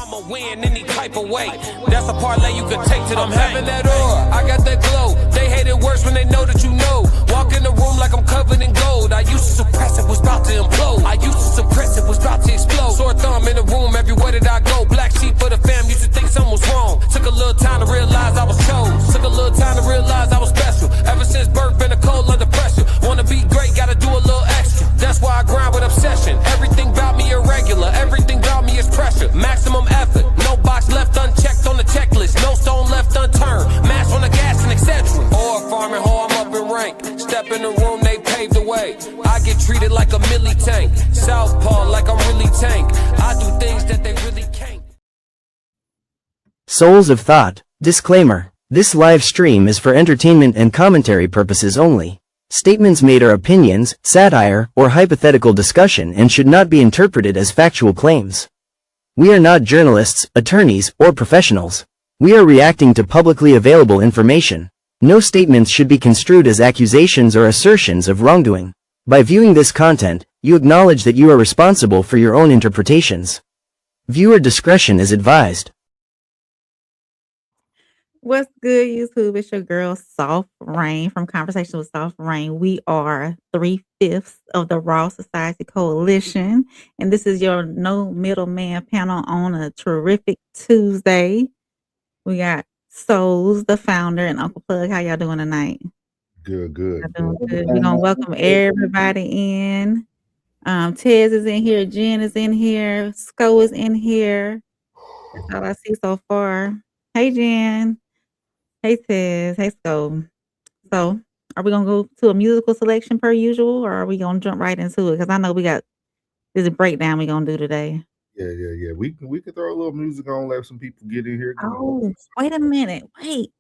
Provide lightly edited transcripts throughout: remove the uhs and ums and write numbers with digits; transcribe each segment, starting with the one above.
I'ma win any type of way. That's a parlay you could take to them. I'm having that aura, I got that glow. They hate it worse when they know that you know. Walk in the room like I'm covered in gold. I used to suppress it, was about to implode. I used to suppress it, was about to explode. Sore thumb in the room everywhere that I go. Black sheep for the fam, used to think something was wrong. Took a little time to realize I was chose. Took a little time to realize I was special. Ever since birth, been a cold under pressure. Wanna be great, gotta do a little extra. That's why I grind with obsession. Everything about me irregular, everything about me is pressure. Maximum effort, no box left unchecked on the checklist. No stone left unturned, mash on the gas and etc. Or farming hoe, I'm up in rank. Step in the room, they paved the way. I get treated like a milli tank. Southpaw like I'm really tank. I do things that they really can't. Souls of Thought. Disclaimer. This live stream is for entertainment and commentary purposes only. Statements made are opinions, satire, or hypothetical discussion and should not be interpreted as factual claims. We are not journalists, attorneys, or professionals. We are reacting to publicly available information. No statements should be construed as accusations or assertions of wrongdoing. By viewing this content, you acknowledge that you are responsible for your own interpretations. Viewer discretion is advised. What's good, YouTube? It's your girl, Soft Rain, from Conversation with Soft Rain. We are 3/5 of the Raw Society Coalition, and this is your No Middleman panel on a terrific Tuesday. We got Souls, the founder, and Uncle Plug. How y'all doing tonight? Good. Y'all doing good. We're gonna welcome everybody in. Tez is in here, Jen is in here, Sco is in here. That's all I see so far. Hey, Jen. Hey, Tez. Hey, Sco. So, are we gonna go to a musical selection per usual, or are we gonna jump right into it? Because I know we got this breakdown we're gonna do today. Yeah. We could throw a little music on, let some people get in here. Oh, wait a minute. Wait.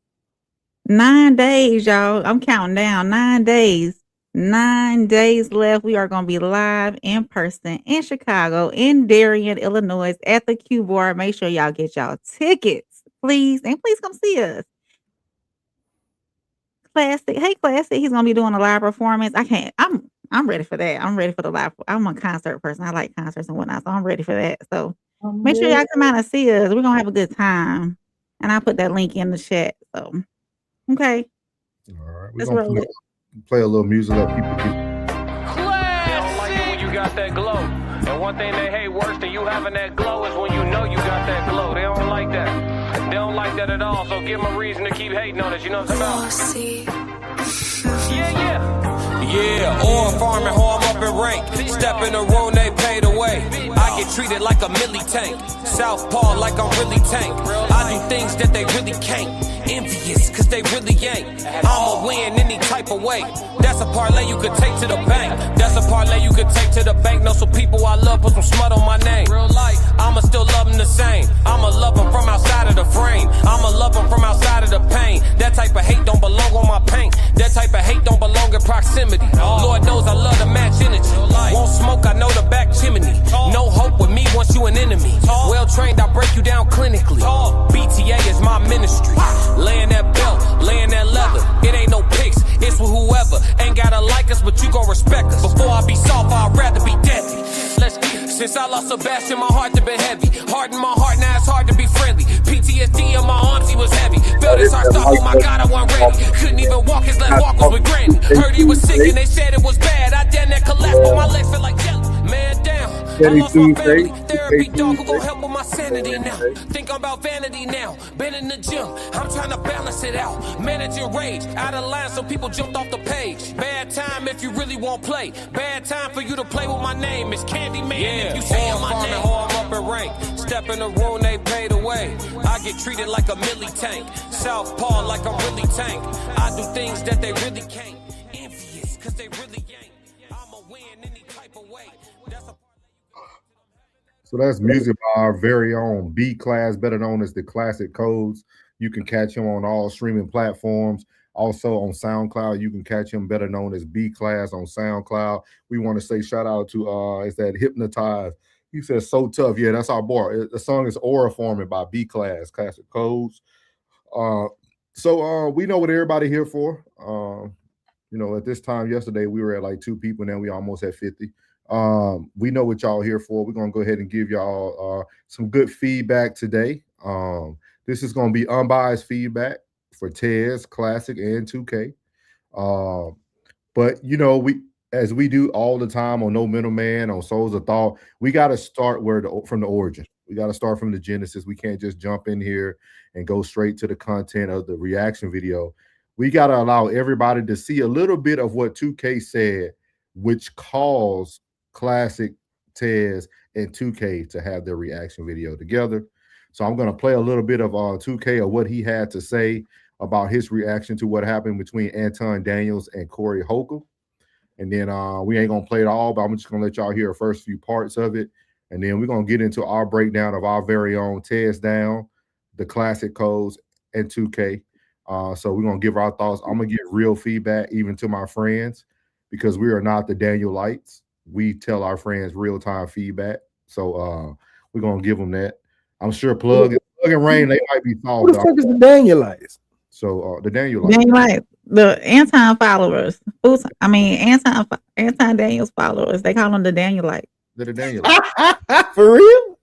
9 days, y'all. I'm counting down. 9 days. 9 days left. We are going to be live in person in Chicago, in Darien, Illinois, at the Q Bar. Make sure y'all get y'all tickets, please. And please come see us. Classic. Hey, Classic. He's going to be doing a live performance. I'm ready for that. I'm ready for the live. I'm a concert person. I like concerts and whatnot, so I'm ready for that. So make sure y'all come out and see us. We're going to have a good time. And I'll put that link in the chat. So, okay. All right. Let's roll it. Play a little music, let people get. They don't like it when you got that glow. And one thing they hate worse than you having that glow is when you know you got that glow. They don't like that. They don't like that at all. So give them a reason to keep hating on it. You know what I'm talking about? Yeah, or farming hoe, I'm up in rank. Step in the room, they paid away. I get treated like a milli tank. Southpaw like I'm really tank. I do things that they really can't. Envious, cause they really ain't. I'ma win any type of way. That's a parlay you could take to the bank. That's a parlay you could take to the bank. Know some people I love, put some smut on my name. I'ma still love them the same. I'ma love them from outside of the frame. I'ma love them from outside of the pain. That type of hate don't belong on my paint. That type of hate don't belong in proximity. Lord knows I love to match energy. Won't smoke, I know the back chimney. No hope with me once you an enemy. Well trained, I break you down clinically. BTA is my ministry. Laying that belt, laying that leather. It ain't no pics, it's with whoever. Ain't gotta like us, but you gon' respect us. Before I be soft, I'd rather be deadly. Since I lost Sebastian, my heart to been heavy. Heart in my heart, now it's hard to be friendly. PTSD in my arms, he was heavy. Felt his heart stop, oh my God, I wasn't ready. Couldn't even walk, his left walk was with granny. Heard he was sick and they said it was bad. I damn that collapsed, but my legs feel like jelly. Man down, I lost my family. Therapy dog who gon' help with my sanity now. Think about vanity now. Been in the gym, I'm trying to balance it out. Managing rage, out of line so people jumped off the page. Bad time if you really won't play. Bad time for you to play with my name. It's Candyman if you say my name. I'm up in rank. Step in the room, they paid away. I get treated like a milli tank. Southpaw like I'm really tank. I do things that they really can't. Envious, cause they really ain't. I'ma win any type of way. So that's music by our very own B Class, better known as the Classic Codes. You can catch him on all streaming platforms. Also on SoundCloud, you can catch him better known as B Class on SoundCloud. We want to say shout out to is that Hypnotize. He says so tough. Yeah, that's our boy. The song is Aura Forming by B Class, Classic Codes. So we know what everybody here for. At this time yesterday we were at like 2 people, now we almost at 50. We know what y'all here for. We're gonna go ahead and give y'all some good feedback today. This is gonna be unbiased feedback for Tez, Classic, and 2K. But as we do all the time on No Middleman, on Souls of Thought, we got to start from the origin. We got to start from the genesis. We can't just jump in here and go straight to the content of the reaction video. We got to allow everybody to see a little bit of what 2K said, which caused Classic, Tez, and 2K to have their reaction video together. So I'm going to play a little bit of 2K of what he had to say about his reaction to what happened between Anton Daniels and Corey Holcomb. And then we ain't going to play it all, but I'm just going to let y'all hear the first few parts of it. And then we're going to get into our breakdown of our very own Tez Down, the Classic codes, and 2K. So we're going to give our thoughts. I'm going to give real feedback even to my friends because we are not the Daniellites. We tell our friends real-time feedback. So we're going to give them that. I'm sure Plug and Rain, they might be soft. Who the fuck is the Daniellites? So the Daniellites. The Anton followers. Anton Daniels followers. They call them the Daniellite. They're the Daniellites. For real?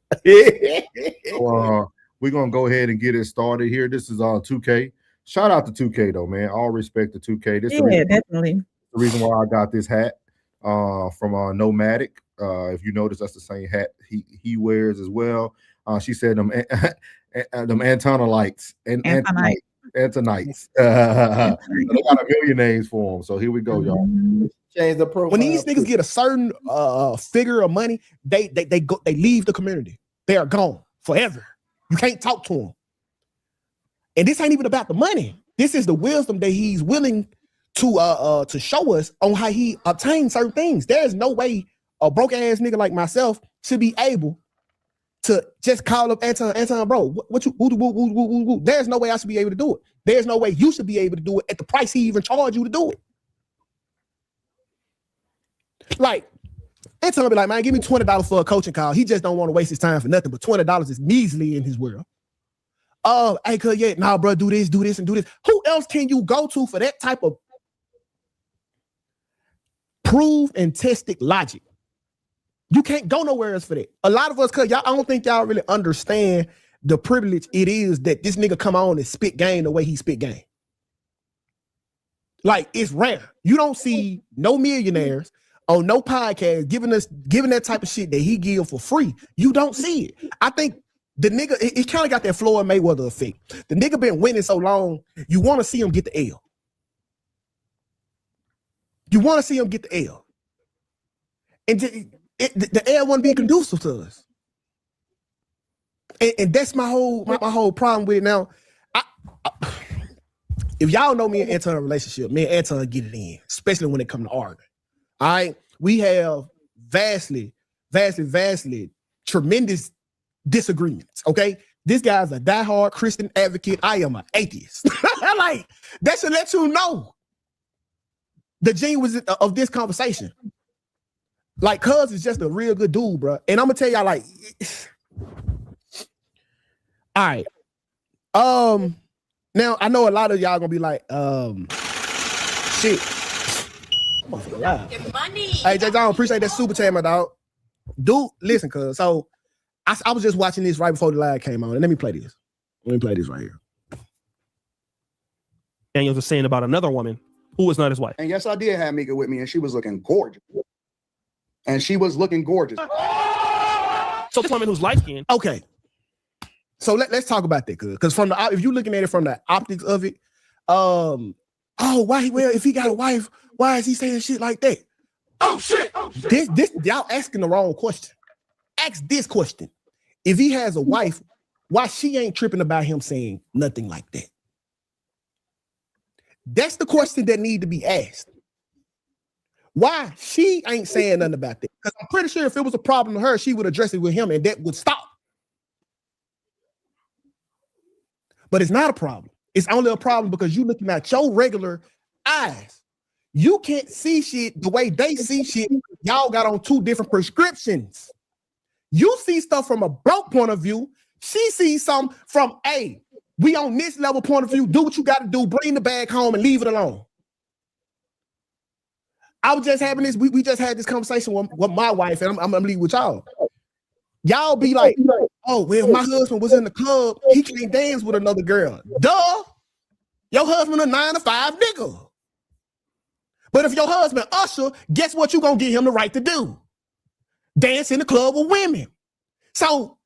So, we're going to go ahead and get it started here. This is 2K. Shout out to 2K, though, man. All respect to 2K. This Definitely. The reason why I got this hat from Nomadic. If you notice, that's the same hat he wears as well. She said them Antonalites and Antonites. They got a million names for them. So here we go, y'all. Change the profile. When these niggas get a certain figure of money, they leave the community. They are gone forever. You can't talk to them. And this ain't even about the money. This is the wisdom that he's willing to show us on how he obtained certain things. There is no way a broke ass nigga like myself should be able to just call up Anton, bro. What you? There's no way I should be able to do it. There's no way you should be able to do it at the price he even charged you to do it. Like, Anton be like, man, give me $20 for a coaching call. He just don't want to waste his time for nothing. But $20 is measly in his world. Hey, bro, do this, and do this. Who else can you go to for that type of proved and tested logic? You can't go nowhere else for that. A lot of us, I don't think y'all really understand the privilege it is that this nigga come on and spit game the way he spit game. Like, it's rare. You don't see no millionaires on no podcast giving that type of shit that he give for free. You don't see it. I think the nigga, it kind of got that Floyd Mayweather effect. The nigga been winning so long, you want to see him get the L. You want to see him get the L. And the L wouldn't be conducive to us. And that's my whole problem with it now. If y'all know me and Anton relationship, me and Anton get it in, especially when it comes to arguing. All right, we have vastly tremendous disagreements. Okay, this guy's a diehard Christian advocate. I am an atheist. Like, that should let you know the genuineness of this conversation. Like, cuz is just a real good dude, bro. And I'm gonna tell y'all, like, all right. Now I know a lot of y'all gonna be like, shit. Hey, Jay John, appreciate that super chat, my dog. Dude, listen, cuz. So I was just watching this right before the live came on. And let me play this. Let me play this right here. Daniels was saying about another woman who was not his wife. And yes, I did have Mika with me, and she was looking gorgeous. So this woman who's light skinned. Okay. So let's talk about that, because if you're looking at it from the optics of it, if he got a wife, why is he saying shit like that? Oh shit! This y'all asking the wrong question. Ask this question: if he has a wife, why she ain't tripping about him saying nothing like that? That's the question that need to be asked. Why she ain't saying nothing about that? Because I'm pretty sure if it was a problem to her, she would address it with him and that would stop. But it's not a problem. It's only a problem because you're looking at your regular eyes. You can't see shit the way they see shit. Y'all got on two different prescriptions. You see stuff from a broke point of view. She sees something from we on this level point of view. Do what you got to do. Bring the bag home and leave it alone. I was just having this. We just had this conversation with my wife, and I'm gonna leave with y'all. Y'all be like, oh, well, my husband was in the club. He can't dance with another girl. Duh. Your husband a 9 to 5 nigga. But if your husband Usher, guess what you gonna give him the right to do? Dance in the club with women. So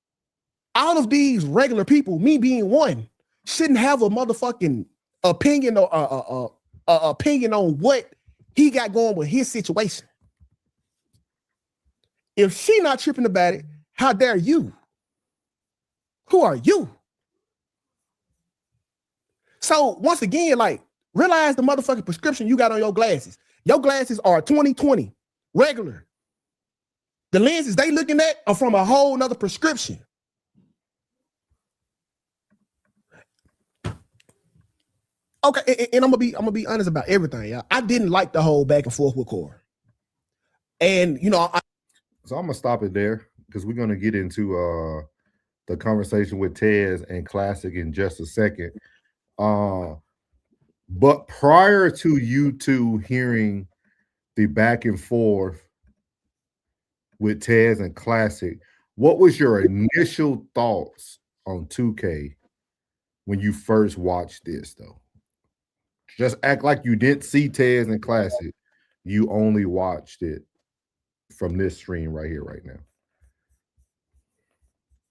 all of these regular people, me being one, shouldn't have a motherfucking opinion or opinion on what he got going with his situation. If she not tripping about it, how dare you? Who are you? So once again, like, realize the motherfucking prescription you got on your glasses. Your glasses are 20/20, regular. The lenses they looking at are from a whole nother prescription. Okay, and I'm gonna be honest about everything, y'all. I didn't like the whole back and forth with Corey. And so I'm gonna stop it there because we're gonna get into the conversation with Tez and Classic in just a second. But prior to you two hearing the back and forth with Tez and Classic, what was your initial thoughts on 2K when you first watched this, though? Just act like you didn't see Tez and Classic. You only watched it from this stream right here, right now.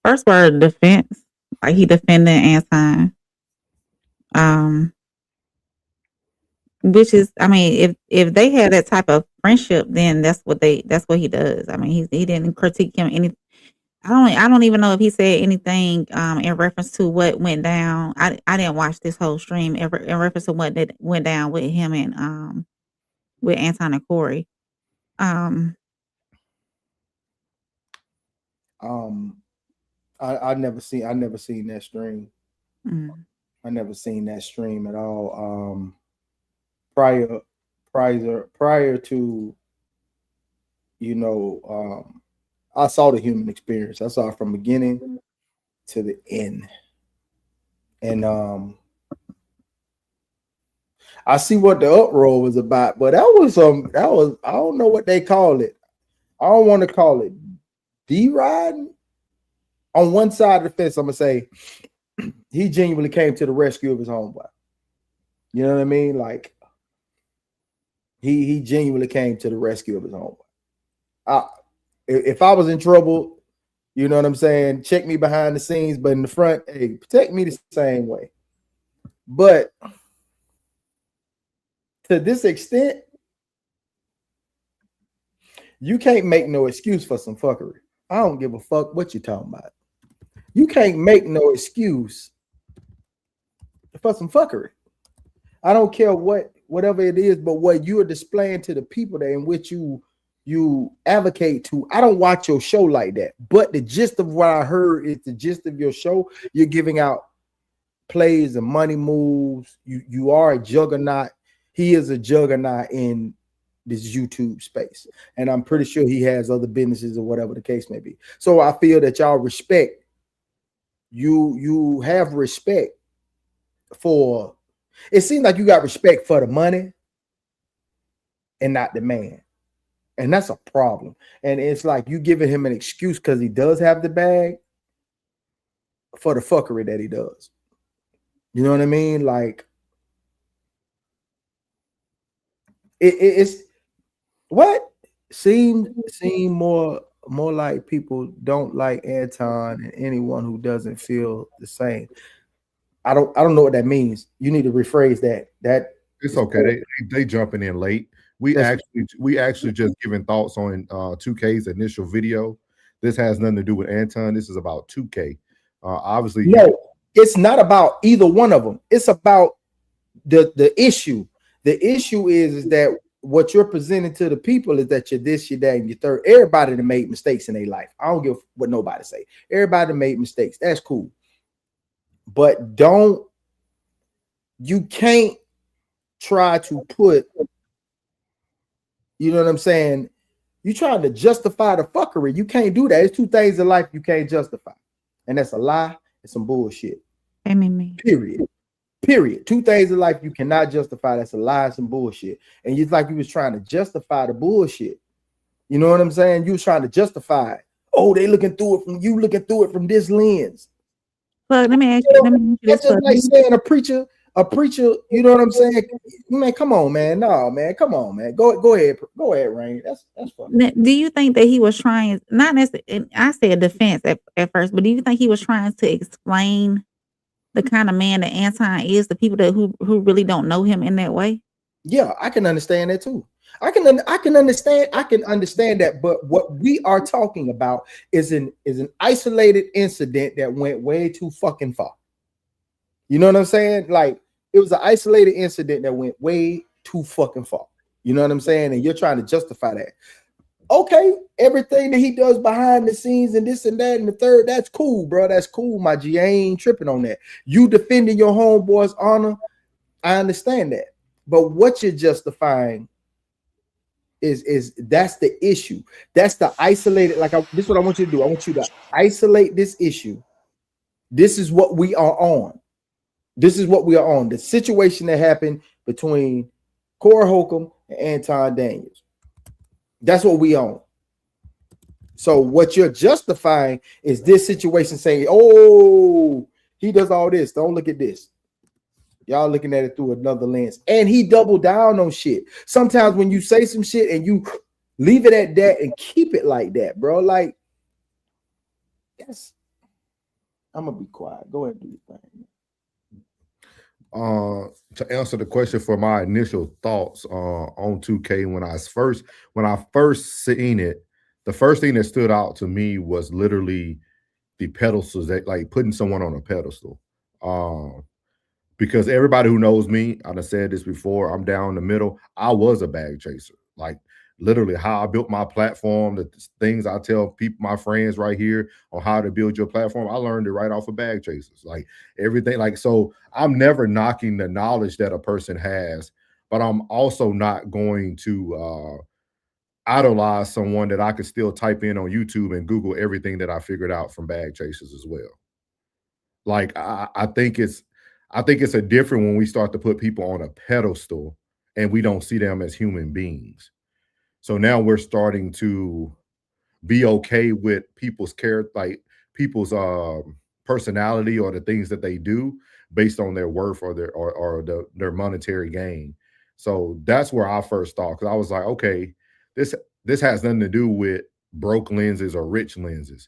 First word, defense. Like he defended Anton. Which is, I mean, if they had that type of friendship, then that's what he does. I mean, he didn't critique him any. I don't even know if he said anything in reference to what went down. I didn't watch this whole stream ever in reference to what went down with him and with Anton and Corey. I never seen that stream. I never seen that stream at all. Prior to, I saw the human experience. I saw it from beginning to the end. And I see what the uproar was about, but that was I don't know what they call it. I don't want to call it D-riding. On one side of the fence, I'm gonna say he genuinely came to the rescue of his homeboy. You know what I mean? Like he genuinely came to the rescue of his homeboy. If I was in trouble, you know what I'm saying, check me behind the scenes, but in the front, hey, protect me the same way. But to this extent, you can't make no excuse for some fuckery. I don't give a fuck what you're talking about. You can't make no excuse for some fuckery. I don't care whatever it is, but what you are displaying to the people that in which you advocate to. I don't watch your show like that, but the gist of what I heard is the gist of your show. You're giving out plays and money moves. You are a juggernaut. He is a juggernaut in this YouTube space, and I'm pretty sure he has other businesses or whatever the case may be. So I feel that y'all respect. You have respect for. It seems like you got respect for the money and not the man. And that's a problem. And it's like you giving him an excuse because he does have the bag for the fuckery that he does. You know what I mean? Like it's what seem more like people don't like Anton and anyone who doesn't feel the same. I don't know what that means. You need to rephrase that. That it's okay. They jumping in late. We actually just giving thoughts on 2K's initial video. This has nothing to do with Anton. This is about 2K. Obviously, no, it's not about either one of them. It's about the issue. The issue is that what you're presenting to the people is that you're this, you're that, and you're third. Everybody that made mistakes in their life. I don't give what nobody say. Everybody that made mistakes. That's cool. But you can't try to put, you know what I'm saying? You trying to justify the fuckery. You can't do that. It's two things in life you can't justify. And that's a lie and some bullshit. Amen. Period. Period. Two things in life you cannot justify. That's a lie, some bullshit. And it's like you was trying to justify the bullshit. You know what I'm saying? You was trying to justify it. Oh, they looking through it from you, looking through it from this lens. But let me ask You you know, this. that's just like saying a preacher, you know what I'm saying? Man, come on, man. No, man, come on, man. Go ahead, Rain. That's fun. Do you think that he was trying, not necessarily, I said defense at first, but do you think he was trying to explain the kind of man that Anton is to people that who really don't know him in that way? Yeah, I can understand that too. I can understand that, but what we are talking about is an isolated incident that went way too fucking far. You know what I'm saying? Like, it was an isolated incident that went way too fucking far. You know what I'm saying? And you're trying to justify that. Okay, everything that he does behind the scenes and this and that and the third, that's cool, bro. That's cool, my G. I ain't tripping on that. You defending your homeboy's honor, I understand that. But what you're justifying is that's the issue. That's the isolated, this is what I want you to do. I want you to isolate this issue. This is what we are on. This is what we are on. The situation that happened between Corey Holcomb and Anton Daniels. That's what we on. So what you're justifying is this situation saying, oh, he does all this. Don't look at this. Y'all looking at it through another lens. And he doubled down on shit. Sometimes when you say some shit and you leave it at that and keep it like that, bro. Like, yes. I'm gonna be quiet. Go ahead and do your thing. To answer the question for my initial thoughts on 2K, when I first seen it, the first thing that stood out to me was literally the pedestals, that like putting someone on a pedestal. Because everybody who knows me, I've said this before, I'm down the middle. I was a bag chaser. Like, literally how I built my platform, the things I tell people, my friends right here on how to build your platform, I learned it right off of bag chasers. Like, everything, like, so I'm never knocking the knowledge that a person has, but I'm also not going to idolize someone that I could still type in on YouTube and Google everything that I figured out from bag chasers as well. Like, I think it's a different when we start to put people on a pedestal and we don't see them as human beings. So now we're starting to be okay with people's character, like people's personality or the things that they do based on their worth or their monetary gain. So that's where I first thought, because I was like, okay, this has nothing to do with broke lenses or rich lenses.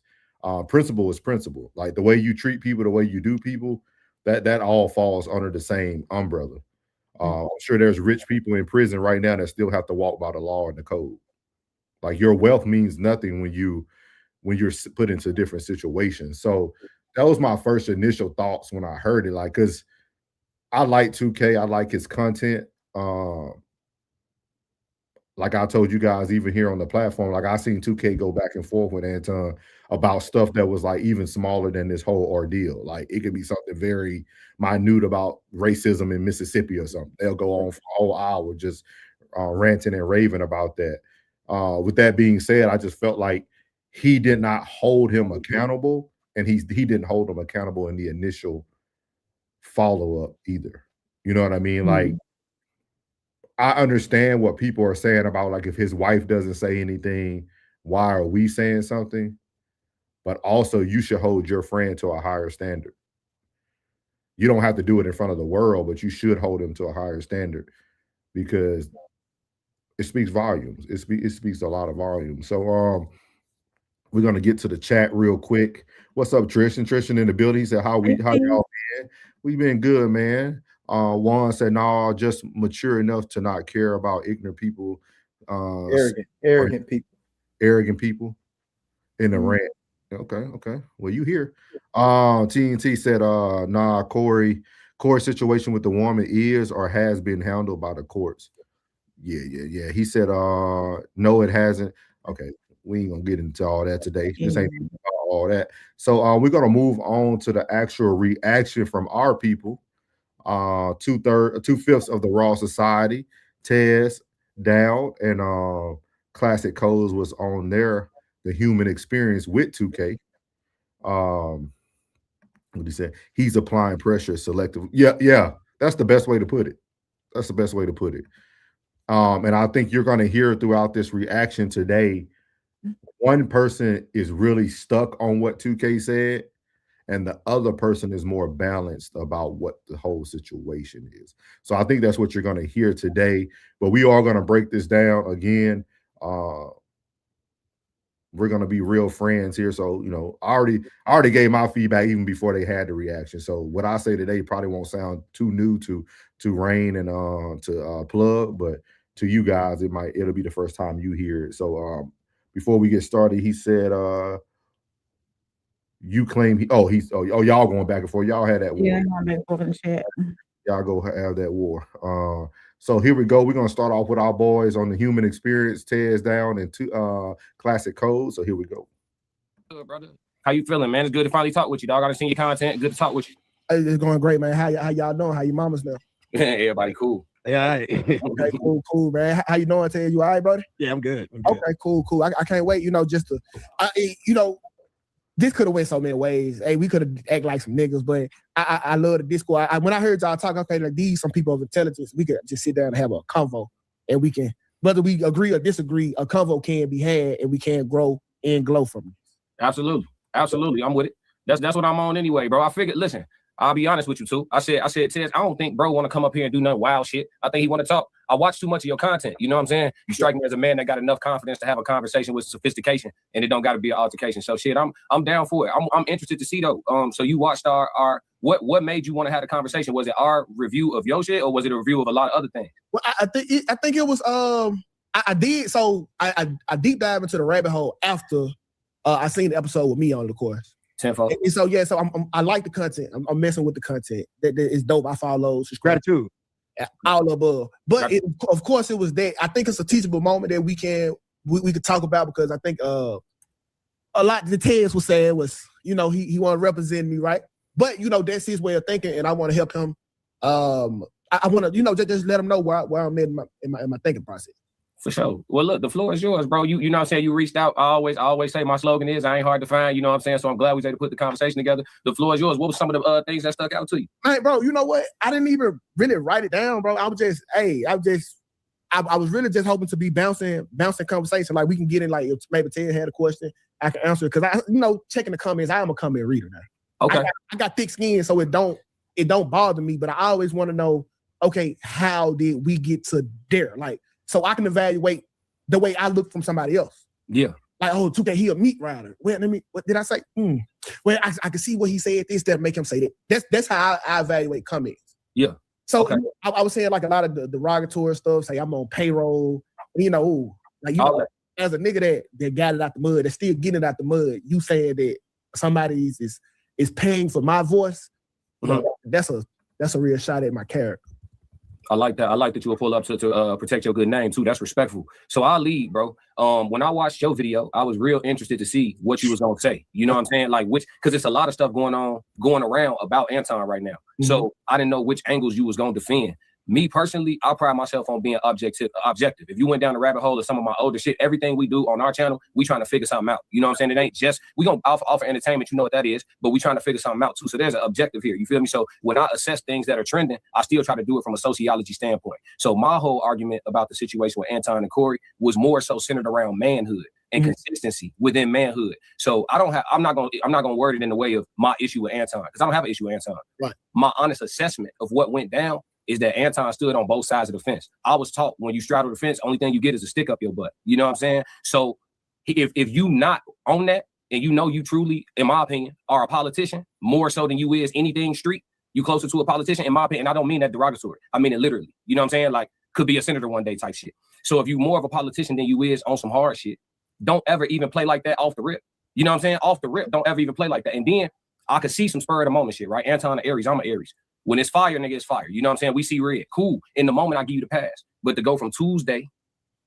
Principle is principle. Like, the way you treat people, the way you do people, that all falls under the same umbrella. I'm sure there's rich people in prison right now that still have to walk by the law and the code. Like, your wealth means nothing when you're put into different situations. So that was my first initial thoughts when I heard it. Like, because I like 2K, I like his content. Like I told you guys, even here on the platform, like I seen 2K go back and forth with Anton about stuff that was like even smaller than this whole ordeal. Like, it could be something very minute about racism in Mississippi or something. They'll go on for a whole hour just ranting and raving about that. With that being said, I just felt like he did not hold him accountable, and he didn't hold him accountable in the initial follow-up either. You know what I mean? Like, I understand what people are saying about, like, if his wife doesn't say anything, why are we saying something? But also, you should hold your friend to a higher standard. You don't have to do it in front of the world, but you should hold him to a higher standard, because it speaks volumes. It speaks a lot of volumes. So we're gonna get to the chat real quick. What's up, Tristan? Tristan in the building. He said, how y'all been? We been good, man. Juan said, no, just mature enough to not care about ignorant people. Arrogant people in the rant. Okay. Well, you here. TNT said, nah, Corey's situation with the woman is or has been handled by the courts. Yeah. He said, no, it hasn't. Okay, we ain't gonna get into all that today. This ain't about all that. So we're gonna move on to the actual reaction from our people. 2/5 of the Raw Society, Tez, Dow, and Classic Codes was on the human experience with 2K. What he said? He's applying pressure selectively. Yeah. That's the best way to put it. That's the best way to put it. And I think you're going to hear throughout this reaction today, one person is really stuck on what 2K said, and the other person is more balanced about what the whole situation is. So I think that's what you're going to hear today. But we are going to break this down again. We're going to be real friends here. So, you know, I already gave my feedback even before they had the reaction. So what I say today probably won't sound too new to Rain and to Plug, but to you guys, it'll be the first time you hear it. So before we get started, he said you claim y'all going back and forth. Y'all had that war. Yeah, I'm going back and forth in the chat. Y'all go have that war. So here we go. We're gonna start off with our boys on the human experience, tears down, and classic codes. So here we go. Good, brother. How you feeling, man? It's good to finally talk with you, dog. I done seen your content. Good to talk with you. It's going great, man. How y'all doing? How your mamas doing? Everybody cool. Yeah. Okay, cool, man. How you doing? Tell you all right, brother? Yeah, I'm good. Okay, cool. I can't wait. Just to, this could have went so many ways. Hey, we could have act like some niggas, but I love the Discord. When I heard y'all talk, okay, like these some people of intelligence, we could just sit down and have a convo, and we can, whether we agree or disagree, a convo can be had, and we can grow and glow from it. Absolutely, I'm with it. That's what I'm on anyway, bro. I figured. Listen, I'll be honest with you too. I said, Tez, I don't think bro want to come up here and do nothing wild shit. I think he want to talk. I watch too much of your content. You know what I'm saying? You strike me as a man that got enough confidence to have a conversation with sophistication, and it don't got to be an altercation. So shit, I'm down for it. I'm interested to see though. So you watched our what made you want to have a conversation? Was it our review of your shit, or was it a review of a lot of other things? Well, I think it was I did. So I deep dive into the rabbit hole after I seen the episode with me on it, of course. Tenfold. And so yeah, so I like the content. I'm messing with the content. That is dope. I follow, subscribe. Gratitude. All above. But of course it was that. I think it's a teachable moment that we could talk about, because I think a lot that Tez was saying was, he want to represent me, right? But that's his way of thinking, and I want to help him. I want to just let him know where I'm in my thinking process. For sure. Well, look, the floor is yours, bro. You know what I'm saying? You reached out. I always say my slogan is I ain't hard to find. You know what I'm saying? So I'm glad we was able to put the conversation together. The floor is yours. What was some of the things that stuck out to you? Hey, bro, you know what? I didn't even really write it down, bro. I was really just hoping to be bouncing conversation. Like we can get in, like if maybe Ted had a question, I can answer it. Cause checking the comments, I am a comment reader now. Okay. I got thick skin, so it don't bother me, but I always want to know, okay, how did we get to there? Like, so I can evaluate the way I look from somebody else. Yeah. Like, 2K, he a meat rider. Well, what did I say? Well, I can see what he said this that make him say that. That's how I evaluate comments. Yeah. So okay. I was saying like a lot of the derogatory stuff, say I'm on payroll, as a nigga that got it out the mud, that's still getting it out the mud, you saying that somebody is paying for my voice, that's a real shot at my character. I like that. I like that you will pull up to protect your good name too. That's respectful. So I'll lead, bro. When I watched your video, I was real interested to see what you was gonna say. You know what I'm saying? Like because it's a lot of stuff going around about Anton right now. Mm-hmm. So I didn't know which angles you was gonna defend. Me personally, I pride myself on being objective. If you went down the rabbit hole of some of my older shit, everything we do on our channel, we trying to figure something out. You know what I'm saying? It ain't just, we gonna offer entertainment, you know what that is, but we trying to figure something out too. So there's an objective here, you feel me? So when I assess things that are trending, I still try to do it from a sociology standpoint. So my whole argument about the situation with Anton and Corey was more so centered around manhood and consistency within manhood. So I'm not gonna word it in the way of my issue with Anton, because I don't have an issue with Anton. Right. My honest assessment of what went down is that Anton stood on both sides of the fence. I was taught when you straddle the fence, only thing you get is a stick up your butt. You know what I'm saying? So if you not on that, and you truly, in my opinion, are a politician, more so than you is anything street, you closer to a politician, in my opinion, and I don't mean that derogatory. I mean it literally. You know what I'm saying? Like, could be a senator one day type shit. So if you more of a politician than you is on some hard shit, don't ever even play like that off the rip. You know what I'm saying? Off the rip, don't ever even play like that. And then I could see some spur of the moment shit, right? Anton an Aries, I'm an Aries. When it's fire, nigga, it's fire. You know what I'm saying? We see red. Cool. In the moment, I give you the pass. But to go from Tuesday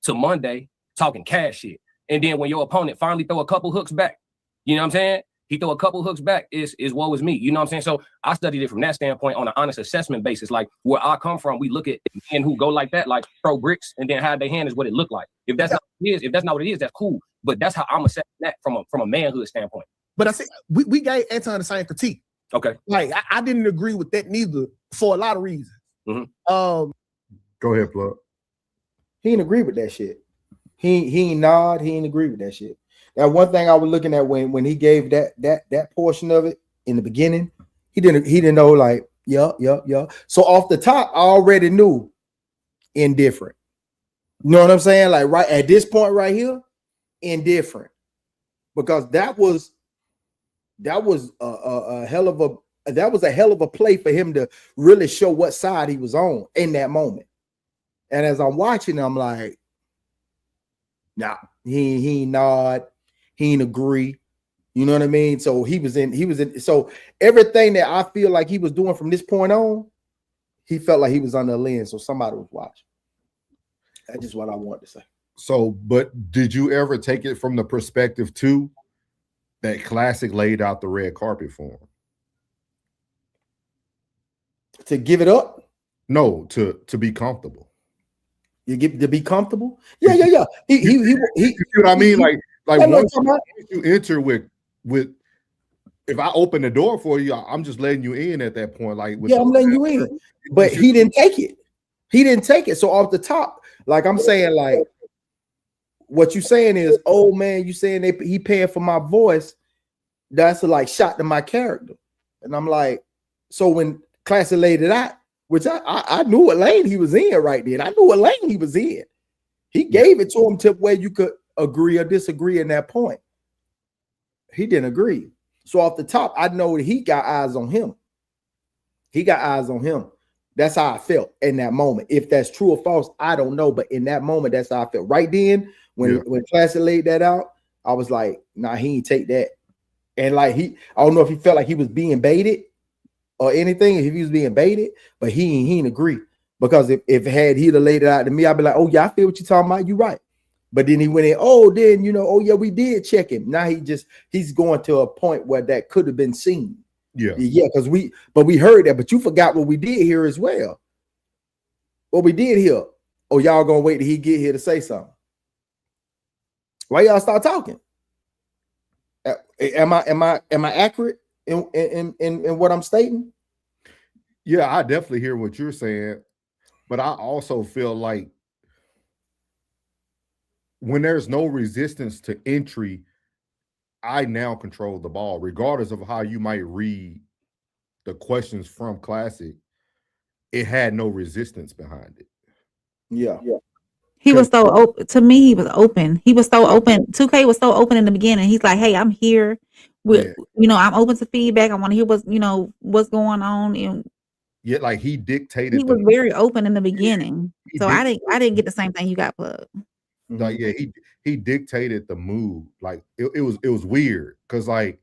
to Monday, talking cash shit. And then when your opponent finally throw a couple hooks back, you know what I'm saying? He throw a couple hooks back, is woe is me. You know what I'm saying? So I studied it from that standpoint on an honest assessment basis. Like where I come from, we look at men who go like that, like throw bricks and then hide their hand is what it look like. If that's not what it is, that's cool. But that's how I'm assessing that from a manhood standpoint. But I see we gave Anton the same critique. Okay. Like I didn't agree with that neither for a lot of reasons. Go ahead, Plug. He didn't agree with that shit. He ain't nod. He didn't agree with that shit. Now, one thing I was looking at when he gave that portion of it in the beginning, he didn't know like yeah. So off the top, I already knew indifferent. You know what I'm saying? Like right at this point right here, indifferent, because that was a hell of a play for him to really show what side he was on in that moment. And as I'm watching, I'm like, nah, he ain't nod, he ain't agree. You know what I mean? So he was in. So everything that I feel like he was doing from this point on, he felt like he was under a lens. So somebody was watching. That's just what I wanted to say. So, but did you ever take it from the perspective too that Classic laid out the red carpet for him? To give it up? No, to be comfortable. You get to be comfortable? Yeah. He you see what I mean? Like once you enter with if I open the door for you, I'm just letting you in at that point. Like I'm letting you in. But he didn't take it. He didn't take it. So off the top, like I'm saying, like what you saying is, oh man, you saying he paying for my voice. That's a like shot to my character. And I'm like, so when Classic laid it out, which I knew what lane he was in right then. I knew what lane he was in. He gave it to him to where you could agree or disagree in that point. He didn't agree. So off the top, I know that he got eyes on him. He got eyes on him. That's how I felt in that moment. If that's true or false, I don't know. But in that moment, that's how I felt. Right then, when Classic laid that out, I was like, nah, he ain't take that. And like I don't know if he felt like he was being baited or anything, if he was being baited, but he ain't agree. Because if he'd have laid it out to me, I'd be like, oh yeah, I feel what you're talking about. You're right. But then he went in, oh yeah, we did check him. Now he's going to a point where that could have been seen. Yeah, because we heard that, but you forgot what we did here as well. What we did here. Oh, y'all gonna wait till he get here to say something. Why y'all start talking? Am I accurate in what I'm stating? Yeah, I definitely hear what you're saying, but I also feel like when there's no resistance to entry, I now control the ball, regardless of how you might read the questions from Classic. It had no resistance behind it. Yeah. He was so open. To me, he was open. He was so open. 2K was so open in the beginning. He's like, hey, I'm here. I'm open to feedback. I want to hear what's going on. And yeah, like he dictated. He was very open in the beginning. So I didn't get the same thing you got, Plug. Like, yeah, he dictated the mood. Like it was weird because like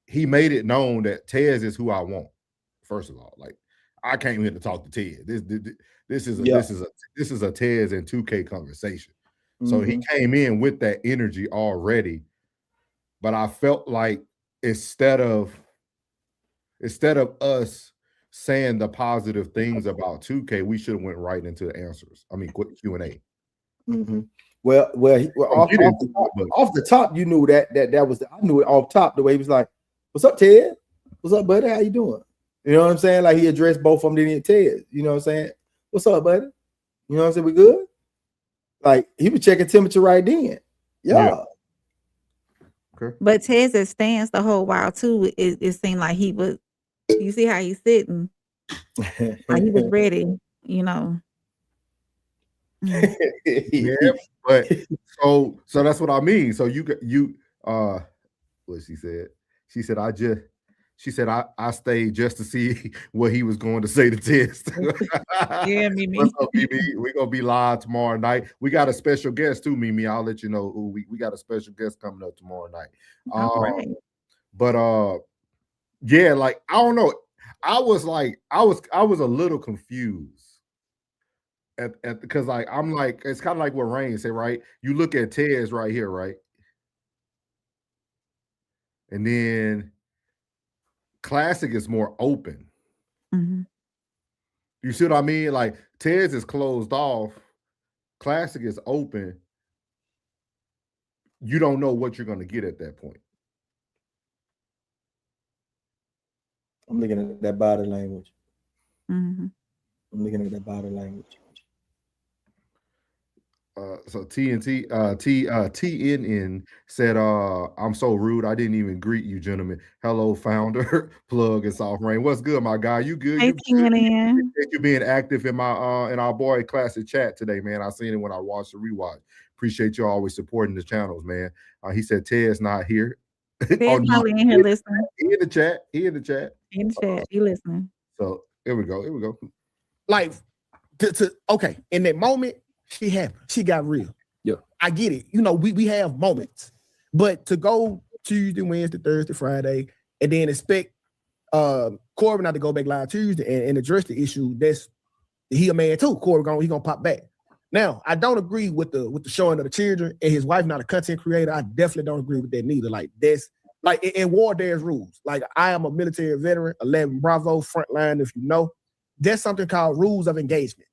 he made it known that Tez is who I want. First of all, like I came here to talk to Tez. This is a Tez and 2K conversation. So he came in with that energy already. But I felt like instead of us saying the positive things about 2K, we should have went right into the answers. I mean, quick Q&A. Well, off the top, you knew that was I knew it off top the way he was like, "What's up, Ted? What's up, buddy? How you doing?" You know what I'm saying? Like he addressed both of them. Didn't Ted? You know what I'm saying? What's up, buddy? You know what I'm saying? We good? Like he was checking temperature right then. Yeah. Okay. But Tez's stance the whole while too, it seemed like he was. You see how he's sitting? Like he was ready. Yeah, but so that's what I mean. So what she said? She said I stayed just to see what he was going to say to Test. Yeah, Mimi. What's up, Mimi? We're gonna be live tomorrow night. We got a special guest too, Mimi. I'll let you know who we got a special guest coming up tomorrow night. Right. But yeah, like I don't know. I was a little confused. Because like I'm like it's kind of like what Rain said, right? You look at Tez right here, right? And then Classic is more open. You see what I mean? Like Tez is closed off, Classic is open. You don't know what you're going to get at that point. I'm looking at that body language. I'm looking at that body language. So TNN said, I'm so rude. I didn't even greet you, gentlemen. Hello, founder, plug and soft rain. What's good, my guy? You good? Hey, You good? TNN. Appreciate you being active in my in our boy classic chat today, man. I seen it when I watched the rewatch. Appreciate you always supporting the channels, man. He said Ted's not here. Ted's probably in here listening. He in the chat. He in the chat. In the chat. He listening. So here we go. Here we go. Like, okay, in that moment, she happened. She got real. Yeah. I get it. You know, we have moments. But to go Tuesday, Wednesday, Thursday, Friday, and then expect Corbin not to go back live Tuesday and address the issue, that's he a man too. Corbin he gonna pop back. Now, I don't agree with the showing of the children and his wife not a content creator. I definitely don't agree with that neither. Like that's like in war, there's rules. Like I am a military veteran, 11 Bravo, frontline, if you know. There's something called rules of engagement.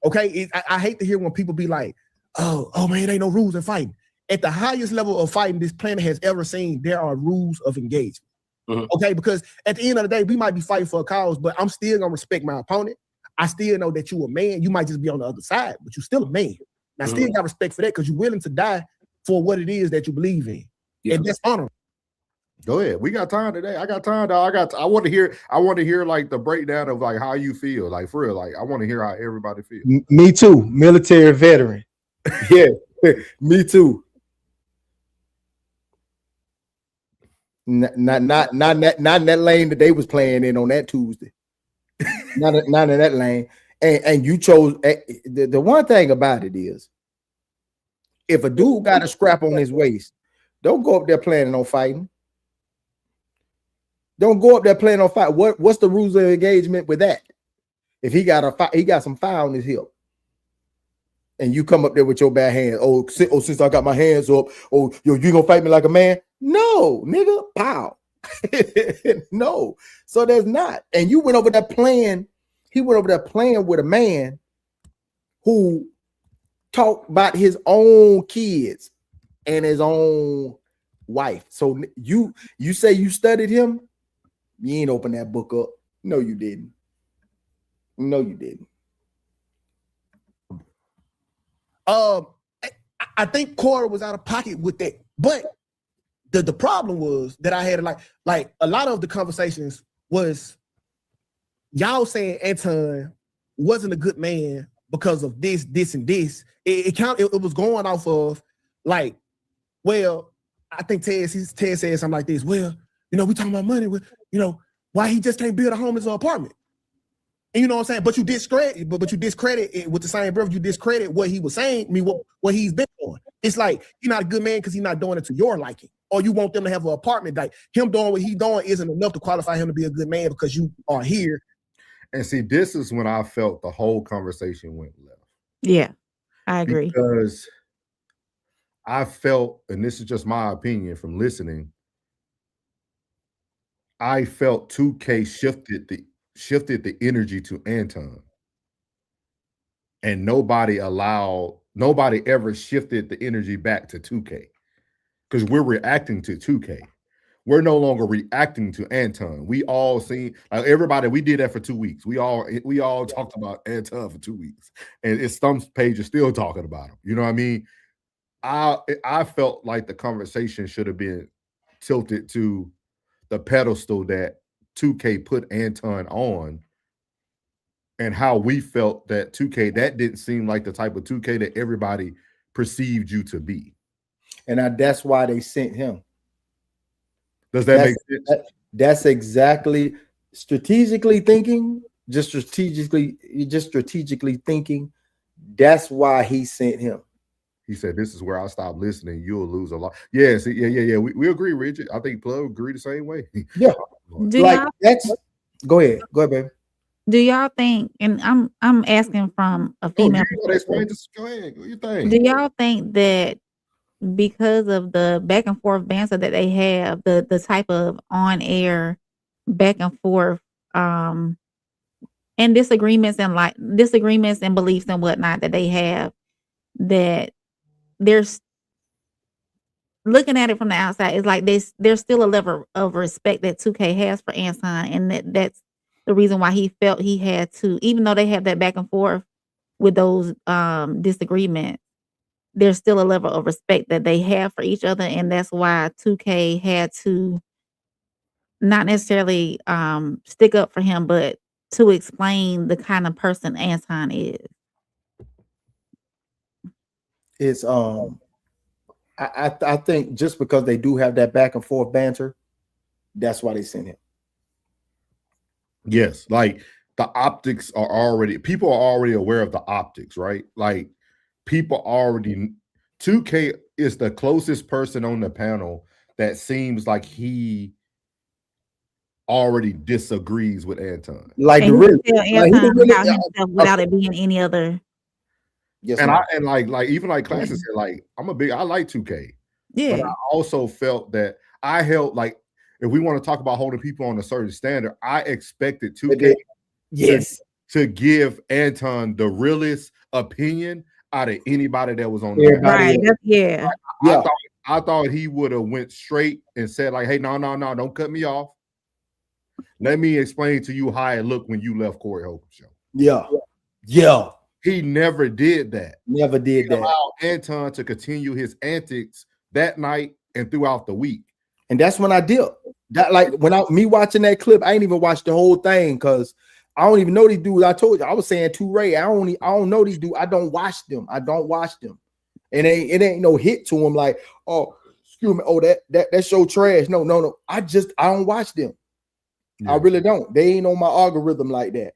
Okay, I hate to hear when people be like, oh man, ain't no rules in fighting. At the highest level of fighting this planet has ever seen, there are rules of engagement. Mm-hmm. Okay, because at the end of the day, we might be fighting for a cause, but I'm still gonna respect my opponent. I still know that you a man. You might just be on the other side, but you're still a man. And I still got respect for that because you're willing to die for what it is that you believe in. Yeah. And that's honorable. Go ahead. We got time today. I got time, dog. I want to hear like the breakdown of like how you feel. Like for real. Like I want to hear how everybody feels. Me too. Military veteran. Yeah. Me too. Not in that lane that they was playing in on that Tuesday. not in that lane. And you chose the one thing about it is if a dude got a scrap on his waist, don't go up there planning on fighting. Don't go up there planning on fight. What's the rules of engagement with that? If he got some fire on his hip, and you come up there with your bad hands. Since I got my hands up, you gonna fight me like a man? No, nigga, pow. No. So there's not. And you went over there playing. He went over there playing with a man who talked about his own kids and his own wife. So you say you studied him? You ain't open that book up. No, you didn't. No, you didn't. I think Cora was out of pocket with that, but the problem was that I had like a lot of the conversations was y'all saying Anton wasn't a good man because of this, and this. It was going off of like, well, I think Ted said something like this. Well, you know, we talking about money. You know, why he just can't build a home as an apartment. And you know what I'm saying? But you discredit it with the same breath. You discredit what he was saying, what he's been doing. It's like you're not a good man because he's not doing it to your liking. Or you want them to have an apartment. Like him doing what he's doing isn't enough to qualify him to be a good man because you are here. And see, this is when I felt the whole conversation went left. Yeah, I agree. Because I felt, and this is just my opinion from listening, I felt 2K shifted the energy to Anton, and nobody ever shifted the energy back to 2K because we're reacting to 2K. We're no longer reacting to Anton. We all seen like everybody. We did that for 2 weeks. We all talked about Anton for 2 weeks, and it's some pages still talking about him. You know what I mean? I felt like the conversation should have been tilted to the pedestal that 2K put Anton on, and how we felt that 2K, that didn't seem like the type of 2K that everybody perceived you to be. And that's why they sent him. Does that make sense? That's exactly strategically thinking, just strategically thinking. That's why he sent him. He said, "This is where I stop listening. You'll lose a lot." Yeah, see, yeah. We agree, Richard. I think Plug agree the same way. Yeah, go ahead, baby. Do y'all think? And I'm asking from a female. Go ahead. What do you think? Do y'all think that because of the back and forth banter that they have, the type of on air back and forth, and disagreements and beliefs and whatnot that they have, that there's looking at it from the outside, it's like there's still a level of respect that 2K has for Anton, and the reason why he felt he had to, even though they had that back and forth with those disagreements, there's still a level of respect that they have for each other, and that's why 2K had to not necessarily stick up for him, but to explain the kind of person Anton is. It's I think just because they do have that back and forth banter, that's why they sent him. Yes, like the optics are already, people are already aware of the optics, right? Like people already, 2K is the closest person on the panel that seems like he already disagrees with Anton. Like And the he really, can tell like, he Anton really about himself without it being any other. yes, And ma'am. like even like classes said, like I like 2K, but Yeah. I also felt that I held, like, if we want to talk about holding people on a certain standard, I expected 2K yes to give Anton the realest opinion out of anybody that was on the everybody Right. else. That's, yeah. Yeah. I thought he would have went straight and said like, hey, no, don't cut me off. Let me explain to you how it looked when you left Corey Holcomb's show. Yeah. He never did that. Never did He that. allowed Anton to continue his antics that night and throughout the week. And that's when I did that. Like when me watching that clip, I ain't even watched the whole thing because I don't even know these dudes. I told you, I was saying to Ray, I don't know these dudes. I don't watch them. And it ain't no hit to them like, oh, excuse me, oh, that show trash. No. I don't watch them. Yeah. I really don't. They ain't on my algorithm like that.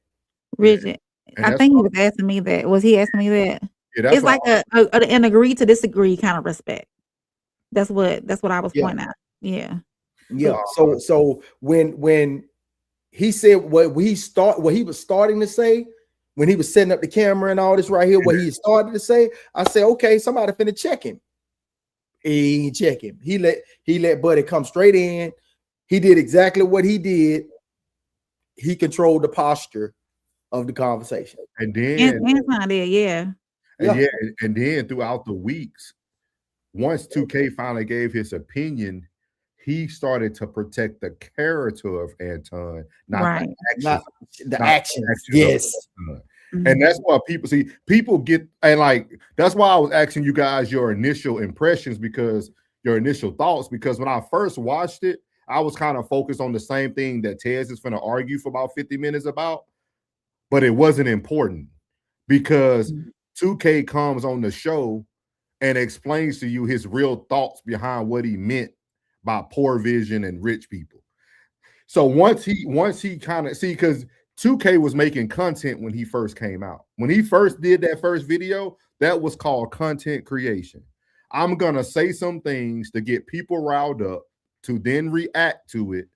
Rigid. And I that's think he why- was asking me that. Was he asking me that? Yeah, that's It's why like an agree to disagree kind of respect. That's what I was Yeah. pointing out. Yeah. Yeah. So when he said what he was starting to say, when he was setting up the camera and all this right here, what he started to say, I said, okay, somebody finna check him. He ain't check him. He let Buddy come straight in. He did exactly what he did. He controlled the posture of the conversation. and then Anton did, yeah. and then throughout the weeks, once 2K finally gave his opinion, he started to protect the character of Anton, not Right. The actions. Yes. And that's why people get, and like that's why I was asking you guys your initial impressions, because your initial thoughts, because when I first watched it, I was kind of focused on the same thing that Tez is going to argue for about 50 minutes about, but it wasn't important because 2K comes on the show and explains to you his real thoughts behind what he meant by poor vision and rich people. So once he kind of see, because 2K was making content when he first came out. When he first did that first video, that was called content creation. I'm gonna say some things to get people riled up to then react to it.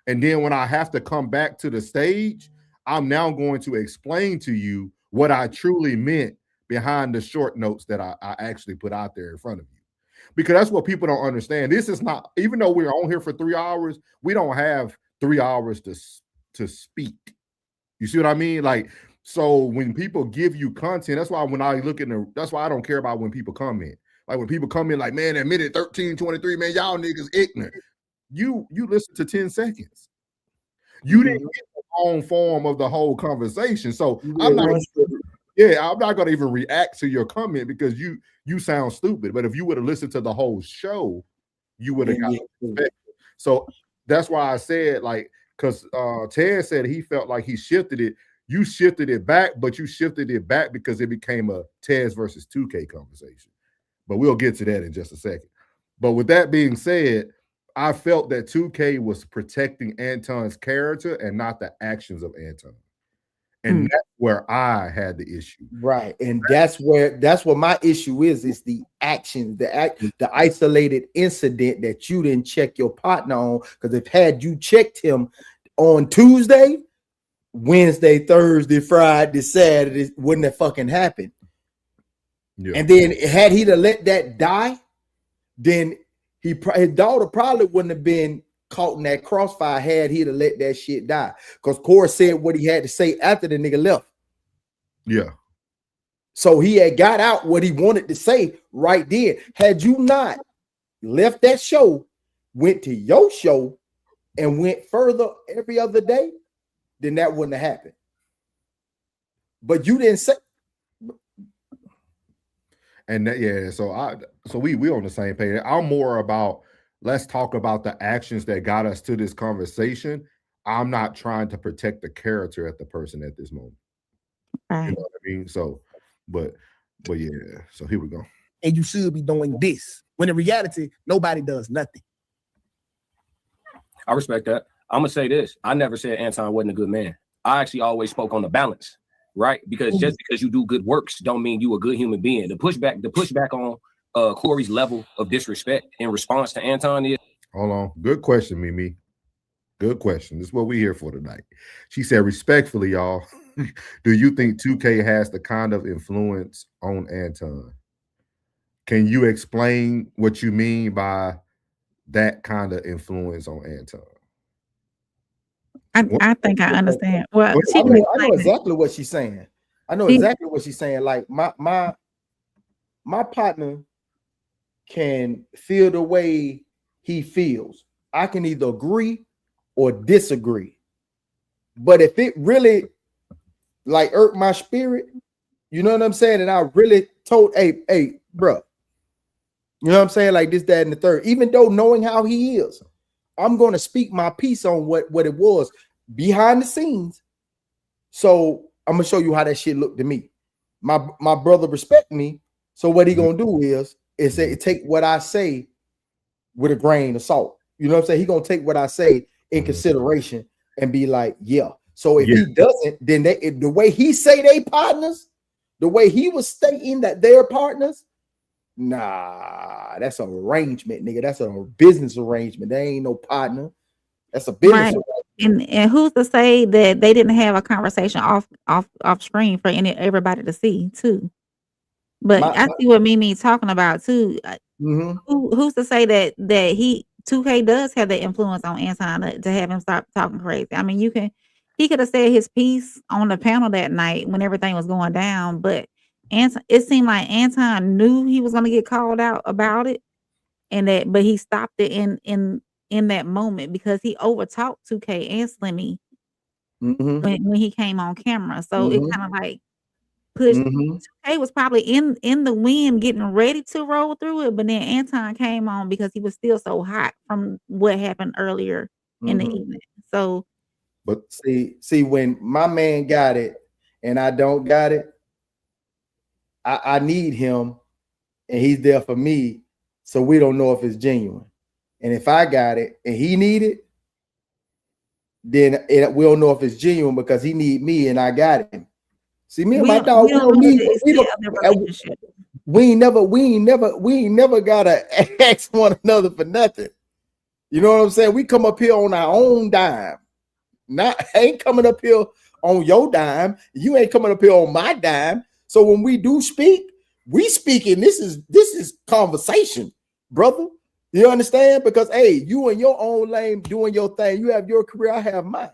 And then when I have to come back to the stage, I'm now going to explain to you what I truly meant behind the short notes that I actually put out there in front of you. Because that's what people don't understand. This is not, even though we're on here for 3 hours, we don't have 3 hours to speak. You see what I mean? Like, so when people give you content, that's why when I look at that's why I don't care about when people come in. Like when people come in like, man, at minute 13:23, man, y'all niggas ignorant. You listen to 10 seconds. You didn't get the long form of the whole conversation. So I'm not gonna even react to your comment because you sound stupid. But if you would have listened to the whole show, you would have got respect. So that's why I said, like, because Ted said he felt like he shifted it. You shifted it back, but you shifted it back because it became a Tez versus 2K conversation. But we'll get to that in just a second. But with that being said, I felt that 2K was protecting Anton's character and not the actions of Anton. And that's where I had the issue. Right. And that's what my issue is the actions, the isolated incident that you didn't check your partner on. Because if had you checked him on Tuesday, Wednesday, Thursday, Friday, Saturday, wouldn't have fucking happened. Yeah. And then had he to let that die, then his daughter probably wouldn't have been caught in that crossfire had he to let that shit die. Because Corey said what he had to say after the nigga left. Yeah. So he had got out what he wanted to say right then. Had you not left that show, went to your show, and went further every other day, then that wouldn't have happened. But you didn't say. And that, yeah, so we on the same page. I'm more about, let's talk about the actions that got us to this conversation. I'm not trying to protect the character of the person at this moment. Right. You know what I mean? So, but yeah, so here we go. And you should be doing this. When in reality, nobody does nothing. I respect that. I'm gonna say this. I never said Anton wasn't a good man. I actually always spoke on the balance, right? Because just because you do good works don't mean you a good human being. The pushback on Corey's level of disrespect in response to Anton is. Hold on. Good question, Mimi. Good question. This is what we're here for tonight. She said, respectfully, y'all, do you think 2K has the kind of influence on Anton? Can you explain what you mean by that kind of influence on Anton? I think I understand. Well, I know exactly what she's saying. I know exactly what she's saying. Like my partner can feel the way he feels. I can either agree or disagree. But if it really like irked my spirit, you know what I'm saying? And I really told, hey, bro, you know what I'm saying? Like this, that, and the third, even though knowing how he is, I'm going to speak my piece on what it was behind the scenes. So I'm going to show you how that shit looked to me. My brother respect me. So what he going to do is say, take what I say with a grain of salt. You know what I'm saying? He going to take what I say in consideration and be like, yeah. So if he doesn't, then the way he say they partners, the way he was stating that they're partners, nah, that's an arrangement, nigga. That's a business arrangement. They ain't no partner. That's a business arrangement. And who's to say that they didn't have a conversation off screen for everybody to see too? But I see what Mimi talking about too. Who's to say that 2K does have the influence on Anton to have him stop talking crazy? I mean, he could have said his piece on the panel that night when everything was going down, but it seemed like Anton knew he was going to get called out about it, but he stopped it in that moment because he overtalked 2K and Slimmy when he came on camera. So it kind of like pushed. 2K was probably in the wind getting ready to roll through it, but then Anton came on because he was still so hot from what happened earlier in the evening. So, but see, when my man got it and I don't got it, I need him and he's there for me, so we don't know if it's genuine. And if I got it and he need it, then we don't know if it's genuine because he need me and I got him. See, me and my dog, we ain't never gotta ask one another for nothing. You know what I'm saying? We come up here on our own dime. Ain't coming up here on your dime. You ain't coming up here on my dime. So when we do speak, we speaking. This is conversation, brother. You understand? Because hey, you in your own lane doing your thing. You have your career. I have mine.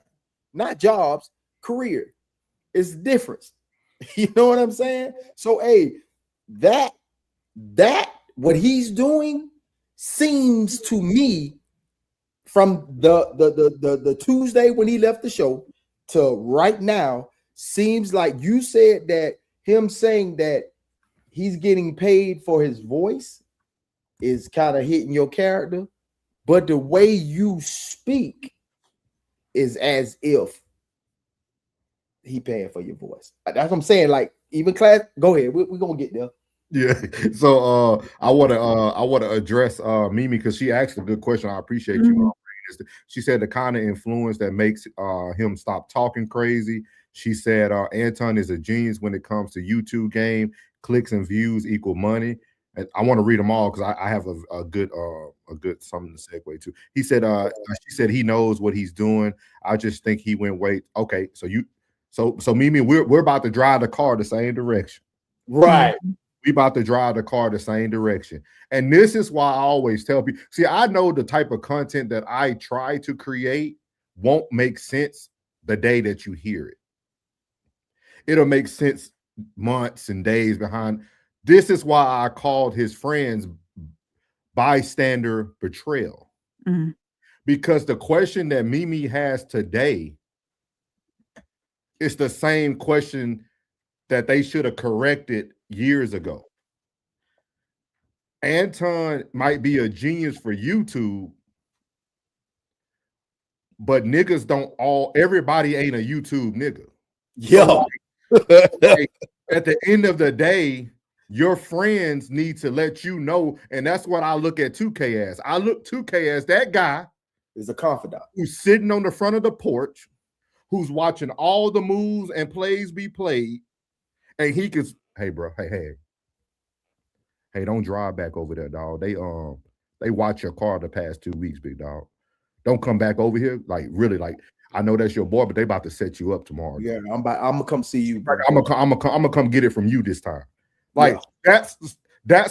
Not jobs, career. It's different. You know what I'm saying? So hey, that what he's doing seems to me from the Tuesday when he left the show to right now seems like you said that him saying that he's getting paid for his voice is kind of hitting your character, but the way you speak is as if he paying for your voice. That's what I'm saying. Like even class, go ahead. We're gonna get there. Yeah. So I want to address Mimi because she asked a good question. I appreciate you. She said the kind of influence that makes him stop talking crazy. She said Anton is a genius when it comes to YouTube game. Clicks and views equal money. And I want to read them all because I have a good something to segue to. He said she said he knows what he's doing. I just think he went wait. Okay, so Mimi, we're about to drive the car the same direction. Right. We about to drive the car the same direction. And this is why I always tell people, see, I know the type of content that I try to create won't make sense the day that you hear it. It'll make sense months and days behind. This is why I called his friends bystander betrayal. Because the question that Mimi has today it's the same question that they should have corrected years ago. Anton might be a genius for YouTube, but niggas don't everybody ain't a YouTube nigga. Yeah. So like, at the end of the day, your friends need to let you know, and that's what I look at TUKAY as. I look TUKAY as that guy Is a confidant who's sitting on the front of the porch, who's watching all the moves and plays be played, and he can, hey bro, hey, don't drive back over there, dog. They watch your car the past 2 weeks, big dog. Don't come back over here. Like really, like I know that's your boy, but they about to set you up tomorrow. Yeah, I'm gonna come see you. Like, I'm gonna come get it from you this time. Like that's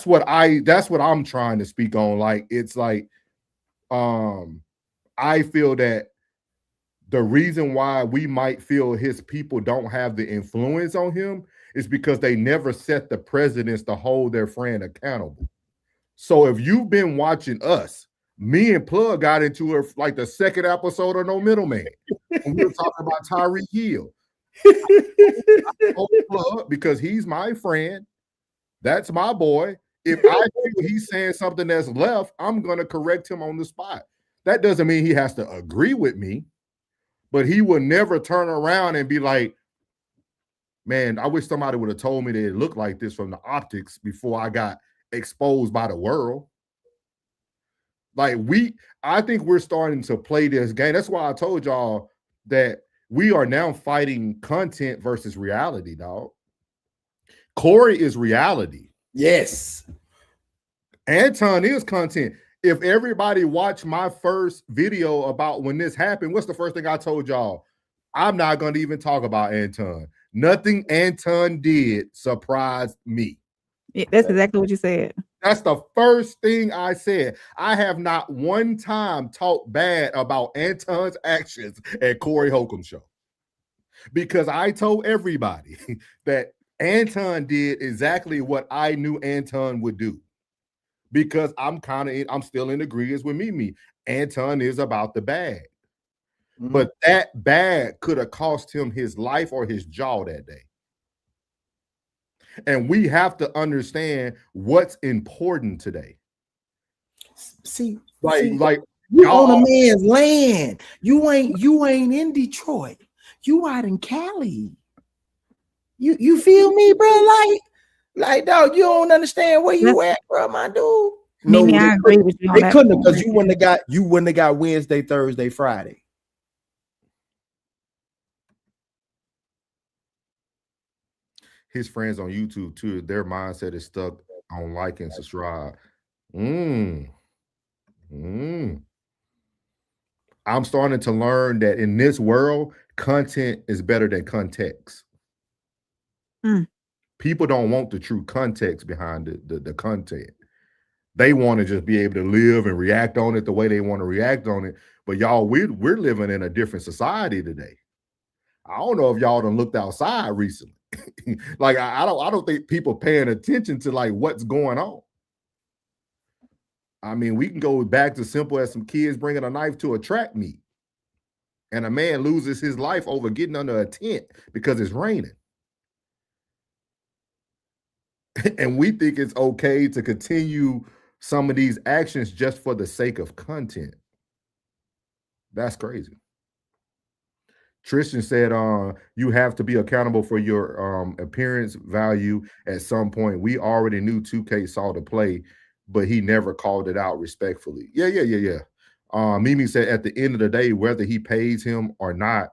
what I'm trying to speak on. Like it's like I feel that the reason why we might feel his people don't have the influence on him is because they never set the precedence to hold their friend accountable. So if you've been watching us, me and Plug got into it like the second episode of No Middleman. And we were talking about Tyreek Hill. Plug because he's my friend. That's my boy. If I feel he's saying something that's left, I'm gonna correct him on the spot. That doesn't mean he has to agree with me, but he will never turn around and be like, man, I wish somebody would have told me that it looked like this from the optics before I got exposed by the world. Like I think we're starting to play this game. That's why I told y'all that we are now fighting content versus reality, dog. Corey is reality. Yes. Anton is content. If everybody watched my first video about when this happened, what's the first thing I told y'all? I'm not going to even talk about Anton. Nothing Anton did surprised me. Yeah, that's exactly what you said. That's the first thing I said. I have not one time talked bad about Anton's actions at Corey Holcomb's show because I told everybody that Anton did exactly what I knew Anton would do because I'm still in agreement with Mimi. Anton is about the bag. Mm-hmm. But that bag could have cost him his life or his jaw that day. And we have to understand what's important today. See, like you on a man's land. You ain't in Detroit. You out in Cali. You feel me, bro? Like dog, you don't understand where you at, bro, my dude. Mimi, I agree with you. They couldn't because you wouldn't have got Wednesday, Thursday, Friday. His friends on YouTube too, their mindset is stuck on like and subscribe. I'm starting to learn that in this world, content is better than context. People don't want the true context behind the content. They want to just be able to live and react on it the way they want to react on it. But y'all, we're living in a different society today. I don't know if y'all done looked outside recently. Like I don't think people paying attention to like what's going on. I mean, we can go back to simple as some kids bringing a knife to a track meet, and a man loses his life over getting under a tent because it's raining. And we think it's okay to continue some of these actions just for the sake of content. That's crazy. Tristan said, you have to be accountable for your appearance value at some point. We already knew TUKAY saw the play, but he never called it out respectfully. Yeah. Mimi said at the end of the day, whether he pays him or not,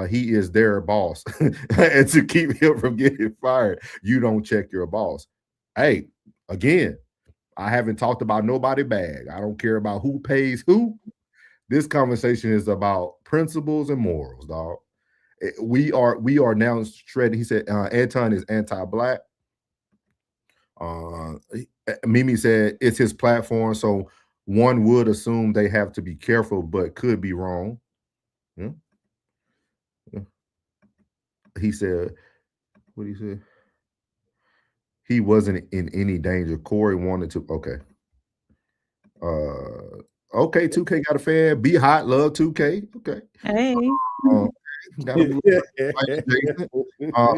he is their boss. And to keep him from getting fired, you don't check your boss. Hey, again, I haven't talked about nobody bag. I don't care about who pays who. This conversation is about principles and morals, dog. We are now shredded. He said Anton is anti-black. Mimi said it's his platform, so one would assume they have to be careful, but could be wrong. Yeah. He said, what he said? He wasn't in any danger. Corey wanted to. Okay. Okay, TUKAY got a fan. Be hot, love TUKAY. Okay. Hey. That'll be right, Jason.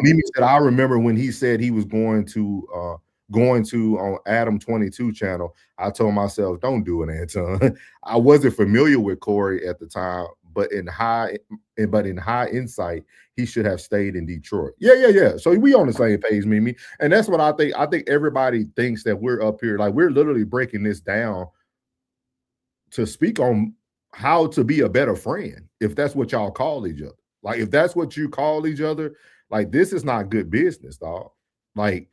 Mimi said, I remember when he said he was going to on Adam 22 channel. I told myself, don't do it, Anton. I wasn't familiar with Corey at the time, but in high insight, he should have stayed in Detroit. Yeah. So we on the same page, Mimi. And that's what I think. I think everybody thinks that we're up here, like we're literally breaking this down to speak on how to be a better friend, if that's what y'all call each other. Like, if that's what you call each other, like, this is not good business, dog. Like,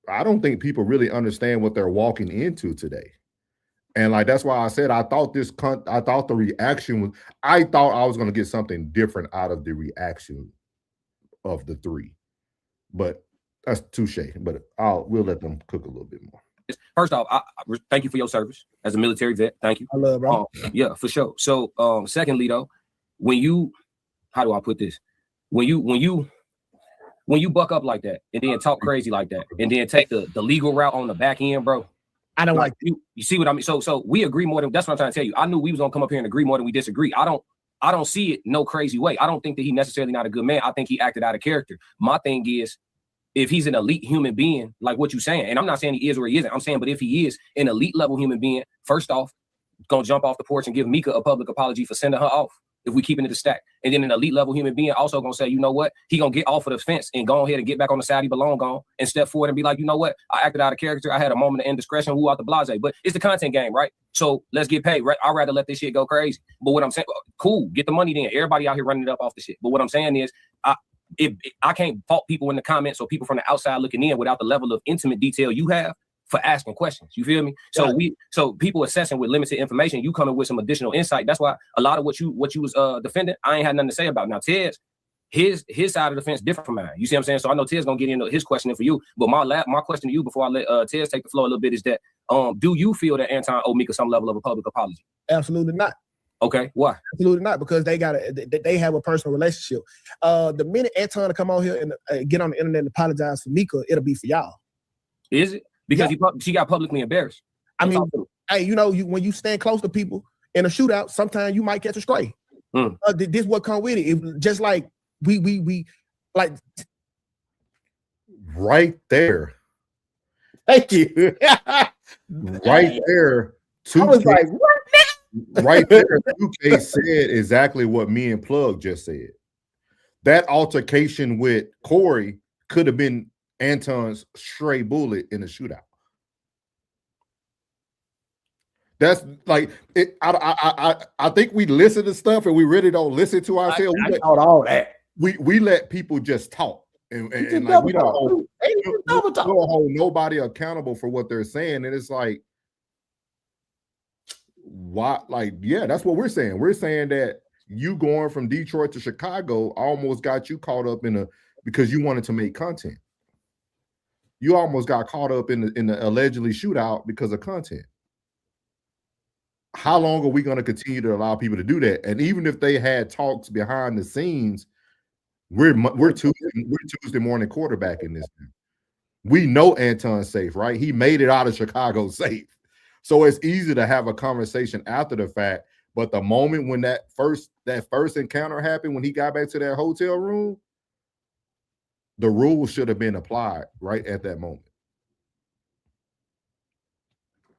I don't think people really understand what they're walking into today. And like, that's why I said, I thought the reaction was, I thought I was going to get something different out of the reaction of the three, but that's touche. But we'll let them cook a little bit more. First off, I thank you for your service as a military vet. Thank you. I love, bro. Yeah, for sure. So, secondly, though, when you, how do I put this? When you buck up like that and then talk crazy like that and then take the legal route on the back end, bro. I don't like you see what I mean? So we agree more than, that's what I'm trying to tell you. I knew we was gonna come up here and agree more than we disagree. I don't see it no crazy way. I don't think that he necessarily not a good man. I think he acted out of character. My thing is, if he's an elite human being, like what you're saying, and I'm not saying he is or he isn't, I'm saying, but if he is an elite level human being, first off, gonna jump off the porch and give Mika a public apology for sending her off, if we keeping it a stack. And then an elite level human being also gonna say, you know what, he gonna get off of the fence and go ahead and get back on the side he belong on and step forward and be like, you know what, I acted out of character, I had a moment of indiscretion, woo out the blase. But it's the content game, right? So let's get paid, right? I'd rather let this shit go crazy. But what I'm saying, cool, get the money then. Everybody out here running it up off the shit. But what I'm saying is, I can't fault people in the comments or people from the outside looking in without the level of intimate detail you have for asking questions. You feel me? So so people assessing with limited information, you coming with some additional insight. That's why a lot of what you was defending, I ain't had nothing to say about. Now Ted's his side of the fence different from mine. You see what I'm saying? So I know Ted's gonna get into his questioning for you, but my question to you before I let Ted take the floor a little bit is that do you feel that Anton owe Mika some level of a public apology? Absolutely not. Okay, why? Absolutely not, because they have a personal relationship. The minute Anton to come on here and get on the internet and apologize for Mika, it'll be for y'all. Is it? Because she got publicly embarrassed. I mean, hey, you know, when you stand close to people in a shootout, sometimes you might catch a stray. This what come with it. Just like we like right there. Thank you. Right there. I was like, what now? Right there, TUKAY said exactly what me and Plug just said. That altercation with Corey could have been Anton's stray bullet in the shootout. That's like it. I think we listen to stuff and we really don't listen to ourselves. All that. We let people just talk and like we don't hold nobody accountable for what they're saying. And it's like, why? Like, yeah, that's what we're saying. We're saying that you going from Detroit to Chicago almost got you caught up because you wanted to make content. You almost got caught up in the allegedly shootout because of content. How long are we going to continue to allow people to do that? And even if they had talks behind the scenes, we're Tuesday morning quarterbacking this thing. We know Anton's safe, right? He made it out of Chicago safe. So it's easy to have a conversation after the fact. But the moment when that first encounter happened, when he got back to that hotel room, the rules should have been applied right at that moment.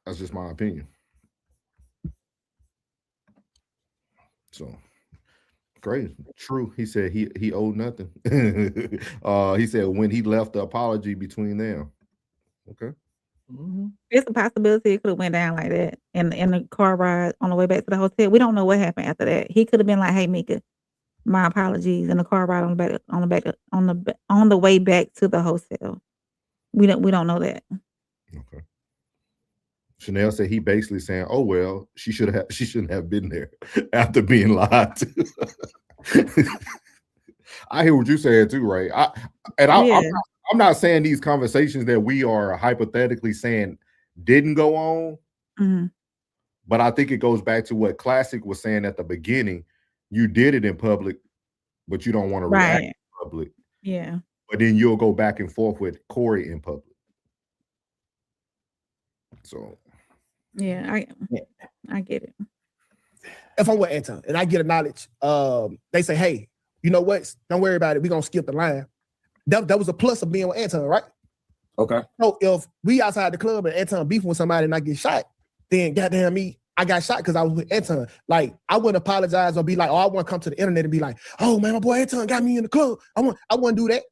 That's just my opinion. So crazy. True. He said he owed nothing. He said when he left the apology between them. Okay. It's a possibility it could have went down like that in the car ride on the way back to the hotel. We don't know what happened after that. He could have been like, "Hey, Mika, my apologies," in the car ride on the way back to the hotel. We don't know that. Okay. Chanel said he basically saying, "Oh well, she shouldn't have been there after being lied to." I hear what you're saying too, Ray. I'm not saying these conversations that we are hypothetically saying didn't go on, but I think it goes back to what Classic was saying at the beginning. You did it in public, but you don't want to react in public. Yeah. But then you'll go back and forth with Corey in public. So. Yeah, I get it. If I'm with Anton and I get a knowledge, they say, "Hey, you know what? Don't worry about it. We're gonna skip the line. That was a plus of being with Anton, right? Okay. So if we outside the club and Anton beefing with somebody and I get shot, then goddamn me, I got shot because I was with Anton. Like, I wouldn't apologize or be like, oh, I want to come to the internet and be like, oh man, my boy Anton got me in the club. I wouldn't do that.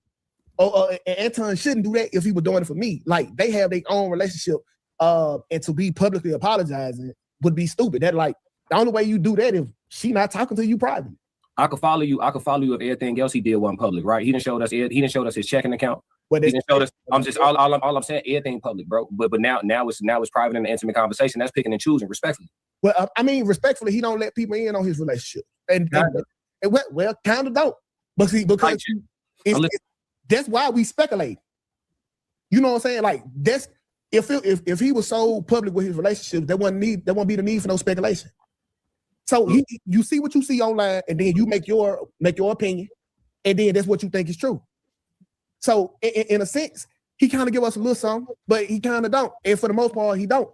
And Anton shouldn't do that if he was doing it for me. Like, they have their own relationship, and to be publicly apologizing would be stupid. That, like, the only way you do that if she not talking to you privately. I could follow you. I could follow you if everything else he did wasn't public, right? He didn't show us. He didn't show us his checking account. But He didn't show us. I'm just all I'm saying. Everything public, bro. But now it's private and intimate conversation. That's picking and choosing, respectfully. Well, I mean, respectfully, he don't let people in on his relationship, and well, kind of don't. But see, because that's why we speculate. You know what I'm saying? Like, that's if he was so public with his relationship, there wouldn't be the need for no speculation. So you see what you see online, and then you make your opinion, and then that's what you think is true. So in a sense, he kind of give us a little something, but he kind of don't. And for the most part, he don't.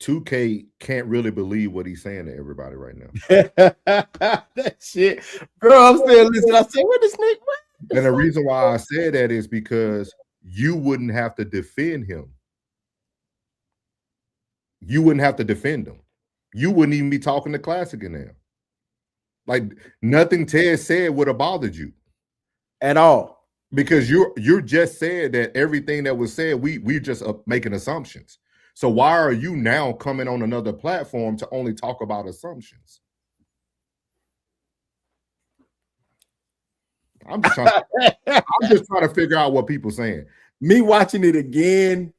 2K can't really believe what he's saying to everybody right now. That shit, bro. I'm still listening. I said, "What this nigga?" And the reason why I said that is because you wouldn't have to defend him. You wouldn't have to defend him. You wouldn't even be talking to Classic in there. Like, nothing Ted said would have bothered you at all, because you're just said that everything that was said, we just making assumptions. So why are you now coming on another platform to only talk about assumptions? I'm just trying to figure out what people saying. Me watching it again,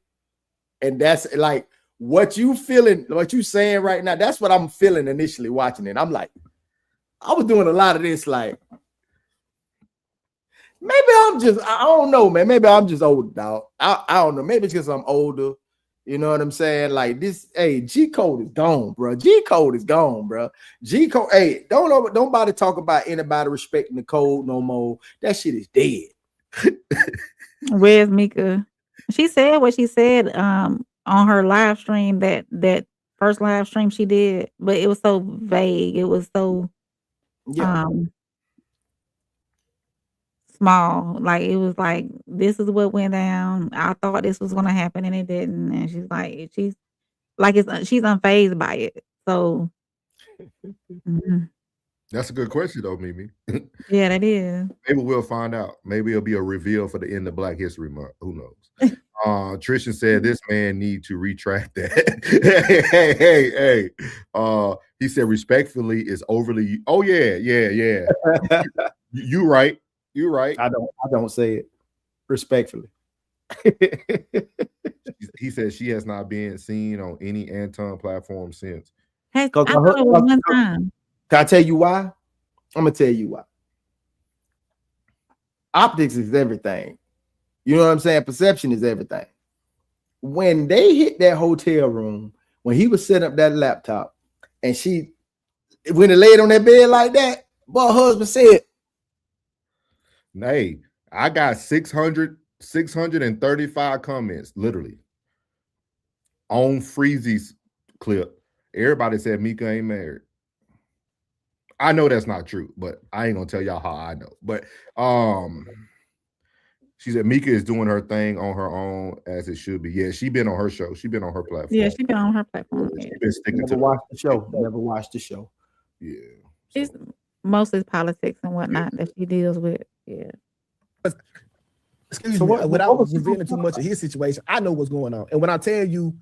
and that's like what you feeling, what you saying right now. That's what I'm feeling initially watching it. I'm like, I was doing a lot of this, like, maybe I don't know, man. Maybe I'm just old, dog. I don't know. Maybe it's because I'm older. You know what I'm saying? Like this, hey, G code is gone, bro. G code is gone, bro. G code, hey, don't nobody talk about anybody respecting the code no more. That shit is dead. Where's Mika? She said what she said on her live stream, that first live stream she did, but it was so vague. It was so small. Like, it was like, this is what went down. I thought this was gonna happen and it didn't. And she's unfazed by it. So That's a good question though, Mimi. yeah, that is. Maybe we'll find out. Maybe it'll be a reveal for the end of Black History Month. Who knows? Trishan said this man need to retract that. hey. He said respectfully is overly. Oh yeah. You right. You're right. I don't say it respectfully. He said she has not been seen on any Anton platform since. Hey, I thought it was one time. Can I tell you why? I'm gonna tell you why. Optics is everything. You know what I'm saying? Perception is everything. When they hit that hotel room, when he was setting up that laptop, and when it laid on that bed like that, boy, her husband said, "Hey, I got 635 comments, literally, on Freezy's clip. Everybody said Mika ain't married. I know that's not true, but I ain't gonna tell y'all how I know. But she said Mika is doing her thing on her own as it should be. Yeah, she been on her show. She been on her platform. Yeah, she been on her platform. She been sticking never watched the show. Never watched the show. Yeah, she's mostly politics and whatnot that she deals with. Yeah. Excuse me, without revealing too much of his situation, I know what's going on. And when I tell you,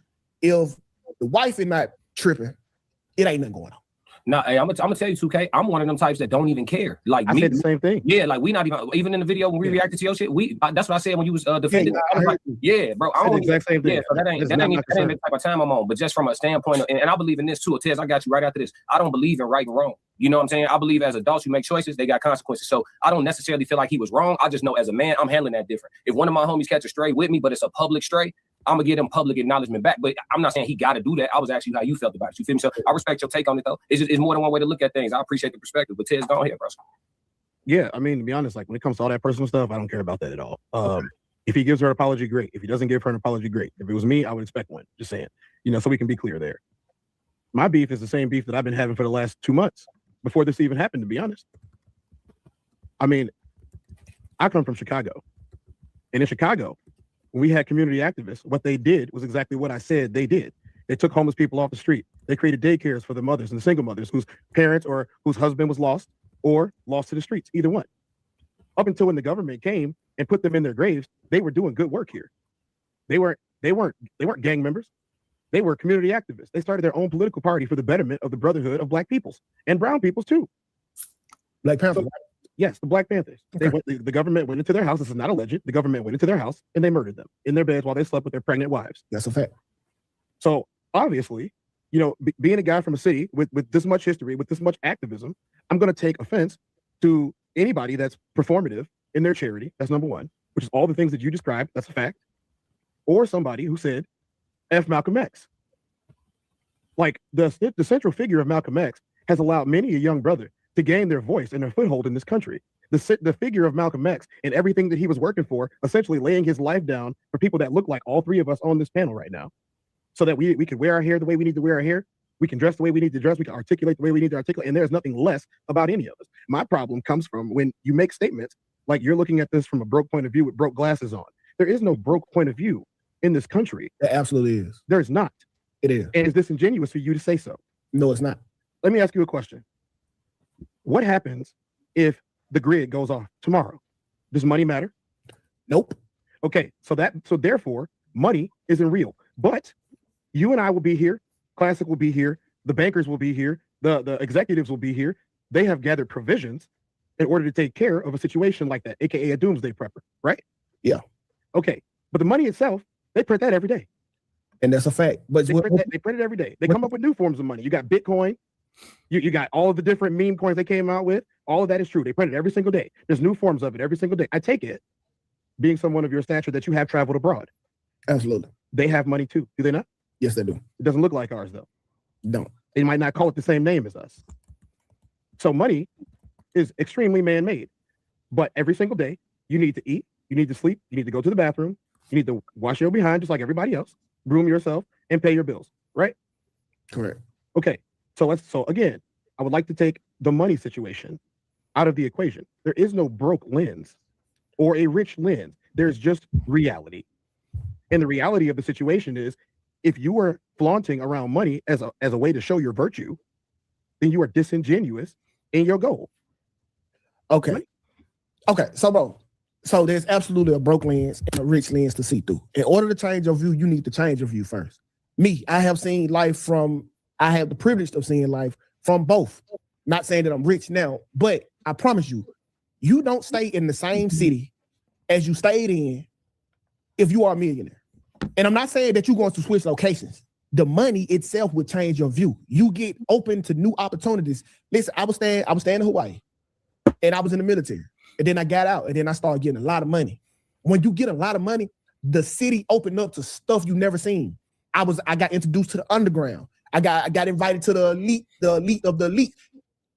if the wife is not tripping, it ain't nothing going on. No, hey, I'm gonna tell you, 2K. I'm one of them types that don't even care. Like, I said the same thing. Yeah, like we not even in the video when we reacted to your shit. That's what I said when you was defending. Yeah, bro. I don't exact same thing. Yeah, so that ain't the type of time I'm on. But just from a standpoint of, and I believe in this too. Tez, I got you right after this. I don't believe in right and wrong. You know what I'm saying? I believe as adults, you make choices, they got consequences. So I don't necessarily feel like he was wrong. I just know as a man, I'm handling that different. If one of my homies catch a stray with me, but it's a public stray, I'm gonna get him public acknowledgement back. But I'm not saying he got to do that. I was asking you how you felt about it. You feel me? So I respect your take on it, though. It's more than one way to look at things. I appreciate the perspective. But Tez, go ahead, bro. Yeah, I mean, to be honest, like when it comes to all that personal stuff, I don't care about that at all. If he gives her an apology, great. If he doesn't give her an apology, great. If it was me, I would expect one. Just saying, so we can be clear there. My beef is the same beef that I've been having for the last 2 months. before this even happened, to be honest. I mean, I come from Chicago. And in Chicago, when we had community activists, what they did was exactly what I said they did. They took homeless people off the street. They created daycares for the mothers and the single mothers whose parents or whose husband was lost or lost to the streets, either one. Up until when the government came and put them in their graves, they were doing good work here. They weren't gang members. They were community activists. They started their own political party for the betterment of the brotherhood of Black peoples and brown peoples too. Black Panthers. So, yes, the Black Panthers. Okay. The government went into their house. This is not alleged. The government went into their house and they murdered them in their beds while they slept with their pregnant wives. That's a fact. So obviously, you know, being a guy from a city with this much history, with this much activism, I'm going to take offense to anybody that's performative in their charity. That's number one, which is all the things that you described. That's a fact. Or somebody who said, F Malcolm X. Like the central figure of Malcolm X has allowed many a young brother to gain their voice and their foothold in this country. The figure of Malcolm X and everything that he was working for, essentially laying his life down for people that look like all three of us on this panel right now, so that we can wear our hair the way we need to wear our hair, we can dress the way we need to dress, we can articulate the way we need to articulate, and there's nothing less about any of us. My problem comes from when you make statements like you're looking at this from a broke point of view with broke glasses on. There is no broke point of view in this country. It absolutely is. There's not. It is. And it's disingenuous for you to say so. No, it's not. Let me ask you a question. What happens if the grid goes off tomorrow? Does money matter? Nope. Okay, so therefore, money isn't real. But you and I will be here, Classic will be here, the bankers will be here, the executives will be here. They have gathered provisions in order to take care of a situation like that, aka a doomsday prepper, right? Yeah. Okay, but the money itself, they print that every day. And that's a fact. But they print it every day. They come up with new forms of money. You got Bitcoin. You got all of the different meme coins they came out with. All of that is true. They print it every single day. There's new forms of it every single day. I take it, being someone of your stature, that you have traveled abroad. Absolutely. They have money too, do they not? Yes, they do. It doesn't look like ours though. Don't. They might not call it the same name as us. So money is extremely man-made. But every single day, you need to eat, you need to sleep, you need to go to the bathroom, you need to wash your behind just like everybody else, groom yourself, and pay your bills, right? Correct. Okay. So again, I would like to take the money situation out of the equation. There is no broke lens or a rich lens. There's just reality. And the reality of the situation is, if you are flaunting around money as a way to show your virtue, then you are disingenuous in your goal. Okay. Right? Okay. So, bro, there's absolutely a broke lens and a rich lens to see through. In order to change your view, you need to change your view first. Me, I have the privilege of seeing life from both. Not saying that I'm rich now, but I promise you, you don't stay in the same city as you stayed in if you are a millionaire. And I'm not saying that you're going to switch locations. The money itself will change your view. You get open to new opportunities. Listen, I was staying in Hawaii, and I was in the military. And then I got out, and then I started getting a lot of money. When you get a lot of money, the city opened up to stuff you never seen. I got introduced to the underground. I got invited to the elite of the elite.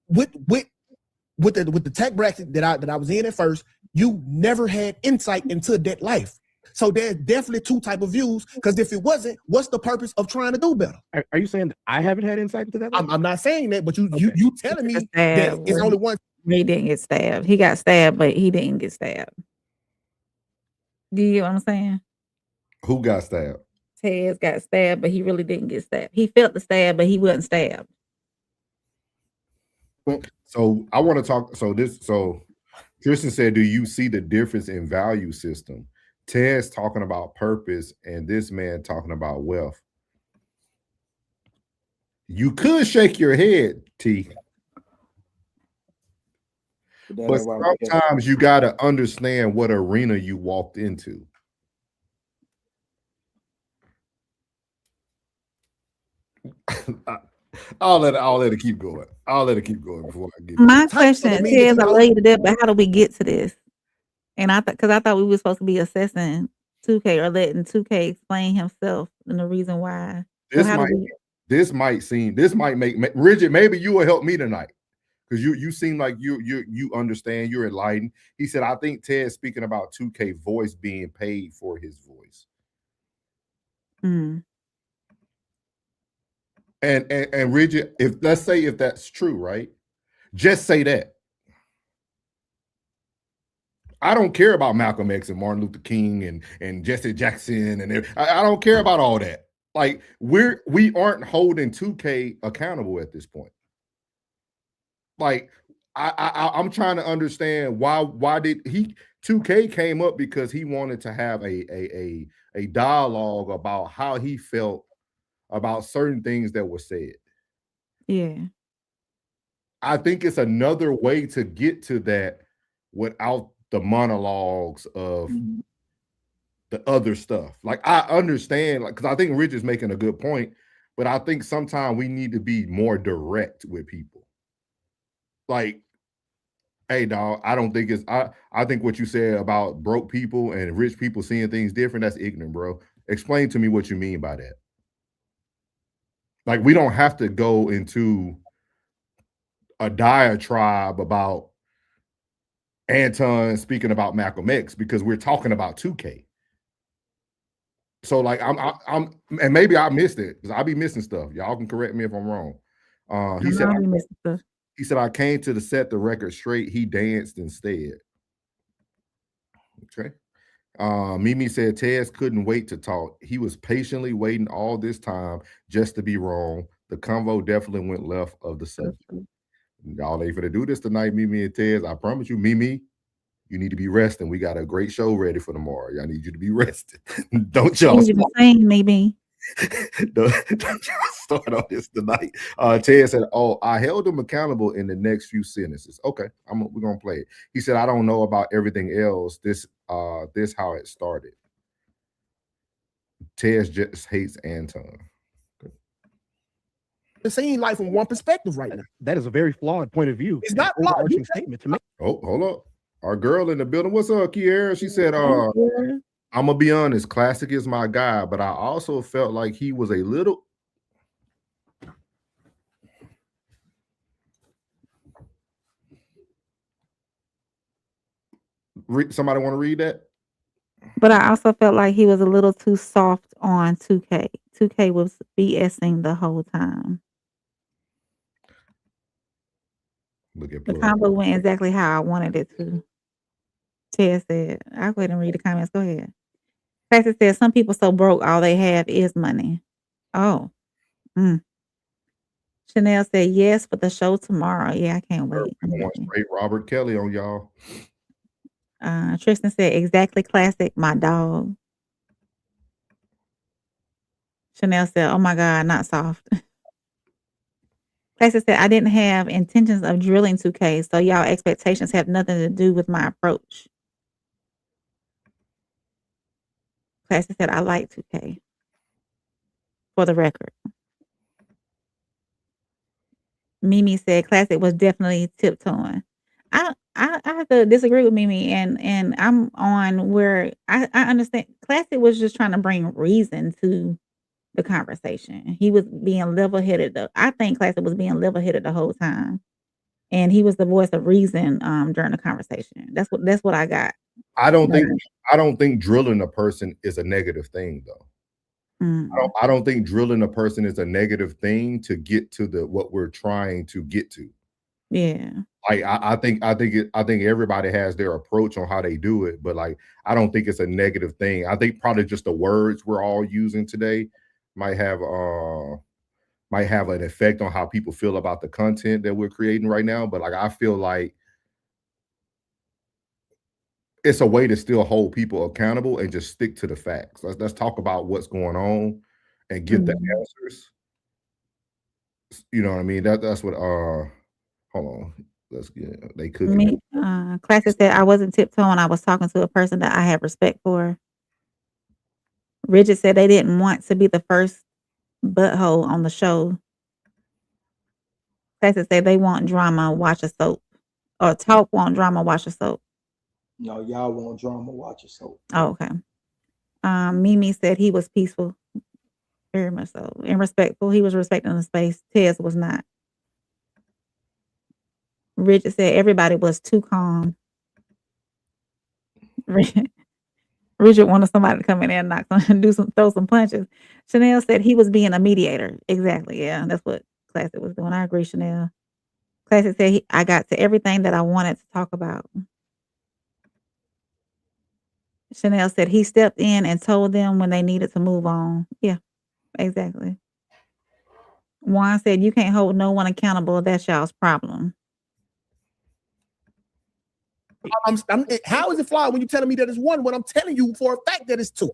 With the tech bracket that I was in at first, you never had insight into that life. So there's definitely two type of views, because if it wasn't, what's the purpose of trying to do better? Are you saying that I haven't had insight into that? I'm not saying that, but you telling me that it's only one. He didn't get stabbed. He got stabbed, but he didn't get stabbed. Do you get what I'm saying? Who got stabbed? Tez got stabbed, but he really didn't get stabbed. He felt the stab, but he wasn't stabbed. So I want to talk. So Tristan said, do you see the difference in value system? Ted's talking about purpose and this man talking about wealth. You could shake your head, T. But sometimes you got to understand what arena you walked into. I'll let it keep going. I'll let it keep going before I get my question is, I love you to death, but how do we get to this? And I thought we were supposed to be assessing 2K or letting 2K explain himself and the reason why. This might make Bridget, maybe you will help me tonight, because you seem like you understand, you're enlightened. He said, I think Ted's speaking about 2K voice being paid for his voice. Mm. And Bridget, if that's true, right? Just say that. I don't care about Malcolm X and Martin Luther King and Jesse Jackson and I don't care about all that. Like we aren't holding 2K accountable at this point. Like I'm trying to understand why did 2K came up because he wanted to have a dialogue about how he felt about certain things that were said. Yeah. I think it's another way to get to that without the monologues of the other stuff. Like I understand, like, because I think Rich is making a good point, but I think sometimes we need to be more direct with people. Like, hey, dog, I don't think it's I think what you said about broke people and rich people seeing things different, that's ignorant, bro. Explain to me what you mean by that. Like, we don't have to go into a diatribe about Anton speaking about Malcolm X because we're talking about 2K. So like I'm and maybe I missed it because I'll be missing stuff. Y'all can correct me if I'm wrong. He said I came to the set the record straight. He danced instead. Okay. Mimi said Tez couldn't wait to talk. He was patiently waiting all this time just to be wrong. The convo definitely went left of the subject. Y'all ain't gonna do this tonight, Mimi and Tez. I promise you, Mimi, you need to be resting. We got a great show ready for tomorrow. Y'all need you to be rested. Don't y'all saying maybe. don't start on this tonight. Ted said, "Oh, I held him accountable in the next few sentences." Okay, we're gonna play it. He said, "I don't know about everything else. This how it started." Ted just hates Anton. It's seen like from one perspective right now. That is a very flawed point of view. It's not flawed. Overarching statement to make. Oh, hold up. Our girl in the building. What's up, Kiera? She said, I'm gonna be honest, Classic is my guy, but I also felt like he was a little somebody want to read that? But I also felt like he was a little too soft on 2K. 2K was BSing the whole time. Look at the combo went exactly how I wanted it to. Ted said, I'll go ahead and read the comments. Go ahead. Classic said, some people so broke, all they have is money. Oh. Chanel said, yes, for the show tomorrow. Yeah, I can't wait. Straight Robert Kelly on y'all. Tristan said, exactly Classic, my dog. Chanel said, oh my God, not soft. Classic said, I didn't have intentions of drilling 2K, so y'all expectations have nothing to do with my approach. Classic said, I like 2K. For the record. Mimi said, Classic was definitely tiptoeing. I have to disagree with Mimi, and I'm on where I understand. Classic was just trying to bring reason to the conversation. He was being level-headed. I think Classic was being level-headed the whole time, and he was the voice of reason during the conversation. That's what I got. I don't think drilling a person is a negative thing, though. I don't think drilling a person is a negative thing to get to what we're trying to get to. Yeah. Like I think everybody has their approach on how they do it, but like I don't think it's a negative thing. I think probably just the words we're all using today might have an effect on how people feel about the content that we're creating right now. But like I feel like it's a way to still hold people accountable and just stick to the facts. Let's talk about what's going on and get the answers. You know what I mean? That's what hold on. Let's get they could Classic said I wasn't tiptoeing, I was talking to a person that I have respect for. Rigid said they didn't want to be the first butthole on the show. Classic said they want drama, watch a soap. Or talk want drama, watch a soap. No, y'all want drama, watch a soap. Oh, okay. Mimi said he was peaceful. Very much so. And respectful. He was respecting the space. Tez was not. Richard said everybody was too calm. Richard wanted somebody to come in there and knock some, throw some punches. Chanel said he was being a mediator. Exactly. Yeah, that's what Classic was doing. I agree, Chanel. Classic said, I got to everything that I wanted to talk about. Chanel said he stepped in and told them when they needed to move on. Yeah, exactly. Juan said, you can't hold no one accountable. That's y'all's problem. How is it flawed when you're telling me that it's one when I'm telling you for a fact that it's two?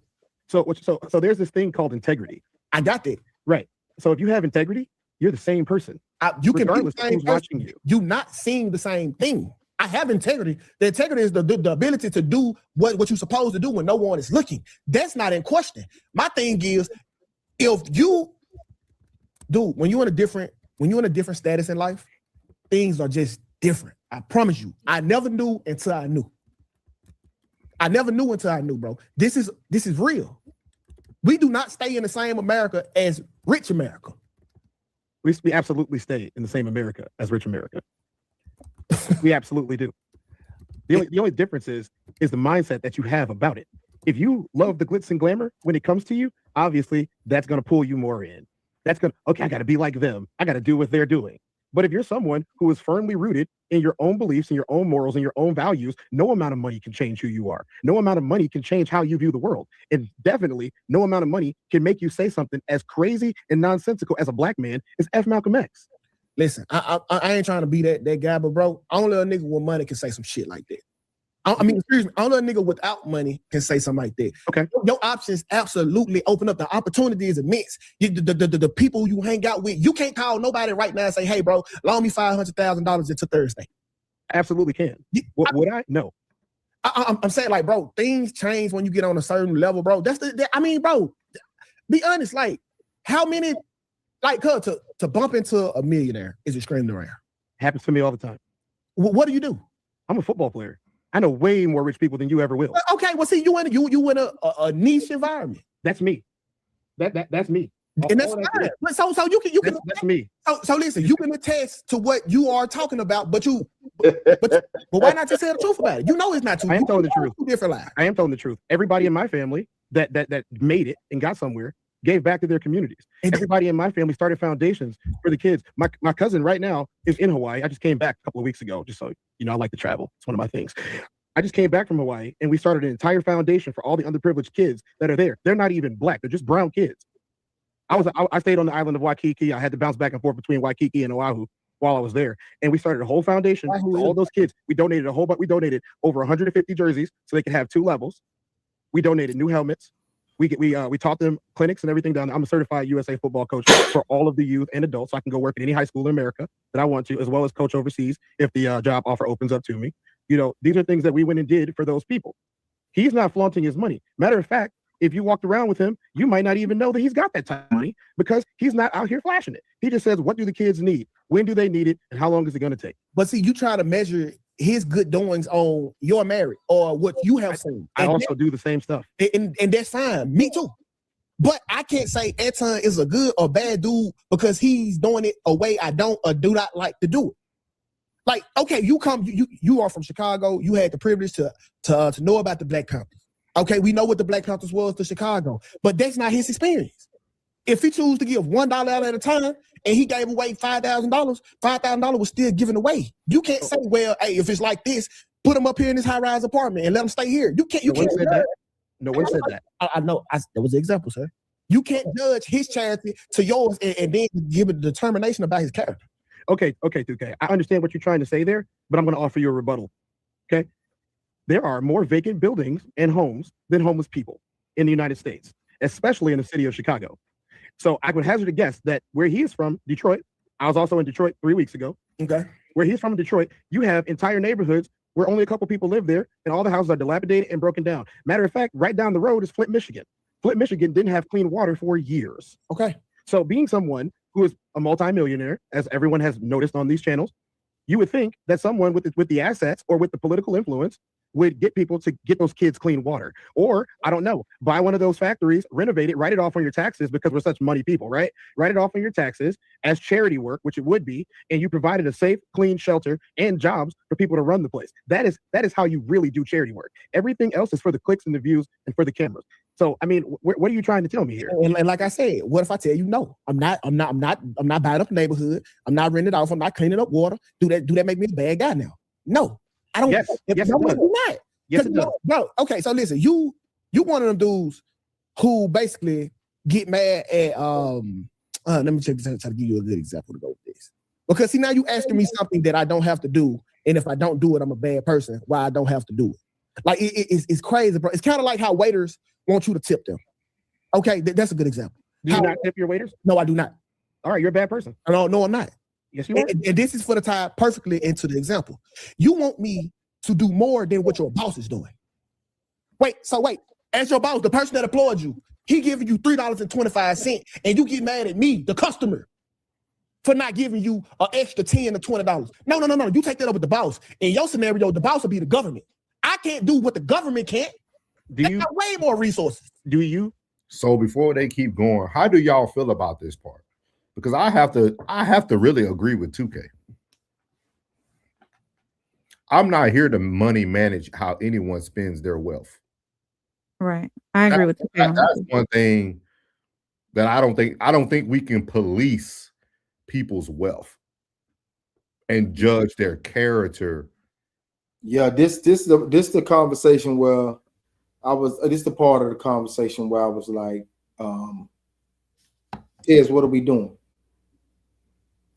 So there's this thing called integrity. I got that. Right. So if you have integrity, you're the same person. You can be regardless the of same who's person. watching you. You're not seeing the same thing. I have integrity. The integrity is the ability to do what you're supposed to do when no one is looking. That's not in question. My thing is, if you, dude, when you're in a different status in life, things are just different. I promise you. I never knew until I knew. I never knew until I knew, bro. This is real. We do not stay in the same America as rich America. We absolutely stay in the same America as rich America. We absolutely do. The only difference is the mindset that you have about it. If you love the glitz and glamour when it comes to you, obviously that's going to pull you more in. That's going to, okay, I got to be like them. I got to do what they're doing. But if you're someone who is firmly rooted in your own beliefs and your own morals and your own values, no amount of money can change who you are. No amount of money can change how you view the world. And definitely no amount of money can make you say something as crazy and nonsensical as a black man as F. Malcolm X. Listen, I ain't trying to be that guy, but bro, only a nigga with money can say some shit like that. I mean, seriously, only a nigga without money can say something like that. Okay. Your options absolutely open up. The opportunity is immense. The people you hang out with, you can't call nobody right now and say, hey, bro, loan me $500,000 into Thursday. Absolutely can. Would I? No. I'm saying, like, bro, things change when you get on a certain level, bro. I mean, bro, be honest, like, how many, like, to bump into a millionaire is extremely rare. Happens to me all the time. What do you do? I'm a football player. I know way more rich people than you ever will. Okay, well, see, you in a niche environment. That's me. That's me. And that's fine. So you can that's me. So listen, you can attest to what you are talking about, but why not just say the truth about it? You know it's not true. I am telling the truth. Two different lies. I am telling the truth. Everybody in my family that made it and got somewhere gave back to their communities. Everybody in my family started foundations for the kids. My cousin right now is in Hawaii. I just came back a couple of weeks ago, just so you know, I like to travel. It's one of my things. I just came back from Hawaii and we started an entire foundation for all the underprivileged kids that are there. They're not even black. They're just brown kids. I stayed on the island of Waikiki. I had to bounce back and forth between Waikiki and Oahu while I was there. And we started a whole foundation for all those kids. We donated we donated over 150 jerseys so they could have 2 levels. We donated new helmets. We taught them clinics and everything down there. I'm a certified USA football coach for all of the youth and adults. So I can go work at any high school in America that I want to, as well as coach overseas if the job offer opens up to me. You know, these are things that we went and did for those people. He's not flaunting his money. Matter of fact, if you walked around with him, you might not even know that he's got that type of money because he's not out here flashing it. He just says, what do the kids need? When do they need it? And how long is it going to take? But see, you try to measure his good doings on your marriage or what you have seen. I also do the same stuff. And that's fine. Me too. But I can't say Anton is a good or bad dude because he's doing it a way I don't or do not like to do it. Like, okay, you are from Chicago. You had the privilege to know about the Black Panthers. Okay, we know what the Black Panthers was to Chicago, but that's not his experience. If he chose to give $1 out at a time and he gave away $5,000, $5,000 was still given away. You can't say, well, hey, if it's like this, put him up here in this high-rise apartment and let him stay here. You can't. No one said that. I know. That was the example, sir. You can't judge his charity to yours and then give a determination about his character. Okay, TUKAY. I understand what you're trying to say there, but I'm going to offer you a rebuttal. Okay, there are more vacant buildings and homes than homeless people in the United States, especially in the city of Chicago. So I would hazard a guess that where he is from, Detroit, I was also in Detroit 3 weeks ago. Okay. Where he's from, Detroit, you have entire neighborhoods where only a couple people live there, and all the houses are dilapidated and broken down. Matter of fact, right down the road is Flint, Michigan. Flint, Michigan didn't have clean water for years. Okay. So being someone who is a multimillionaire, as everyone has noticed on these channels, you would think that someone with the assets or with the political influence would get people to get those kids clean water. Or, I don't know, buy one of those factories, renovate it, write it off on your taxes because we're such money people, right? Write it off on your taxes as charity work, which it would be, and you provided a safe, clean shelter and jobs for people to run the place. That is how you really do charity work. Everything else is for the clicks and the views and for the cameras. So I mean, what are you trying to tell me here? And like I said, what if I tell you no? I'm not buying up the neighborhood. I'm not renting it off. I'm not cleaning up water. Do that make me a bad guy now? No, I don't. Yes, yes, no, it does. do not. Yes, it does. Bro, okay, so listen, you one of them dudes who basically get mad at let me try to give you a good example to go with this. Because see, now you asking me something that I don't have to do, and if I don't do it, I'm a bad person. Why I don't have to do it? Like it's crazy, bro. It's kind of like how waiters want you to tip them. Okay, that's a good example. Do you not tip your waiters? No, I do not. All right, you're a bad person. No, I'm not. Yes, you are. And this is for the tie perfectly into the example. You want me to do more than what your boss is doing. Wait, as your boss, the person that employed you, he giving you $3.25, and you get mad at me, the customer, for not giving you an extra $10 to $20. No. You take that up with the boss. In your scenario, the boss will be the government. I can't do what the government can't. They got way more resources. Do you? So before they keep going, how do y'all feel about this part? Because I have to really agree with 2K. I'm not here to money manage how anyone spends their wealth. Right. I agree with you. That's one thing that I don't think we can police people's wealth and judge their character. Yeah, this the conversation where I was. This the part of the conversation where I was like, "Is what are we doing?"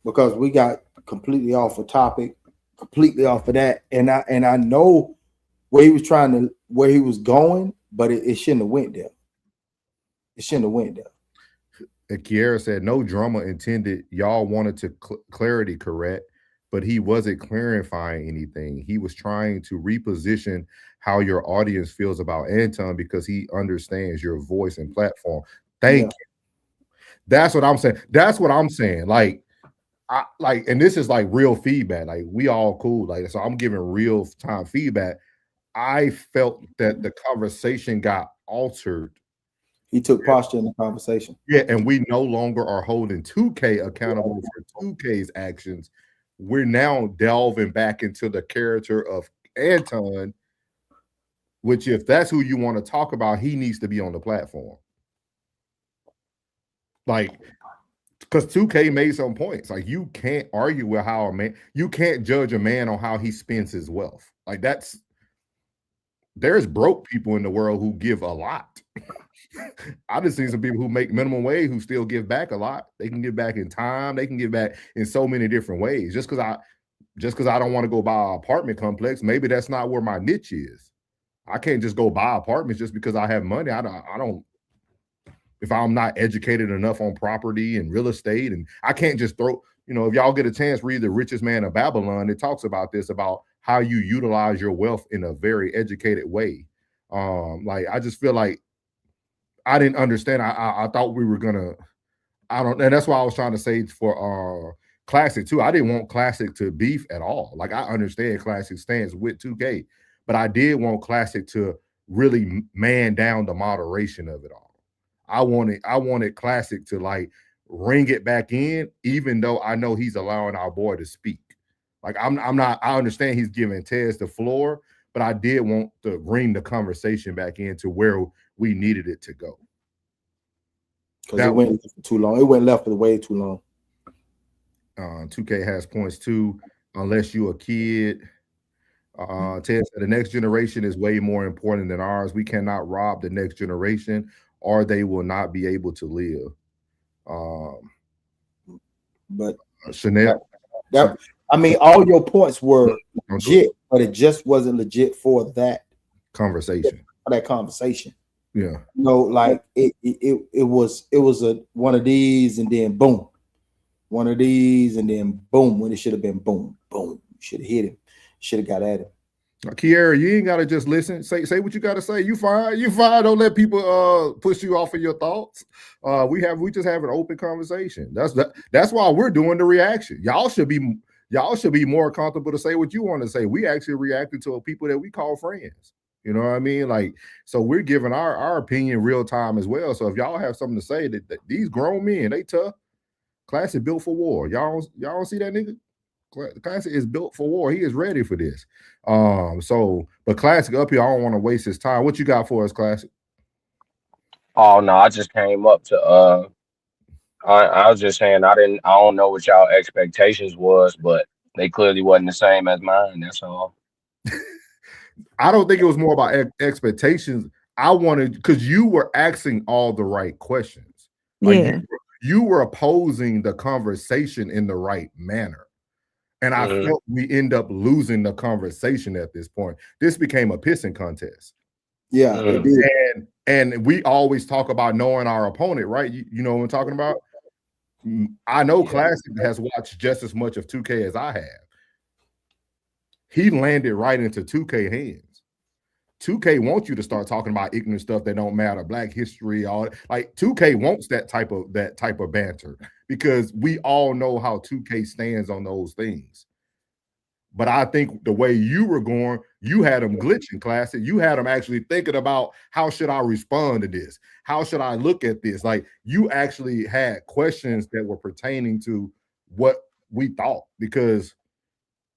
Because we got completely off the topic, completely off of that, and I know where he was going, but it shouldn't have went there. It shouldn't have went there. And Kiera said, "No drama intended. Y'all wanted to clarity correct, but he wasn't clarifying anything. He was trying to reposition how your audience feels about Anton because he understands your voice and platform." Thank you. That's what I'm saying. That's what I'm saying. Like, and this is like real feedback. Like, we all cool. Like, so I'm giving real time feedback. I felt that the conversation got altered. He took posture in the conversation. Yeah, and we no longer are holding 2K accountable for 2K's actions. We're now delving back into the character of Anton, which, if that's who you want to talk about, he needs to be on the platform. Like, because 2K made some points. Like, you can't argue with how you can't judge a man on how he spends his wealth. Like, there's broke people in the world who give a lot. I've just seen some people who make minimum wage who still give back a lot. They can give back in time. They can give back in so many different ways. Just because I don't want to go buy an apartment complex, maybe that's not where my niche is. I can't just go buy apartments just because I have money. I don't. If I'm not educated enough on property and real estate, and I can't just throw. If y'all get a chance, read The Richest Man of Babylon. It talks about this, about how you utilize your wealth in a very educated way. Like, I just feel like I didn't understand. I thought we were gonna. And that's why I was trying to say for Classic too. I didn't want Classic to beef at all. Like, I understand Classic stands with 2K, but I did want Classic to really man down the moderation of it all. I wanted Classic to like ring it back in, even though I know he's allowing our boy to speak. Like, I'm not. I understand he's giving Tez the floor, but I did want to bring the conversation back into where we needed it to go. Because it went too long. It went left for way too long. 2K has points too. Unless you a kid. Ted said the next generation is way more important than ours. We cannot rob the next generation, or they will not be able to live. But Chanel. All your points were legit, but it just wasn't legit for that conversation. For that conversation. Yeah. Like it was one of these and then boom. One of these and then boom, when it should have been boom, boom. Should have hit him. Should have got at him. Kiera, you ain't gotta just listen. Say what you gotta say. You fine. Don't let people push you off of your thoughts. We just have an open conversation. That's why we're doing the reaction. Y'all should be more comfortable to say what you want to say. We actually reacted to people that we call friends. You know what I mean? Like, so we're giving our opinion real time as well. So if y'all have something to say, that these grown men, they tough. Classic built for war. Y'all don't see that nigga? Classic is built for war. He is ready for this. But Classic up here, I don't want to waste his time. What you got for us, Classic? Oh no, I just came up to I was just saying I don't know what y'all expectations was, but they clearly wasn't the same as mine. That's all. I don't think it was more about expectations. I wanted, because you were asking all the right questions. Like Yeah. you were opposing the conversation in the right manner. And I felt we end up losing the conversation at this point. This became a pissing contest. Yeah, it did. And we always talk about knowing our opponent, right? You know what I'm talking about? I know Classic has watched just as much of 2K as I have. He landed right into 2K hands. 2K wants you to start talking about ignorant stuff that don't matter, Black history, all like 2K wants that type of banter because we all know how 2K stands on those things. But I think the way you were going, you had them glitching, Classic. You had them actually thinking about how should I respond to this? How should I look at this? Like you actually had questions that were pertaining to what we thought, because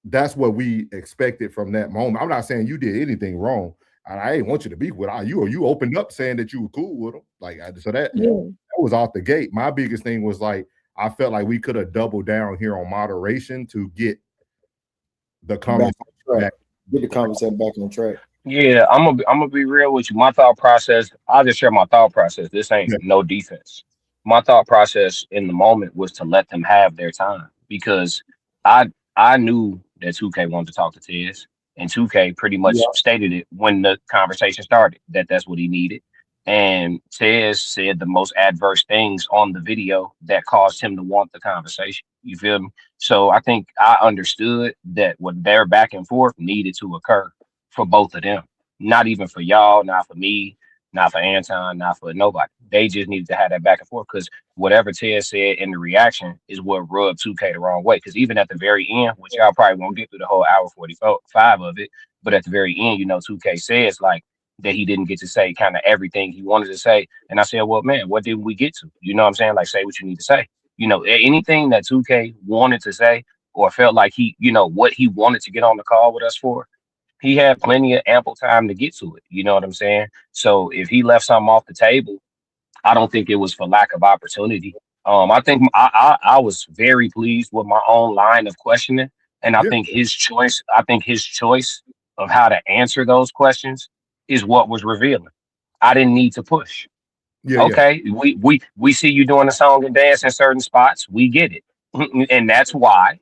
that's what we expected from that moment. I'm not saying you did anything wrong. I ain't want you to be with you, or you opened up saying that you were cool with them. Like so that was off the gate. My biggest thing was like I felt like we could have doubled down here on moderation to get the conversation back. Get the conversation back on track. Yeah, I'm gonna be real with you. My thought process, I'll just share my thought process. This ain't no defense. My thought process in the moment was to let them have their time because I knew that 2K wanted to talk to Tez, and 2K pretty much stated it when the conversation started that that's what he needed. And Tez said the most adverse things on the video that caused him to want the conversation. You feel me? So I think I understood that what their back and forth needed to occur for both of them. Not even for y'all, not for me, not for Anton, not for nobody. They just needed to have that back and forth because whatever Ted said in the reaction is what rubbed 2K the wrong way. Because even at the very end, which y'all probably won't get through the whole hour 45 of it, but at the very end, 2K says like that he didn't get to say kind of everything he wanted to say. And I said, well, man, what did we get to? You know what I'm saying? Like, say what you need to say. Anything that 2K wanted to say or felt like he, what he wanted to get on the call with us for, he had plenty of ample time to get to it. You know what I'm saying? So if he left something off the table, I don't think it was for lack of opportunity. I think I was very pleased with my own line of questioning. And I think his choice of how to answer those questions is what was revealing. I didn't need to push. We see you doing a song and dance in certain spots. We get it. And that's why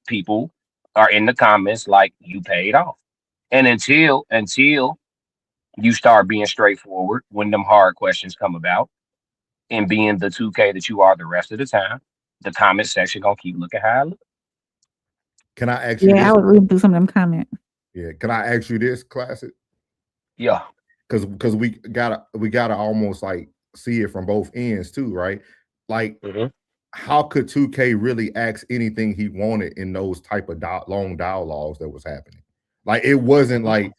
people are in the comments like you paid off. And until you start being straightforward when them hard questions come about and being the 2K that you are the rest of the time, the comment section gonna keep looking how I look. Can I ask you this? I would read through some of them comments. Yeah. Can I ask you this, Classic? Yeah. Because we gotta almost like see it from both ends too, right? Like how could 2K really ask anything he wanted in those type of long dialogues that was happening? Like it wasn't like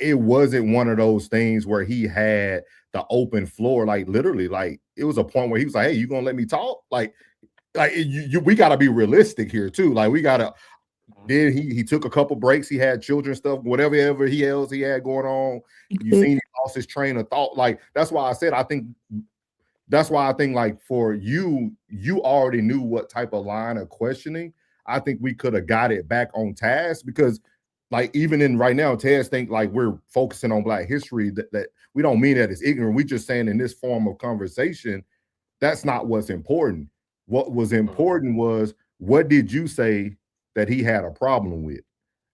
it wasn't one of those things where he had the open floor. Like literally, like it was a point where he was like, "Hey, you gonna let me talk?" Like we gotta be realistic here too. Like we gotta. Then he took a couple breaks. He had children stuff, whatever he had going on. You seen he lost his train of thought. Like that's why I said that's why I think like for you already knew what type of line of questioning. I think we could have got it back on task because like even in right now, Tez think like we're focusing on Black history that we don't mean that it's ignorant. We just saying in this form of conversation, that's not what's important. What was important was what did you say that he had a problem with?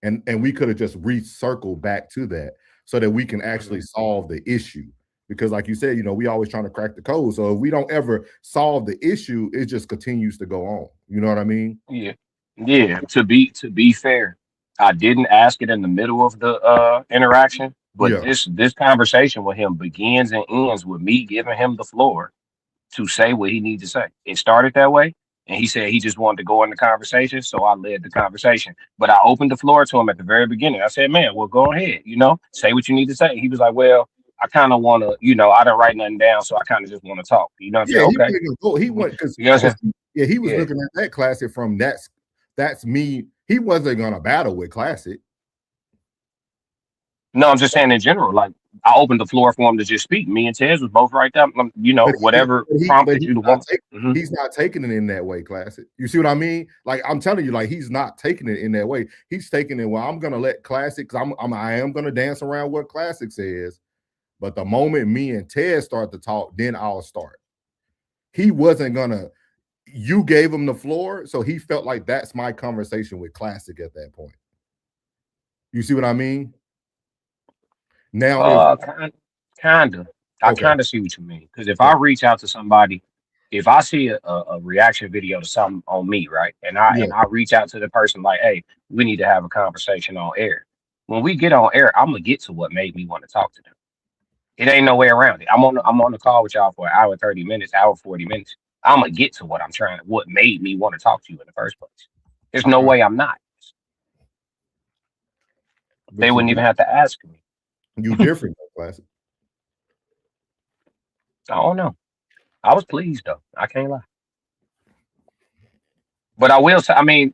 And we could have just recircled back to that so that we can actually solve the issue. Because like you said, we always trying to crack the code. So if we don't ever solve the issue, it just continues to go on. You know what I mean? Yeah. Yeah. To be fair, I didn't ask it in the middle of the interaction, but this conversation with him begins and ends with me giving him the floor to say what he needs to say. It started that way. And he said he just wanted to go in the conversation. So I led the conversation. But I opened the floor to him at the very beginning. I said, man, well, go ahead, say what you need to say. He was like, well, I kind of want to, I didn't write nothing down. So I kind of just want to talk. You know what I'm saying? Okay. He went because he was looking at that Classic from that's me. He wasn't gonna battle with Classic. No, I'm just saying in general, like I opened the floor for him to just speak. Me and Tez was both right there. You know, whatever prompted you to want. He's not taking it in that way, Classic. You see what I mean? Like I'm telling you, like he's not taking it in that way. He's taking it. Well, I'm gonna let Classic. I am gonna dance around what Classic says. But the moment me and Ted start to talk, then I'll start. He wasn't gonna. You gave him the floor, so he felt like that's my conversation with Classic at that point. You see what I mean? Now, kind of. I kind of see what you mean. Because if I reach out to somebody, if I see a reaction video to something on me, right, and I reach out to the person like, hey, we need to have a conversation on air. When we get on air, I'm gonna get to what made me want to talk to them. It ain't no way around it. I'm on the call with y'all for an hour 30 minutes, hour 40 minutes. I'm gonna get to what made me want to talk to you in the first place. There's no way I'm not. They wouldn't even have to ask me. You different, Classic. I don't know. I was pleased though. I can't lie. But I will say, I mean,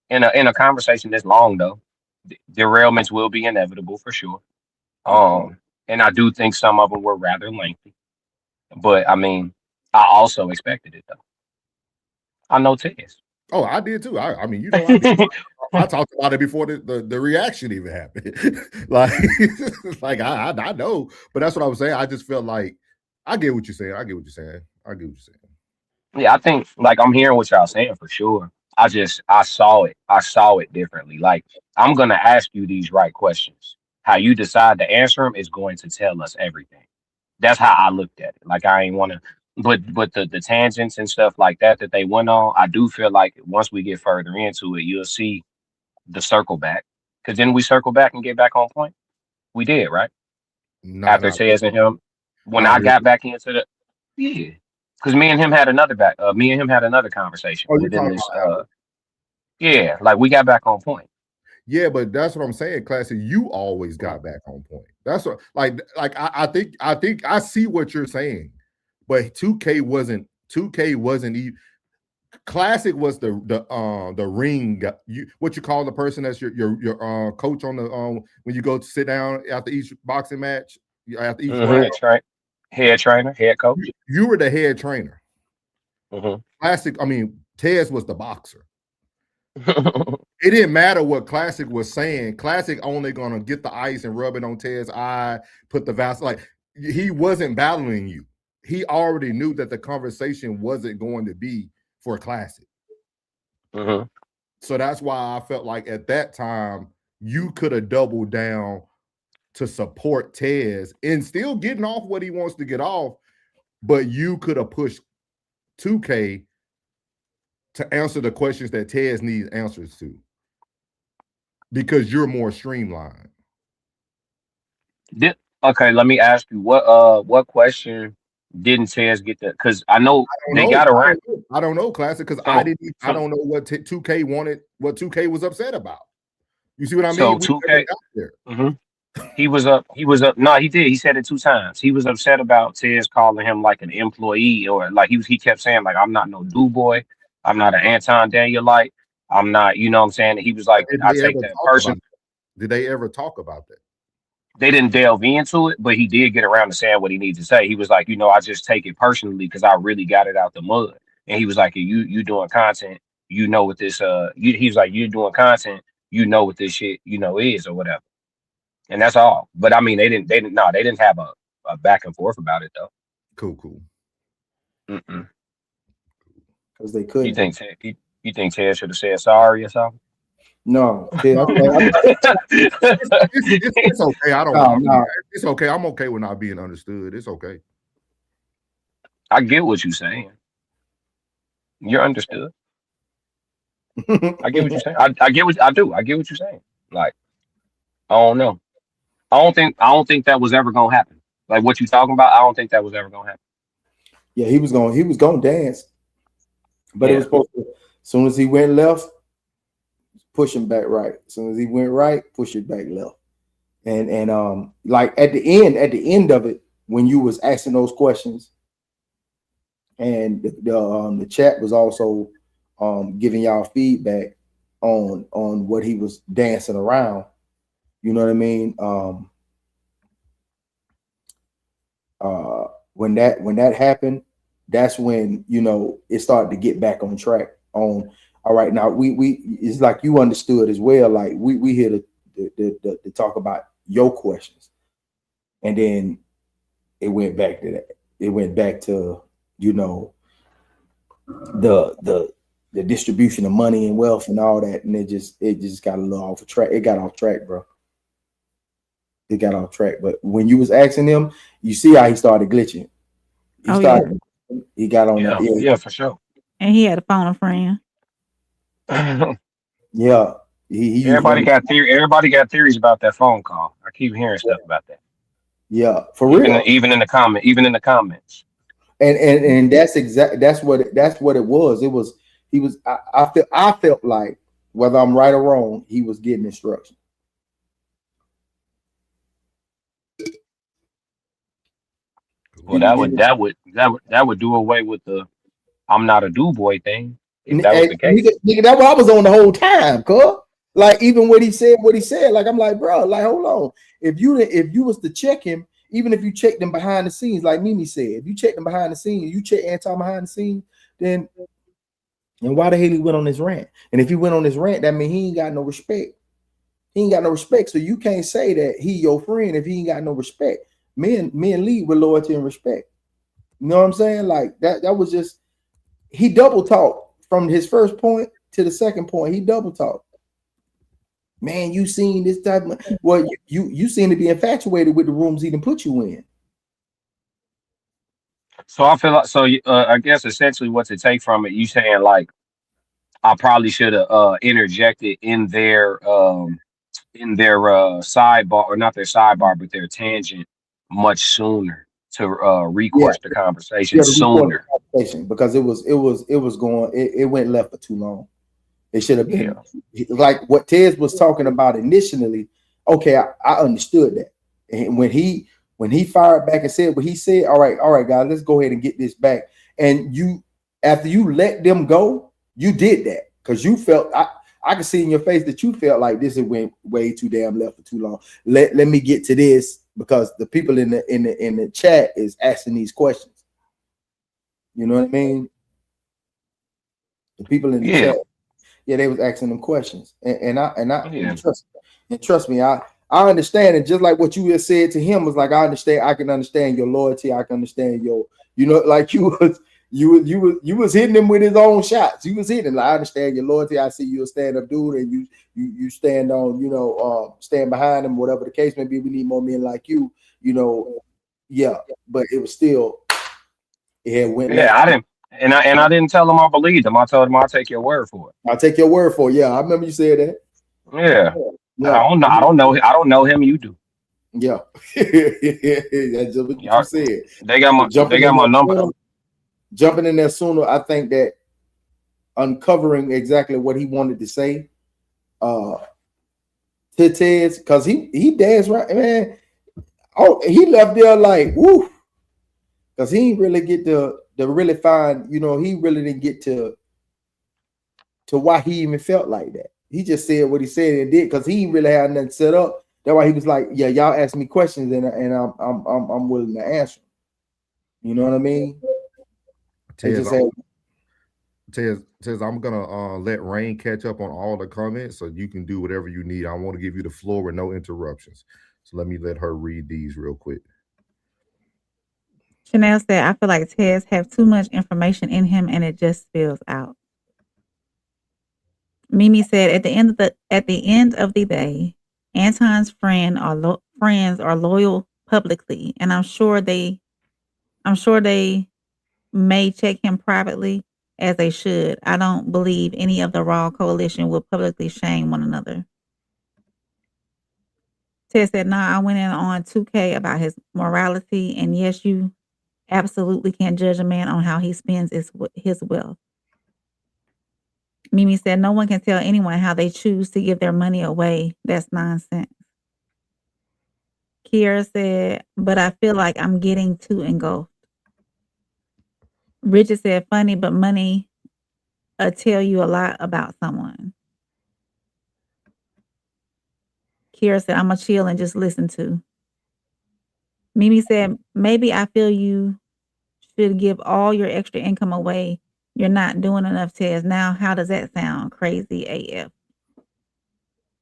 in a conversation this long though, derailments will be inevitable for sure. And I do think some of them were rather lengthy. But I mean, I also expected it though. I know Tess. Oh, I did too. I mean, you know, I talked about it before the reaction even happened. like I know, but that's what I was saying. I just felt like I get what you're saying. Yeah, I think like I'm hearing what y'all saying for sure. I saw it differently. Like I'm gonna ask you these right questions. How you decide to answer them is going to tell us everything. That's how I looked at it. Like I ain't want to, but the tangents and stuff like that they went on, I do feel like once we get further into it, you'll see the circle back. Because then we circle back and get back on point. We did, right? After Tez and him, when I got back into the because me and him had another conversation. Oh, you talking about yeah, like we got back on point. Yeah, but that's what I'm saying, Classic. You always got back on point. That's what, like I think I see what you're saying, but 2K wasn't even. Classic was the ring. What you call the person that's your coach on the when you go to sit down after each boxing match, after each round. Head trainer, head coach. You were the head trainer. Classic. I mean, Tez was the boxer. It didn't matter what Classic was saying. Classic only gonna get the ice and rub it on Ted's eye, put the Vaseline. Like he wasn't battling you. He already knew that the conversation wasn't going to be for Classic. So that's why I felt like at that time you could have doubled down to support Tez and still getting off what he wants to get off, but you could have pushed 2K to answer the questions that Tez needs answers to. Because you're more streamlined. Okay, let me ask you what question didn't Tez get that? Because I know they got around. I don't know, Classic, because I don't know what 2K wanted, what 2K was upset about. You see what I mean? So 2K, he was up. No, he did. He said it 2 times. He was upset about Tez calling him like an employee, or like he kept saying like I'm not no do boy, I'm not an Anton Daniellite, I'm not. You know what I'm saying? He was like, I take that person. Did they ever talk about that? They didn't delve into it, but he did get around to saying what he needs to say. He was like, I just take it personally because I really got it out the mud. And he was like, you doing content, what this he was like, you doing content, what this shit, is or whatever. And that's all. But I mean, they didn't have a back and forth about it though. Cool. Because they couldn't. You think Ted should have said sorry or something? No, it's okay. I don't. No. It's okay. I'm okay with not being understood. It's okay. I get what you're saying. You're understood. I get what you're saying. I get what I do. I get what you're saying. Like, I don't know. I don't think that was ever gonna happen. Like what you talking about, I don't think that was ever gonna happen. Yeah, he was gonna dance, but it was supposed to. As soon as he went left, push him back right. As soon as he went right, push it back left. And like at the end of it, when you was asking those questions, and the chat was also giving y'all feedback on what he was dancing around. You know what I mean? when that happened, that's when, you know, it started to get back on track. On all right, now we it's like you understood as well. Like we here to talk about your questions, and then it went back to that. It went back to, you know, the distribution of money and wealth and all that, and it just got a little off track. It got off track, bro. It got off track. But when you was asking him, you see how he started glitching. He got on that. Yeah, for sure. And he had a phone a friend. Yeah. He Everybody got theories about that phone call. I keep hearing stuff about that. Yeah, for real. Even in the comments. And that's what it was. I felt like, whether I'm right or wrong, he was getting instruction. Well, that would do away with the "I'm not a do boy" thing. If that was the case, nigga, that's what I was on the whole time, cuz. Like, even what he said, like, I'm like, bro, like, hold on. If you was to check him, even if you checked him behind the scenes, like Mimi said, if you checked him behind the scenes, you check Anton behind the scenes, then why the hell he went on this rant? And if he went on this rant, that means he ain't got no respect. He ain't got no respect. So you can't say that he your friend if he ain't got no respect. Men lead with loyalty and respect. You know what I'm saying? Like that was just, he double talked from his first point to the second point. He double talked. Man, you seen this type of, well, you seem to be infatuated with the rooms he done put you in. So I feel like, I guess essentially what's it take from it, you saying like I probably should have interjected in their sidebar, or not their sidebar, but their tangent much sooner to recourse the conversation sooner. Because it went left for too long. It should have been like what Tez was talking about initially. Okay, I understood that. And when he fired back and said what he said, all right, guys, let's go ahead and get this back. And you, after you let them go, you did that because you felt, I could see in your face that you felt like this went way too damn left for too long. Let me get to this because the people in the chat is asking these questions. You know what I mean? The people in the chat. Yeah, they was asking them questions, and trust me, I understand it. Just like what you just said to him was like, I can understand your loyalty. I can understand your, you know, like you was hitting him with his own shots. You was hitting. Like, I understand your loyalty. I see you a stand up dude, and you stand on, you know, stand behind him, whatever the case may be. We need more men like you, you know. Yeah, but it was still, it went. Yeah, I didn't. And I didn't tell him I believed him. I told him I'll take your word for it. I'll take your word for it. Yeah, I remember you said that. Yeah. I don't know him. You do. Yeah. That's just what you said. They got my number. Jumping in there sooner, I think that uncovering exactly what he wanted to say to Ted's, because he danced right, man. Oh, he left there like, woo, because he didn't really get to really find, you know, he really didn't get to why he even felt like that. He just said what he said and did because he didn't really have nothing set up. That's why he was like, yeah, y'all ask me questions and I'm willing to answer. You know what I mean? Tez, I'm gonna let Rain catch up on all the comments so you can do whatever you need. I want to give you the floor with no interruptions. So let me let her read these real quick. Chanel said, I feel like Tez have too much information in him and it just spills out. Mimi said, at the end of the day, Anton's friends are loyal publicly, and I'm sure they may check him privately as they should. I don't believe any of the Raw coalition will publicly shame one another. Ted said, nah, I went in on TUKAY about his morality, and yes, you absolutely can't judge a man on how he spends his wealth. Mimi said, no one can tell anyone how they choose to give their money away. That's nonsense. Kiera said, but I feel like I'm getting too engulfed. Richard said, funny, but money tell you a lot about someone. Kiera said, I'm going to chill and just listen to. Mimi said, maybe I feel you should give all your extra income away. You're not doing enough, Tez. Now, how does that sound? Crazy AF.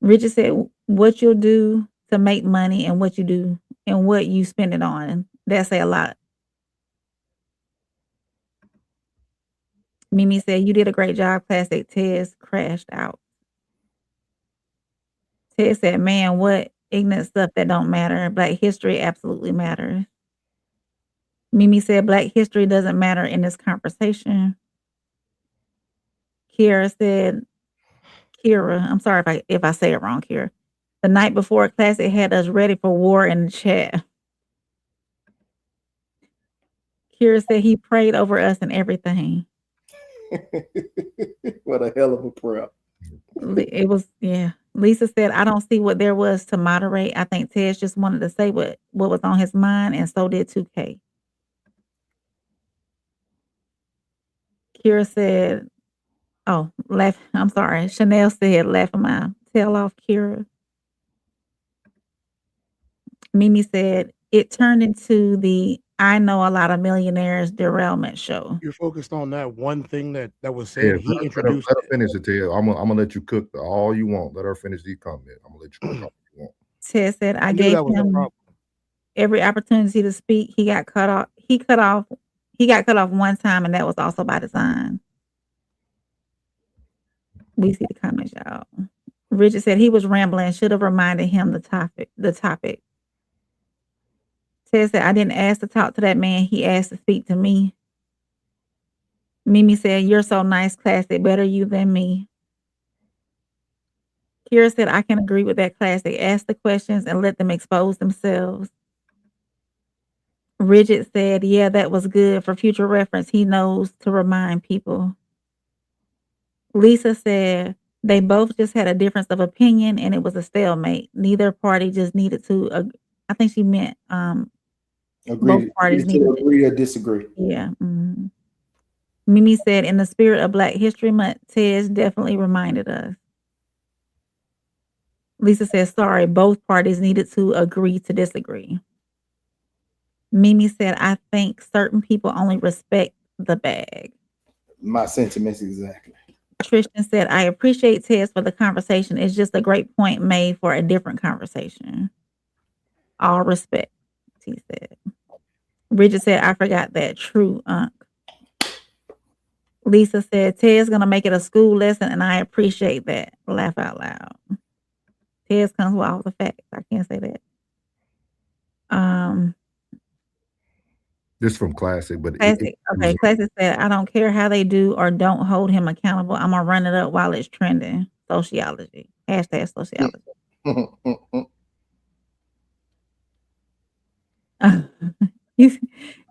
Richard said, what you'll do to make money and what you do and what you spend it on. That say a lot. Mimi said, you did a great job, Classic. Tez crashed out. Ted said, man, what ignorant stuff that don't matter. Black history absolutely matters. Mimi said, Black history doesn't matter in this conversation. Kira said, I'm sorry if I say it wrong, Kira. The night before Classic had us ready for war in the chat. Kira said he prayed over us and everything. What a hell of a prayer. It was, yeah. Lisa said, I don't see what there was to moderate. I think Ted just wanted to say what was on his mind, and so did 2K. Kira said, I'm sorry. Chanel said, laughing my tail off, Kira. Mimi said, it turned into the I know a lot of millionaires derailment show. You're focused on that one thing that was said. He introduced let her finish it, Ted. I'm gonna let you cook all you want. Let her finish these comments. I'm gonna let you cook all you want. Ted said, I gave him every opportunity to speak. He got cut off. He got cut off one time, and that was also by design. We see the comments, y'all. Richard said he was rambling. Should have reminded him the topic. Ted said, I didn't ask to talk to that man. He asked to speak to me. Mimi said, you're so nice, Classic. Better you than me. Kira said, I can agree with that, Classic. Ask the questions and let them expose themselves. Richard said, yeah, that was good. For future reference, he knows to remind people. Lisa said, they both just had a difference of opinion and it was a stalemate. Neither party just needed to, I think she meant both parties needed to agree or disagree. Yeah. Mm-hmm. Mimi said, in the spirit of Black History Month, Tez definitely reminded us. Lisa says, sorry, both parties needed to agree to disagree. Mimi said, I think certain people only respect the bag. My sentiments exactly. Tristan said, I appreciate Tez for the conversation. It's just a great point made for a different conversation. All respect, he said. Bridget said, I forgot that. True, Unc. Lisa said, Ted's going to make it a school lesson, and I appreciate that. Laugh out loud. Ted's comes with all the facts. I can't say that. This from Classic, but Classic. Okay, Classic said, I don't care how they do or don't hold him accountable. I'm going to run it up while it's trending. Sociology. Hashtag sociology.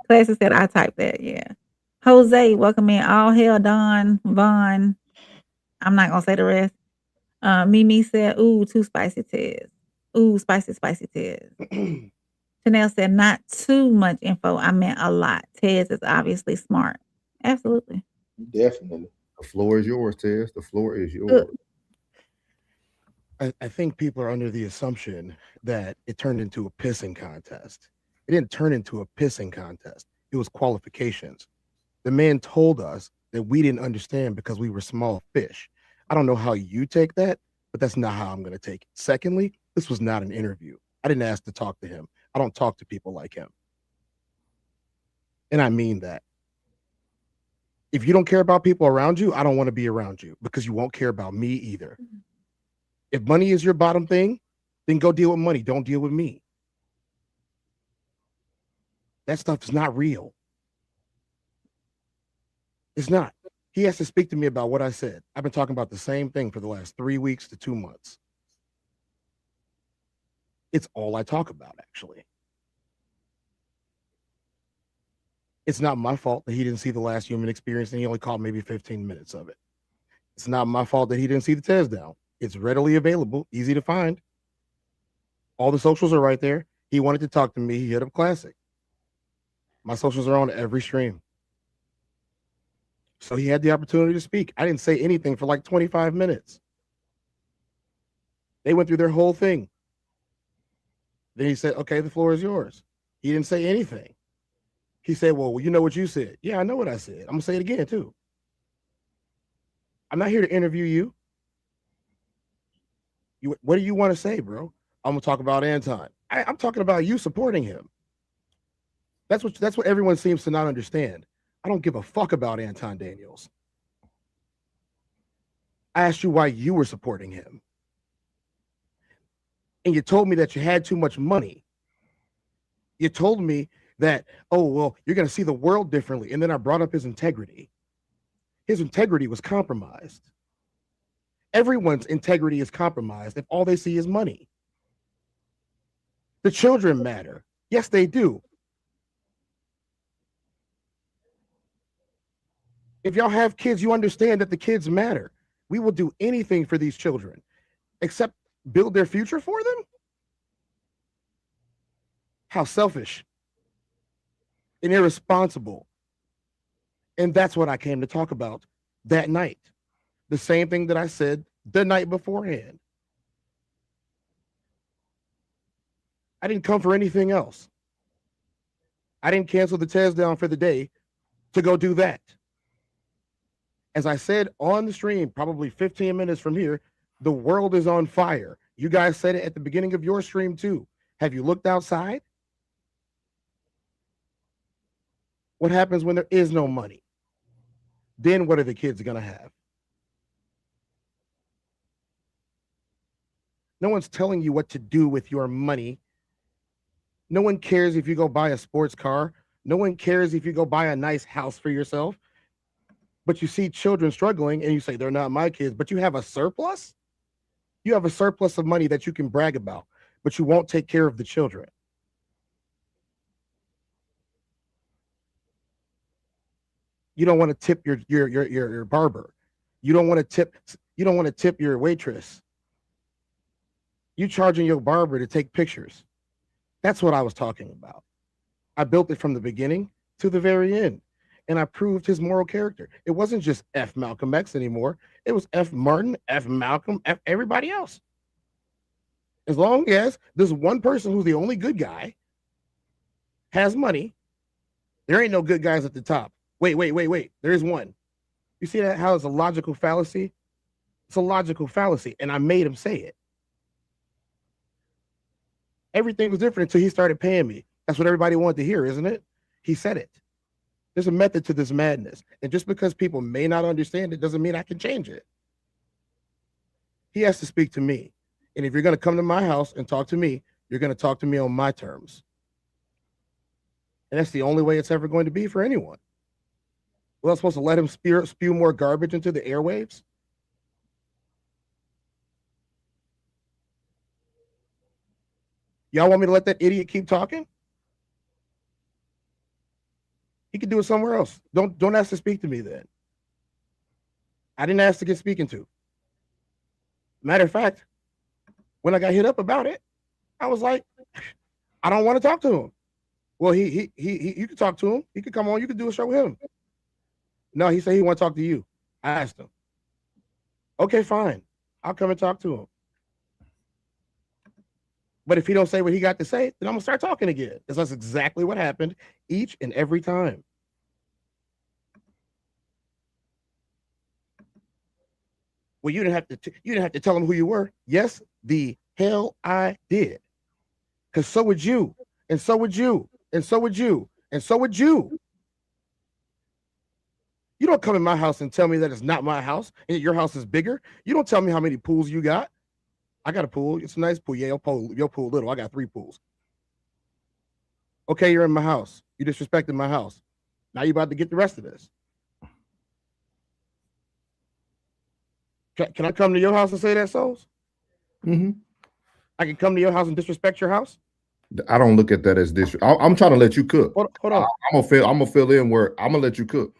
Classic said, I typed that, yeah. Jose, welcome in. All hell, Don, Vaughn. I'm not gonna say the rest. Mimi said, ooh, too spicy, Tez. Ooh, spicy, Tez. Chanel said, not too much info. I meant a lot. Tez is obviously smart. Absolutely. Definitely. The floor is yours, Tez. The floor is yours. I think people are under the assumption that it turned into a pissing contest. It didn't turn into a pissing contest. It was qualifications. The man told us that we didn't understand because we were small fish. I don't know how you take that, but that's not how I'm going to take it. Secondly, this was not an interview. I didn't ask to talk to him. I don't talk to people like him. And I mean that. If you don't care about people around you, I don't want to be around you because you won't care about me either. If money is your bottom thing, then go deal with money. Don't deal with me. That stuff is not real. It's not. He has to speak to me about what I said. I've been talking about the same thing for the last 3 weeks to 2 months. It's all I talk about, actually. It's not my fault that he didn't see the last human experience and he only caught maybe 15 minutes of it. It's not my fault that he didn't see the Tez down. It's readily available, easy to find. All the socials are right there. He wanted to talk to me. He hit up Classic. My socials are on every stream. So he had the opportunity to speak. I didn't say anything for like 25 minutes. They went through their whole thing. Then he said, okay, the floor is yours. He didn't say anything. He said, well, you know what you said. Yeah, I know what I said. I'm going to say it again, too. I'm not here to interview you. What do you want to say, bro? I'm going to talk about Anton. I'm talking about you supporting him. That's what everyone seems to not understand. I don't give a fuck about Anton Daniels. I asked you why you were supporting him. And you told me that you had too much money. You told me that, oh, well, you're going to see the world differently. And then I brought up his integrity. His integrity was compromised. Everyone's integrity is compromised if all they see is money. The children matter. Yes, they do. If y'all have kids, you understand that the kids matter. We will do anything for these children, except build their future for them? How selfish and irresponsible. And that's what I came to talk about that night. The same thing that I said the night beforehand. I didn't come for anything else. I didn't cancel the test down for the day to go do that. As I said on the stream, probably 15 minutes from here, the world is on fire. You guys said it at the beginning of your stream too. Have you looked outside? What happens when there is no money? Then what are the kids going to have? No one's telling you what to do with your money. No one cares if you go buy a sports car. No one cares if you go buy a nice house for yourself. But you see children struggling and you say, they're not my kids, but you have a surplus? You have a surplus of money that you can brag about, but you won't take care of the children. You don't want to tip your barber. You don't want to tip your waitress. You charging your barber to take pictures. That's what I was talking about. I built it from the beginning to the very end. And I proved his moral character. It wasn't just F Malcolm X anymore. It was F Martin, F Malcolm, F everybody else. As long as this one person who's the only good guy has money, there ain't no good guys at the top. Wait. There is one. You see that? How it's a logical fallacy? It's a logical fallacy. And I made him say it. Everything was different until he started paying me. That's what everybody wanted to hear, isn't it? He said it. There's a method to this madness. And just because people may not understand it doesn't mean I can change it. He has to speak to me. And if you're going to come to my house and talk to me, you're going to talk to me on my terms. And that's the only way it's ever going to be for anyone. Well, I'm supposed to let him spew more garbage into the airwaves? Y'all want me to let that idiot keep talking? He could do it somewhere else. Don't ask to speak to me then. I didn't ask to get speaking to. Matter of fact, when I got hit up about it, I was like, I don't want to talk to him. Well, you can talk to him. He could come on. You could do a show with him. No, he said he want to talk to you. I asked him. Okay, fine. I'll come and talk to him. But if he don't say what he got to say, then I'm gonna start talking again. Because that's exactly what happened each and every time. Well, you didn't have to tell him who you were. Yes, the hell I did. Because so would you, and so would you, and so would you, and so would you. You don't come in my house and tell me that it's not my house and your house is bigger. You don't tell me how many pools you got. I got a pool. It's a nice pool. Yeah, your pool little. I got 3 pools. Okay, you're in my house. You disrespected my house. Now you about to get the rest of this. Can I come to your house and say that, Souls? Mm-hmm. I can come to your house and disrespect your house? I don't look at that as disrespect. I'm trying to let you cook. Hold on. I'm gonna fill in where I'm gonna let you cook.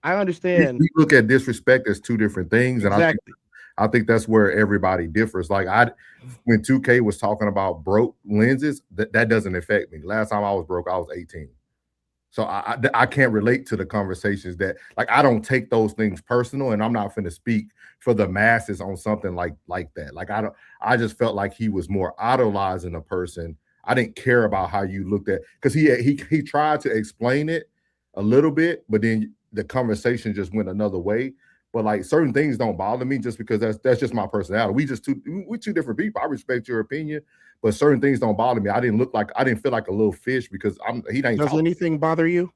I understand. We look at disrespect as 2 different things, Exactly. and I think that's where everybody differs. Like when 2K was talking about broke lenses, that doesn't affect me. Last time I was broke, I was 18. So I can't relate to the conversations that, like, I don't take those things personal, and I'm not finna speak for the masses on something like that. Like I just felt like he was more idolizing a person. I didn't care about how you looked at, because he tried to explain it a little bit, but then the conversation just went another way. But like certain things don't bother me just because that's just my personality. We're two different people. I respect your opinion, but certain things don't bother me. I didn't feel like a little fish because he ain't. Does anything bother you?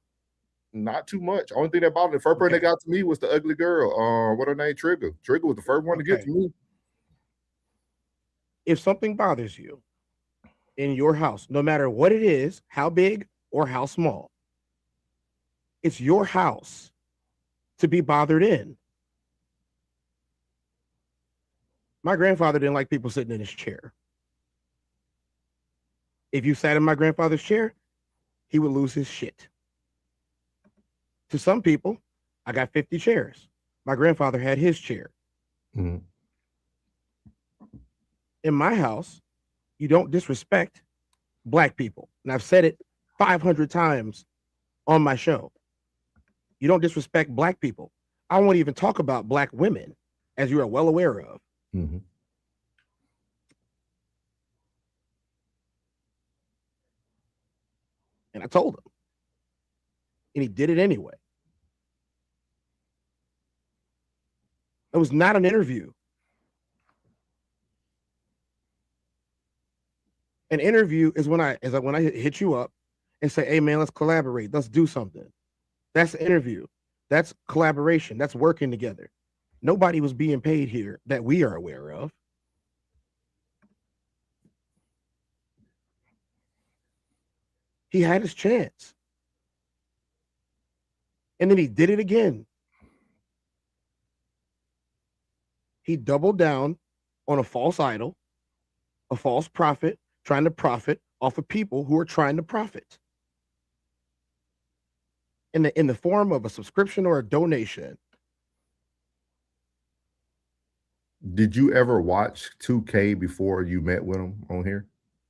Not too much. Only thing that bothered me, the first person that got to me was the ugly girl. What her name? Trigger. Trigger was the first one to get to me. If something bothers you in your house, no matter what it is, how big or how small, it's your house to be bothered in. My grandfather didn't like people sitting in his chair. If you sat in my grandfather's chair, he would lose his shit. To some people, I got 50 chairs. My grandfather had his chair. Mm-hmm. In my house, you don't disrespect Black people. And I've said it 500 times on my show. You don't disrespect Black people. I won't even talk about Black women, as you are well aware of. Mm-hmm. And I told him. And he did it anyway. It was not an interview. An interview is when I hit you up and say, hey man, let's collaborate. Let's do something. That's an interview. That's collaboration. That's working together. Nobody was being paid here that we are aware of. He had his chance. And then he did it again. He doubled down on a false idol, a false prophet, trying to profit off of people who are trying to profit. In the form of a subscription or a donation. Did you ever watch 2K before you met with him on here?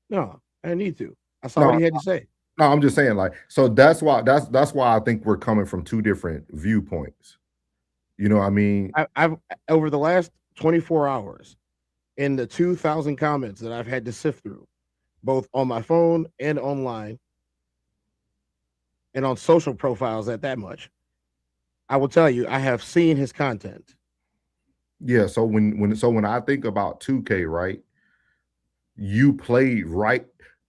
No, I didn't need to. I saw what he had to say. No, I'm just saying, like, so that's why I think we're coming from two different viewpoints. You know what I mean? I've over the last 24 hours, in the 2,000 comments that I've had to sift through, both on my phone and online, and on social profiles at that much, I will tell you, I have seen his content. Yeah, so when I think about 2K, right, you played right.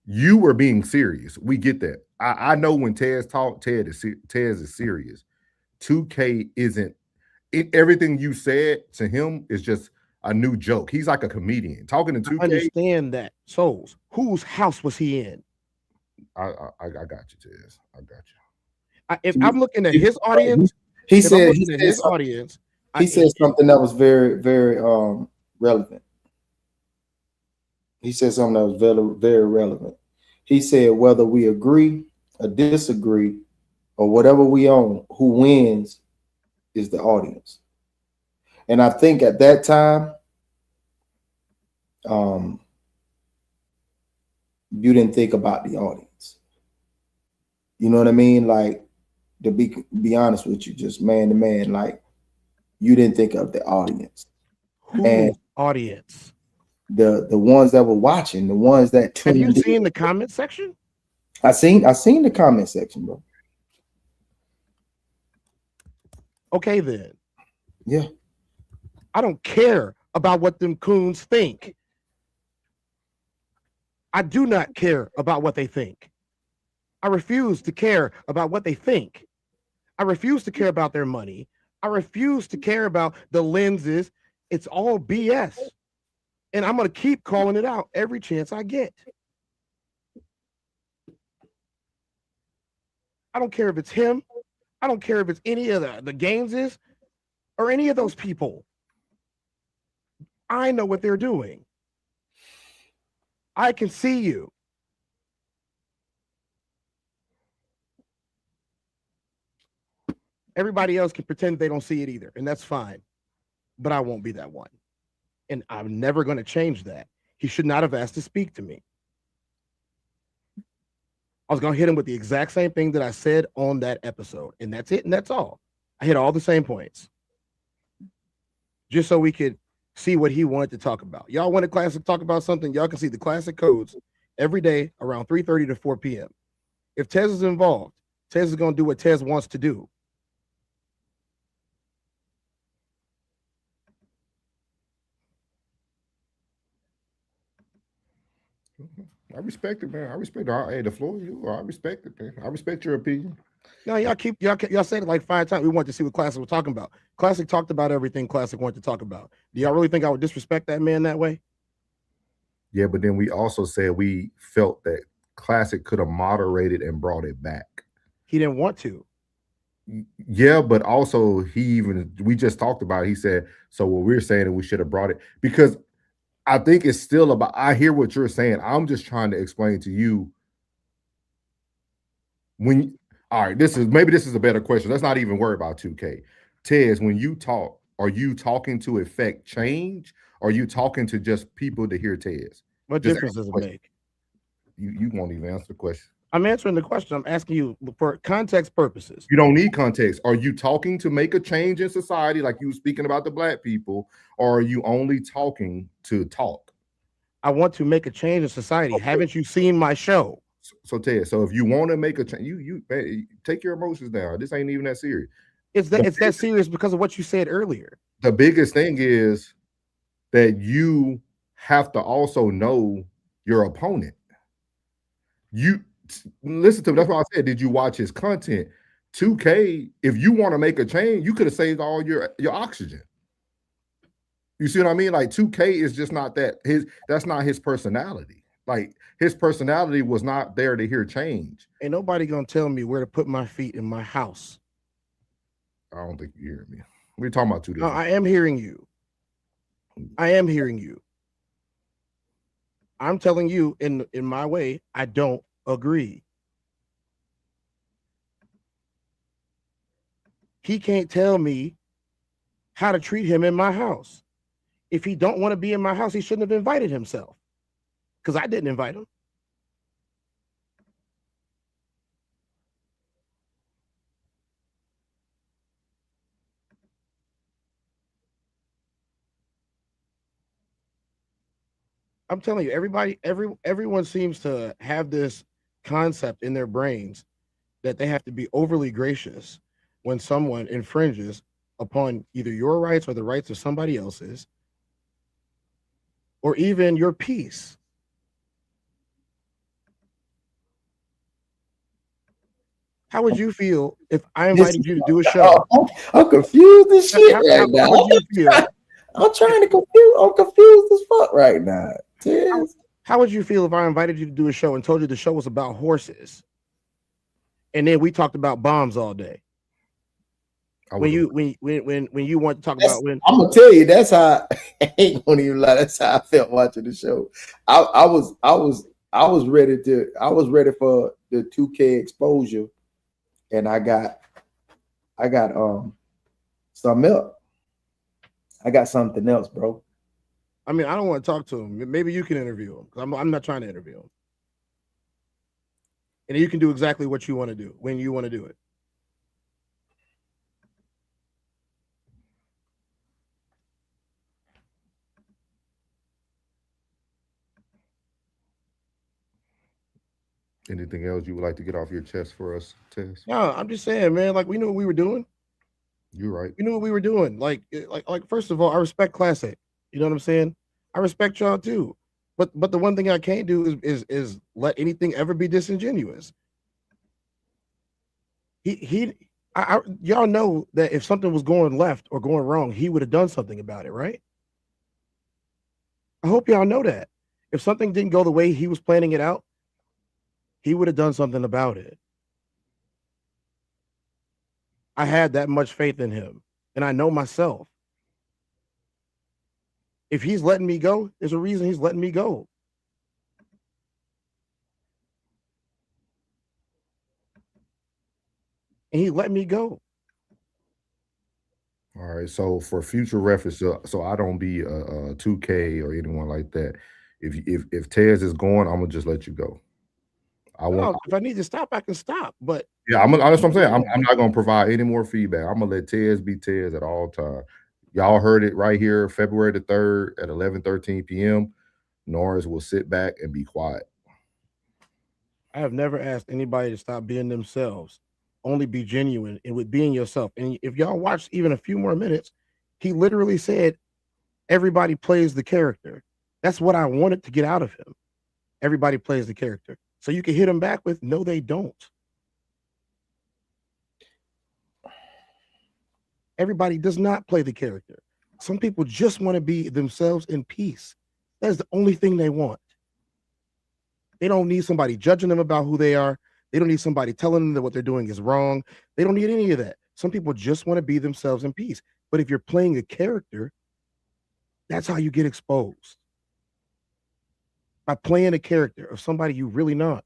You were being serious. We get that. I know when Tez talk, Tez is serious. 2K isn't. Everything you said to him is just a new joke. He's like a comedian talking to 2K. I understand that. Souls, whose house was he in? I got you, Tez. I got you. If I'm looking at his audience, he said something that was very, very relevant. He said something that was very, very relevant. He said, whether we agree or disagree or whatever we own, who wins is the audience. And I think at that time, you didn't think about the audience. You know what I mean? Like, to be honest with you, just man to man, like, you didn't think of the audience. And audience? The ones that were watching, the ones that tuned in. Have you seen the comment section? I seen the comment section, bro. Okay, then. Yeah. I don't care about what them coons think. I do not care about what they think. I refuse to care about what they think. I refuse to care about their money. I refuse to care about the lenses. It's all BS. And I'm going to keep calling it out every chance I get. I don't care if it's him. I don't care if it's any of the Gaineses or any of those people. I know what they're doing. I can see you. Everybody else can pretend they don't see it either, and that's fine. But I won't be that one. And I'm never going to change that. He should not have asked to speak to me. I was going to hit him with the exact same thing that I said on that episode. And that's it. And that's all. I hit all the same points. Just so we could see what he wanted to talk about. Y'all wanted classic to talk about something, y'all can see the classic codes every day around 3:30 to 4 p.m. If Tez is involved, Tez is going to do what Tez wants to do. I respect it, man. I respect it. Hey, the floor is yours. I respect it, man. I respect your opinion. No, y'all said it like 5 times. We wanted to see what Classic was talking about. Classic talked about everything Classic wanted to talk about. Do y'all really think I would disrespect that man that way? Yeah, but then we also said we felt that Classic could have moderated and brought it back. He didn't want to. Yeah, but also we just talked about it. He said, so what we're saying is we should have brought it, because I think it's still about, I hear what you're saying. I'm just trying to explain to you all right, this is a better question. Let's not even worry about 2K. Tez, when you talk, are you talking to affect change? Or are you talking to just people to hear Tez? What difference does it make? You won't even answer the question. I'm answering the question. I'm asking you for context purposes. You don't need context. Are you talking to make a change in society, like you were speaking about the black people, or are you only talking to talk? I want to make a change in society. Okay. Haven't you seen my show? So Ted, so if you want to make a change, you take your emotions down. This ain't even that serious. It's that serious because of what you said earlier. The biggest thing is that you have to also know your opponent. You listen to me. That's why I said, did you watch his content? 2K, if you want to make a change, you could have saved all your oxygen. You see what I mean? Like 2K is just not that. That's not his personality. Like his personality was not there to hear change. Ain't nobody gonna tell me where to put my feet in my house. I don't think you hear me. We're talking about two different. No, I am hearing you. I am hearing you. I'm telling you in my way, I don't agree. He can't tell me how to treat him in my house. If he don't want to be in my house, he shouldn't have invited himself, because I didn't invite him. I'm telling you, everyone seems to have this concept in their brains that they have to be overly gracious when someone infringes upon either your rights or the rights of somebody else's, or even your peace. How would you feel if I invited you to do a show? I'm confused as shit right now. I'm trying to confuse. I'm confused as fuck right now. How would you feel if I invited you to do a show and told you the show was about horses, and then we talked about bombs all day? When you want to talk about when I'm gonna tell you, that's how I ain't gonna even lie. That's how I felt watching the show. I was ready for the 2K exposure, and I got something else. I got something else, bro. I mean, I don't want to talk to him. Maybe you can interview him, because I'm not trying to interview him. And you can do exactly what you want to do when you want to do it. Anything else you would like to get off your chest for us, Tess? No, I'm just saying, man, like, we knew what we were doing. You're right. We knew what we were doing. Like first of all, I respect Classic. You know what I'm saying? I respect y'all too. But the one thing I can't do is let anything ever be disingenuous. Y'all know that if something was going left or going wrong, he would have done something about it, right? I hope y'all know that. If something didn't go the way he was planning it out, he would have done something about it. I had that much faith in him, and I know myself. If he's letting me go, there's a reason he's letting me go. And he let me go. All right. So for future reference, so I don't be a 2K or anyone like that. If Tez is going, I'm gonna just let you go. If I need to stop, I can stop. But yeah, that's what I'm saying. I'm not gonna provide any more feedback. I'm gonna let Tez be Tez at all times. Y'all heard it right here, February the 3rd at 11:13 p.m. Norris will sit back and be quiet. I have never asked anybody to stop being themselves. Only be genuine and with being yourself. And if y'all watch even a few more minutes, he literally said, everybody plays the character. That's what I wanted to get out of him. Everybody plays the character. So you can hit him back with, no, they don't. Everybody does not play the character. Some people just want to be themselves in peace. That's the only thing they want. They don't need somebody judging them about who they are. They don't need somebody telling them that what they're doing is wrong. They don't need any of that. Some people just want to be themselves in peace. But if you're playing a character, that's how you get exposed. By playing a character of somebody you really not.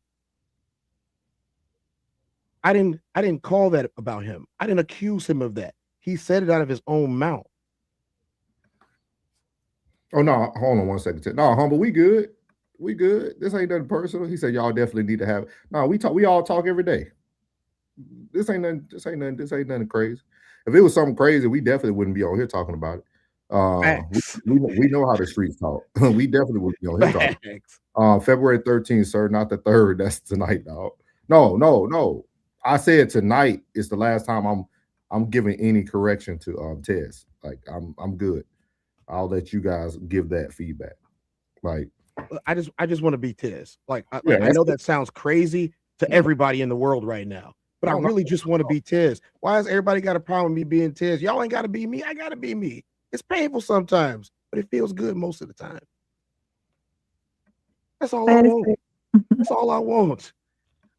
I didn't call that about him. I didn't accuse him of that. He said it out of his own mouth. Oh no, hold on one second. No, humble, we good. We good. This ain't nothing personal. He said y'all definitely need to have. No, we all talk every day. This ain't nothing crazy. If it was something crazy, we definitely wouldn't be on here talking about it. We know how the streets talk. We definitely would be on here talking. February 13th, sir, not the 3rd. That's tonight, dog. No. I said tonight is the last time I'm giving any correction to Tez. Like I'm good. I'll let you guys give that feedback. Like I just want to be Tez. Like I know that sounds crazy to everybody in the world right now, but I really just want to be Tez. Why has everybody got a problem with me being Tez? Y'all ain't got to be me. I got to be me. It's painful sometimes, but it feels good most of the time. That's all I want. That's all I want.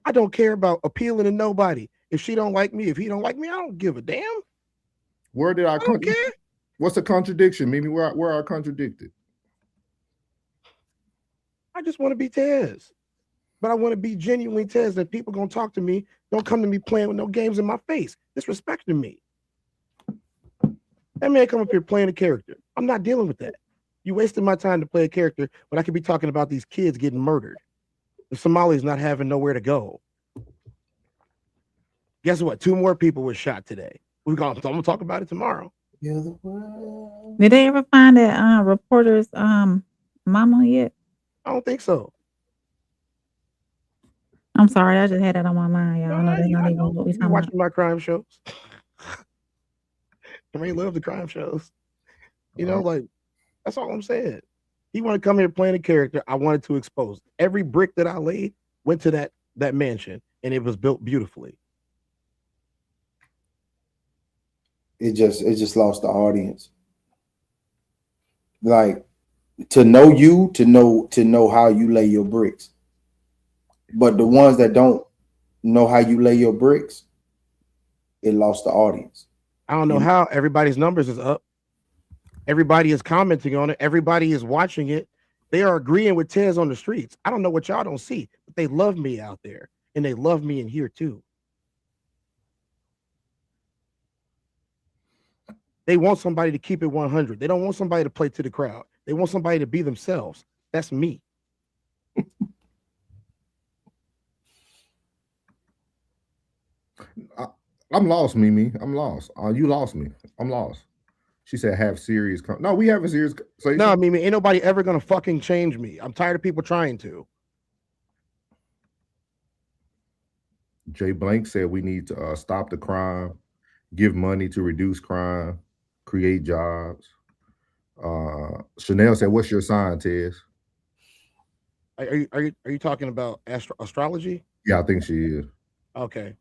I don't care about appealing to nobody. If she don't like me, if he don't like me, I don't give a damn. Where did I don't care. What's the contradiction, Mimi? Where I contradicted? I just want to be Tez. But I want to be genuinely Tez, that people gonna talk to me. Don't come to me playing with no games in my face, disrespecting me. That man come up here playing a character. I'm not dealing with that. You wasted my time to play a character when I could be talking about these kids getting murdered. The Somalis not having nowhere to go. Guess what? 2 more people were shot today. I'm gonna talk about it tomorrow. Did they ever find that reporter's mama yet? I don't think so. I'm sorry, I just had that on my mind, y'all. No, that's not even what we talking watching about. my crime shows. I really love the crime shows. You know, like that's all I'm saying. He wanted to come here playing a character. I wanted to expose. Every brick that I laid went to that mansion, and it was built beautifully. It just lost the audience. Like to know you, to know how you lay your bricks. But the ones that don't know how you lay your bricks, it lost the audience. I don't know how everybody's numbers is up. Everybody is commenting on it. Everybody is watching it. They are agreeing with Tez on the streets. I don't know what y'all don't see, but they love me out there, and they love me in here too. They want somebody to keep it 100. They don't want somebody to play to the crowd. They want somebody to be themselves. That's me. I'm lost, Mimi. I'm lost. You lost me. I'm lost. She said, "Have serious." No, we have a serious. No, Mimi, ain't nobody ever gonna fucking change me. I'm tired of people trying to. Jay Blank said we need to stop the crime, give money to reduce crime, create jobs. Chanel said, "What's your sign, Tez?" Are you talking about astrology? Yeah, I think she is. Okay.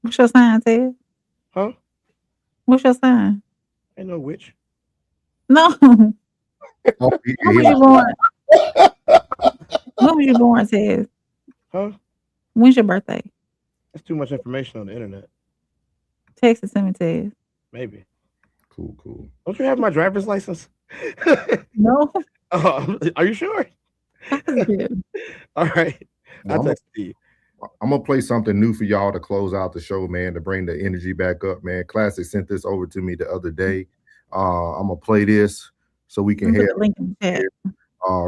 What's your sign, Ted? Huh? What's your sign? Ain't no witch. No. Oh, When was you born? When was you born, Ted? Huh? When's your birthday? That's too much information on the internet. Text it to me, Ted. Maybe. Cool. Don't you have my driver's license? No. Are you sure? All right. I'll text it to you. I'm gonna play something new for y'all to close out the show, man, to bring the energy back up, man. Classic sent this over to me the other day. I'm gonna play this so we can hear.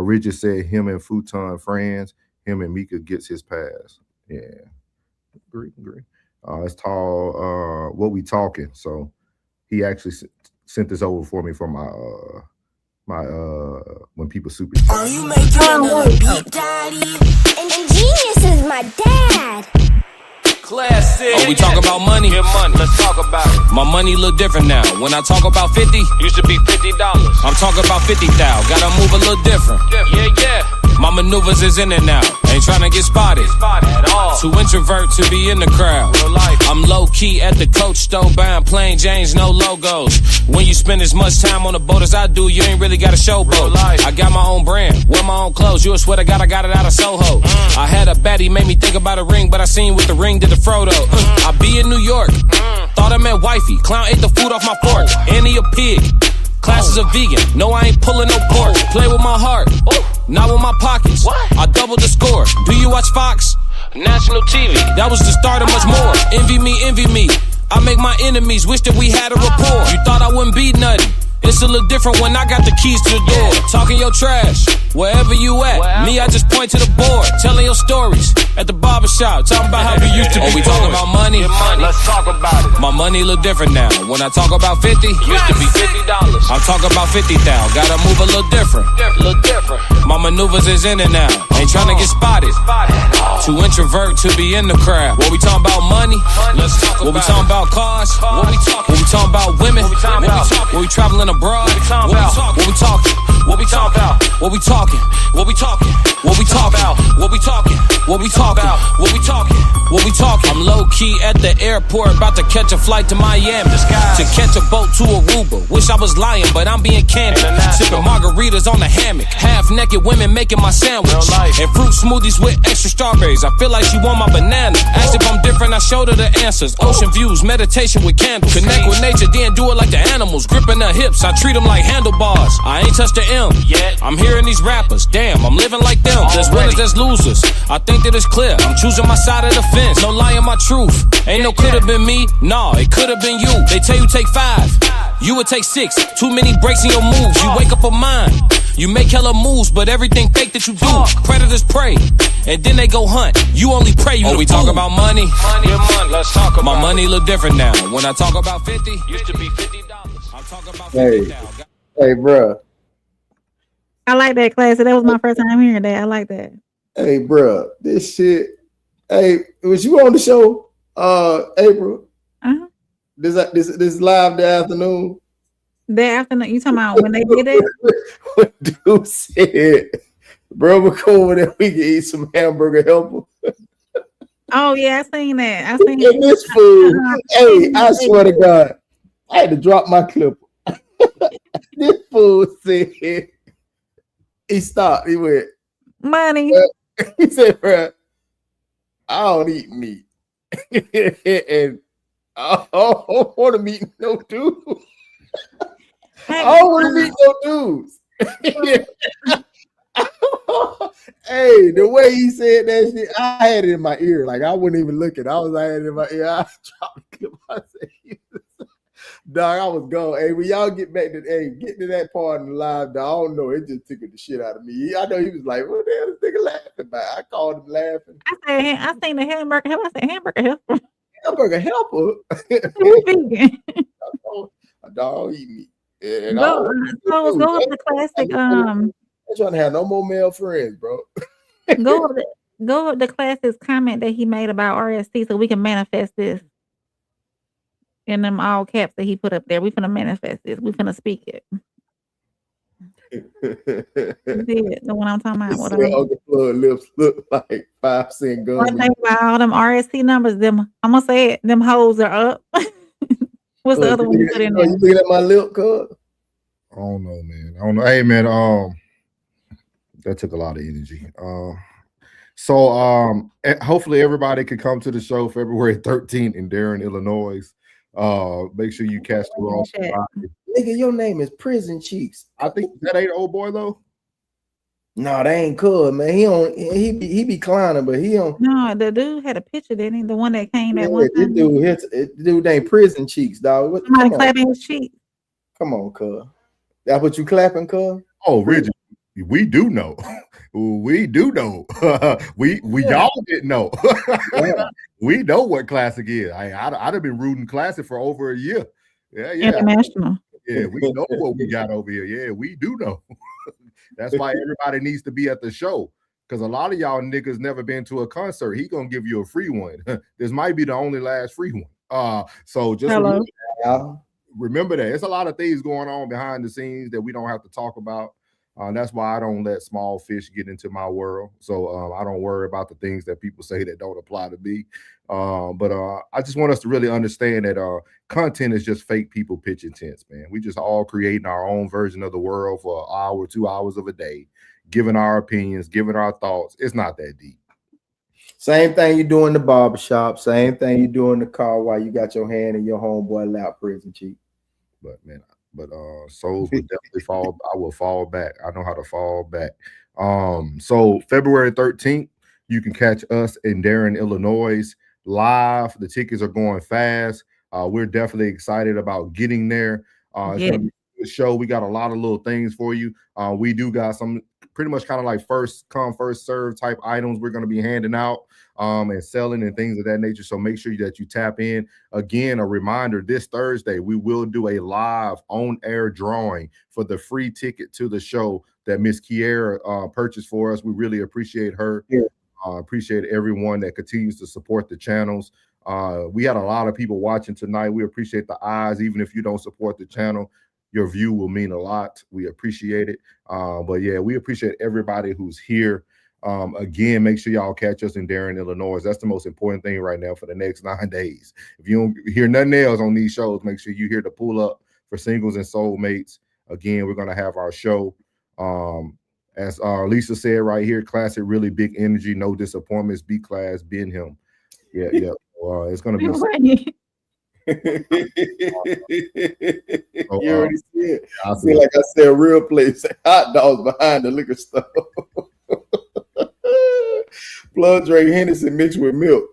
Richard said him and Futon friends. Him and Mika gets his pass. Yeah, agree. It's called What We Talking. So he actually sent this over for me from my my when people super. Oh, you make it a little beat, daddy. And Genius is my dad. Classic. Oh, we talk about money. Get money. Let's talk about it. My money look different now. When I talk about 50, Used to be $50. I'm talking about 50,000. Gotta move a little different. Yeah. My maneuvers is in and out. Ain't trying to get spotted. At all. Too introvert to be in the crowd. Real life. I'm low key at the coach store buying plain Janes, no logos. When you spend as much time on the boat as I do, you ain't really got a showboat. I got my own brand, wear my own clothes. You would swear to God I got it out of Soho. I had a baddie, made me think about a ring, but I seen with the ring did the Frodo. I be in New York, thought I meant wifey. Clown ate the food off my fork, and he a pig. Classes a vegan, no I ain't pulling no pork. Play with my heart, not with my pockets. I doubled the score. Do you watch Fox? National TV. That was the start of much more. Envy me. I make my enemies wish that we had a rapport. You thought I wouldn't be nothing. It's a little different when I got the keys to the door. Talking your trash, wherever you at. Me, I just point to the board, telling your stories. At the barbershop, talking about how we used to be. Oh, we talking about money? Let's talk about it. My money look different now. When I talk about 50, Used to be $50. I'm talking about 50,000. Gotta move a little different. My maneuvers is in and out. Ain't trying to get spotted. Too introvert to be in the crowd. What we talking about money? Let's talk What we about talking about cars? What we talking about women? What we talking about? What we traveling abroad? What we talking about? What we talking? What we talking about? What we talking? What we talking? What we talking? What we talking? What we talking? What we talking? What we talking? I'm low key at the airport, about to catch a flight to Miami. To catch a boat to Aruba. Wish I was lying, but I'm being candid. Sipping margaritas on the hammock. Half naked women making my sandwich. And fruit smoothies with extra strawberries. I feel like she want my banana. Asked if I'm different, I showed her the answers. Ocean views, meditation with candles. Connect with nature, then do it like the animals. Gripping her hips, I treat them like handlebars. I ain't touched the M yet. I'm hearing these rappers. Damn, I'm living like them. There's winners, there's losers. I think that it's clear. I'm choosing my side of the fence. No lying my truth. Ain't no could've been me. Nah, it could've been you. They tell you take 5. You would take 6. Too many breaks in your moves. You wake up a mind. You make hella moves, but everything fake that you do. Predators prey, and then they go hunt. You only pray. You we talk about money. Let's talk about My money look different now. When I talk about 50, Used to be $50. I'm talking about Hey. 50,000. Hey, bro. I like that, classic. That was my first time hearing that. I like that. Hey, bro. This shit. Hey, was you on the show, April? Uh-huh. This live the afternoon. That afternoon, you talking about when they did it? What dude said, bro, we're cool that we can eat some hamburger helper. Oh yeah, I seen that. I seen And this food. Hey, I swear to God, I had to drop my clipper. This fool said, he stopped. He went, money. he said, bro, I don't eat meat. And I don't want to meet no dude. I don't want to meet no dudes. Hey, the way he said that shit, I had it in my ear. Like I wouldn't even look at it. I had it in my ear. I dropped the clip. I said, dog, I was gone. Hey, when y'all get back to get to that part in the live, dog, I don't know. It just tickled the shit out of me. I know he was like, what the hell is this nigga laughing about? I called him laughing. I seen the hamburger helper. I said hamburger helper. Hamburger helper. Who's vegan? Dog eat meat. And Go up the classic. I'm trying to have no more male friends, bro. Go up the classic's comment that he made about RST so we can manifest this. In them all caps that he put up there. We finna manifest this. We finna speak it. The one I'm talking about. What Uncle Floyd lips look like 5-cent gum. One thing about all them RST numbers, I'm gonna say it, them hoes are up. What's the other one you put in there? You looking at my lip, cuz? I don't know, man. I don't know. Hey, man. That took a lot of energy. So hopefully everybody can come to the show February 13th in Darren, Illinois. Make sure you catch the wrong. Nigga, your name is Prison Cheeks. I think that ain't old boy though. No, they ain't cool, man. He be clowning, but he don't. No, the dude had a picture, didn't he? The one that came that one This time. dude named Prison Cheeks, dog. Somebody clapping his cheek. Come on, cuz. That's what you clapping, cuz? Oh, Richard, we do know. We do know. we y'all didn't know. Yeah. We know what classic is. I'd have been rooting classic for over a year. Yeah. International. Yeah, we know what we got over here. Yeah, we do know. That's why everybody needs to be at the show. Because a lot of y'all niggas never been to a concert. He gonna give you a free one. This might be the only last free one. So just remember that. It's a lot of things going on behind the scenes that we don't have to talk about. That's why I don't let small fish get into my world. So I don't worry about the things that people say that don't apply to me. But I just want us to really understand that content is just fake people pitching tents, man. We just all creating our own version of the world for an hour, 2 hours of a day, giving our opinions, giving our thoughts. It's not that deep. Same thing you do in the barbershop. Same thing you do in the car while you got your hand in your homeboy lap prison cheek. But man, souls would definitely fall. I will fall back. I know how to fall back. So February 13th, you can catch us in Darren, Illinois live. The tickets are going fast. We're definitely excited about getting there. It's gonna be a show. We got a lot of little things for you. We do got some pretty much kind of like first come, first serve type items we're going to be handing out and selling and things of that nature. So make sure that you tap in. Again, a reminder, this Thursday, we will do a live on-air drawing for the free ticket to the show that Miss Kiera purchased for us. We really appreciate her. Appreciate everyone that continues to support the channels. We had a lot of people watching tonight. We appreciate the eyes. Even if you don't support the channel, your view will mean a lot. We appreciate it. But yeah, we appreciate everybody who's here. Again, make sure y'all catch us in Darren, Illinois. That's the most important thing right now for the next 9 days. If you don't hear nothing else on these shows, make sure you hear the pull up for Singles and Soulmates. Again, we're going to have our show. As Lisa said right here, classic, really big energy, no disappointments, B-class, been him. Yeah. It's going to be you already see it. I feel like I said a real place. Hot dogs behind the liquor store. Blood Drake Henderson mixed with milk.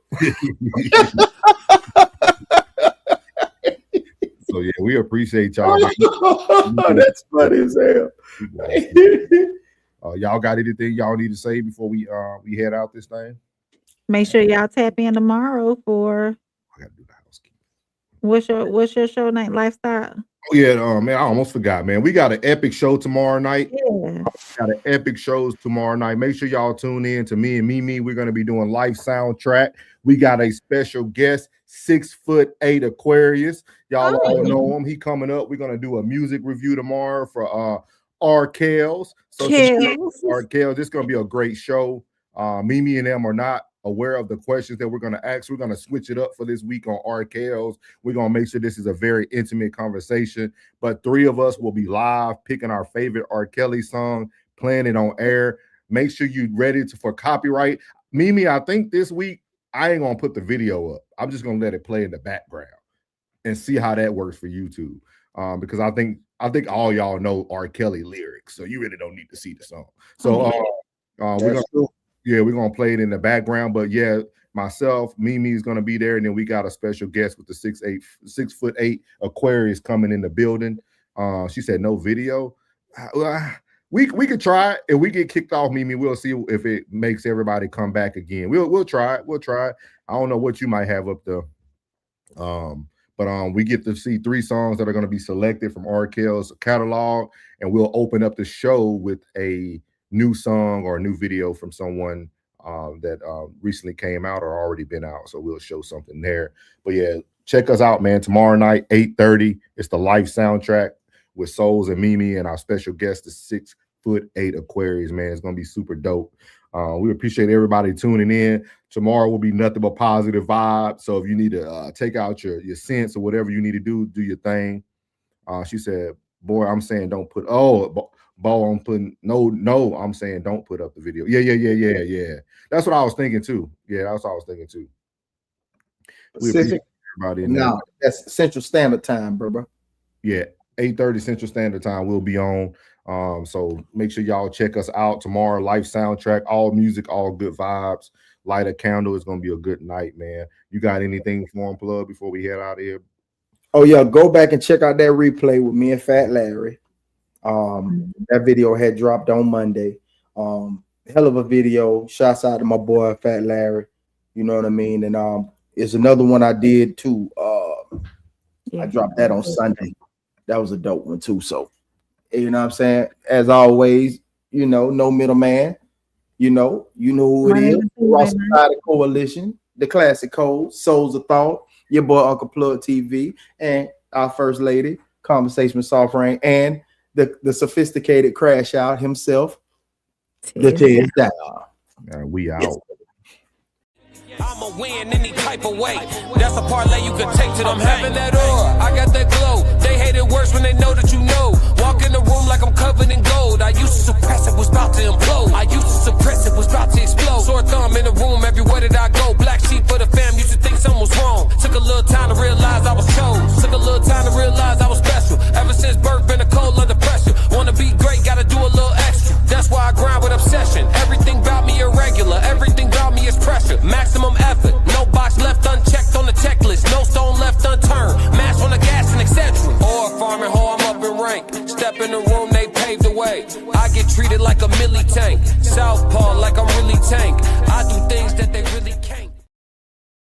So yeah, we appreciate y'all. That's funny as hell. Y'all got anything y'all need to say before we head out this thing? Make sure y'all tap in tomorrow for I gotta do the housekeeping. What's your show night lifestyle? Oh yeah, man, I almost forgot, man. We got an epic show tomorrow night. Yeah. Got an epic shows tomorrow night. Make sure y'all tune in to me and Mimi. We're gonna be doing live soundtrack. We got a special guest, 6'8" Aquarius. Y'all all know him. He coming up. We're gonna do a music review tomorrow for Arkels. So Arkels, it's gonna be a great show. Mimi and them are not aware of the questions that we're going to ask. We're going to switch it up for this week on RKLs. We're going to make sure this is a very intimate conversation, but 3 of us will be live picking our favorite R. Kelly song, playing it on air. Make sure you're ready for copyright. Mimi, I think this week I ain't going to put the video up. I'm just going to let it play in the background and see how that works for YouTube. Because I think all y'all know R. Kelly lyrics, so you really don't need to see the song. So we're gonna play it in the background. But yeah, myself, Mimi is gonna be there, and then we got a special guest with the 6'8" Aquarius coming in the building. She said no video. We could try it. If we get kicked off, Mimi, we'll see if it makes everybody come back again. We'll try it. We'll try it. I don't know what you might have up there. But we get to see 3 songs that are going to be selected from R. Kelly's catalog, and we'll open up the show with a new song or a new video from someone that recently came out or already been out. So we'll show something there. But yeah, check us out, man. Tomorrow night, 8:30. It's the live soundtrack with Souls and Mimi and our special guest, the 6'8" Aquarius, man. It's going to be super dope. We appreciate everybody tuning in. Tomorrow will be nothing but positive vibes. So if you need to take out your sense or whatever you need to do your thing. She said, boy, I'm saying don't put, Bo, I'm putting, no, I'm saying don't put up the video. Yeah. That's what I was thinking too. Yeah, that's what I was thinking too. We appreciate everybody in there. That's Central Standard Time, bro. Yeah, 8:30 Central Standard Time we'll be on. So make sure y'all check us out tomorrow. Live soundtrack, all music, all good vibes. Light a candle. It's gonna be a good night, man. You got anything for plug before we head out of here? Oh yeah, go back and check out that replay with me and Fat Larry. That video had dropped on Monday. Hell of a video. Shouts out to my boy Fat Larry. You know what I mean? And it's another one I did too. I dropped that on Sunday. That was a dope one too. So, you know what I'm saying? As always, you know, no middleman. You know who it is. Ross Society Coalition, the Classic Code, Souls of Thought, your boy Uncle Plug TV, and our First Lady, Conversation with Soft Rain, and the sophisticated crash out himself, the Ted Down. We out. I'ma win any type of way. That's a parlay you could take to them. I'm having that aura, I got that glow. They hate it worse when they know that you know. Walk in the room like I'm covered in gold. I used to suppress it, was about to implode. I used to suppress it, was about to explode. Sore thumb in the room, everywhere that I go. Black sheep for the fam, used to think something was wrong. Took a little time to realize I was chose. Took a little time to realize I was special. Ever since birth, been a cold under pressure. Wanna be great, gotta do a little extra. That's why I grind with obsession. Everything about me irregular, everything about me is pressure. Maximum effort, no box left unchecked on the checklist, no stone left unturned. Mash on the gas and etc. Or farming hoe, I'm up in rank. Step in the room, they paved the way. I get treated like a milli tank. Southpaw like I'm really tank. I do things that they really can't.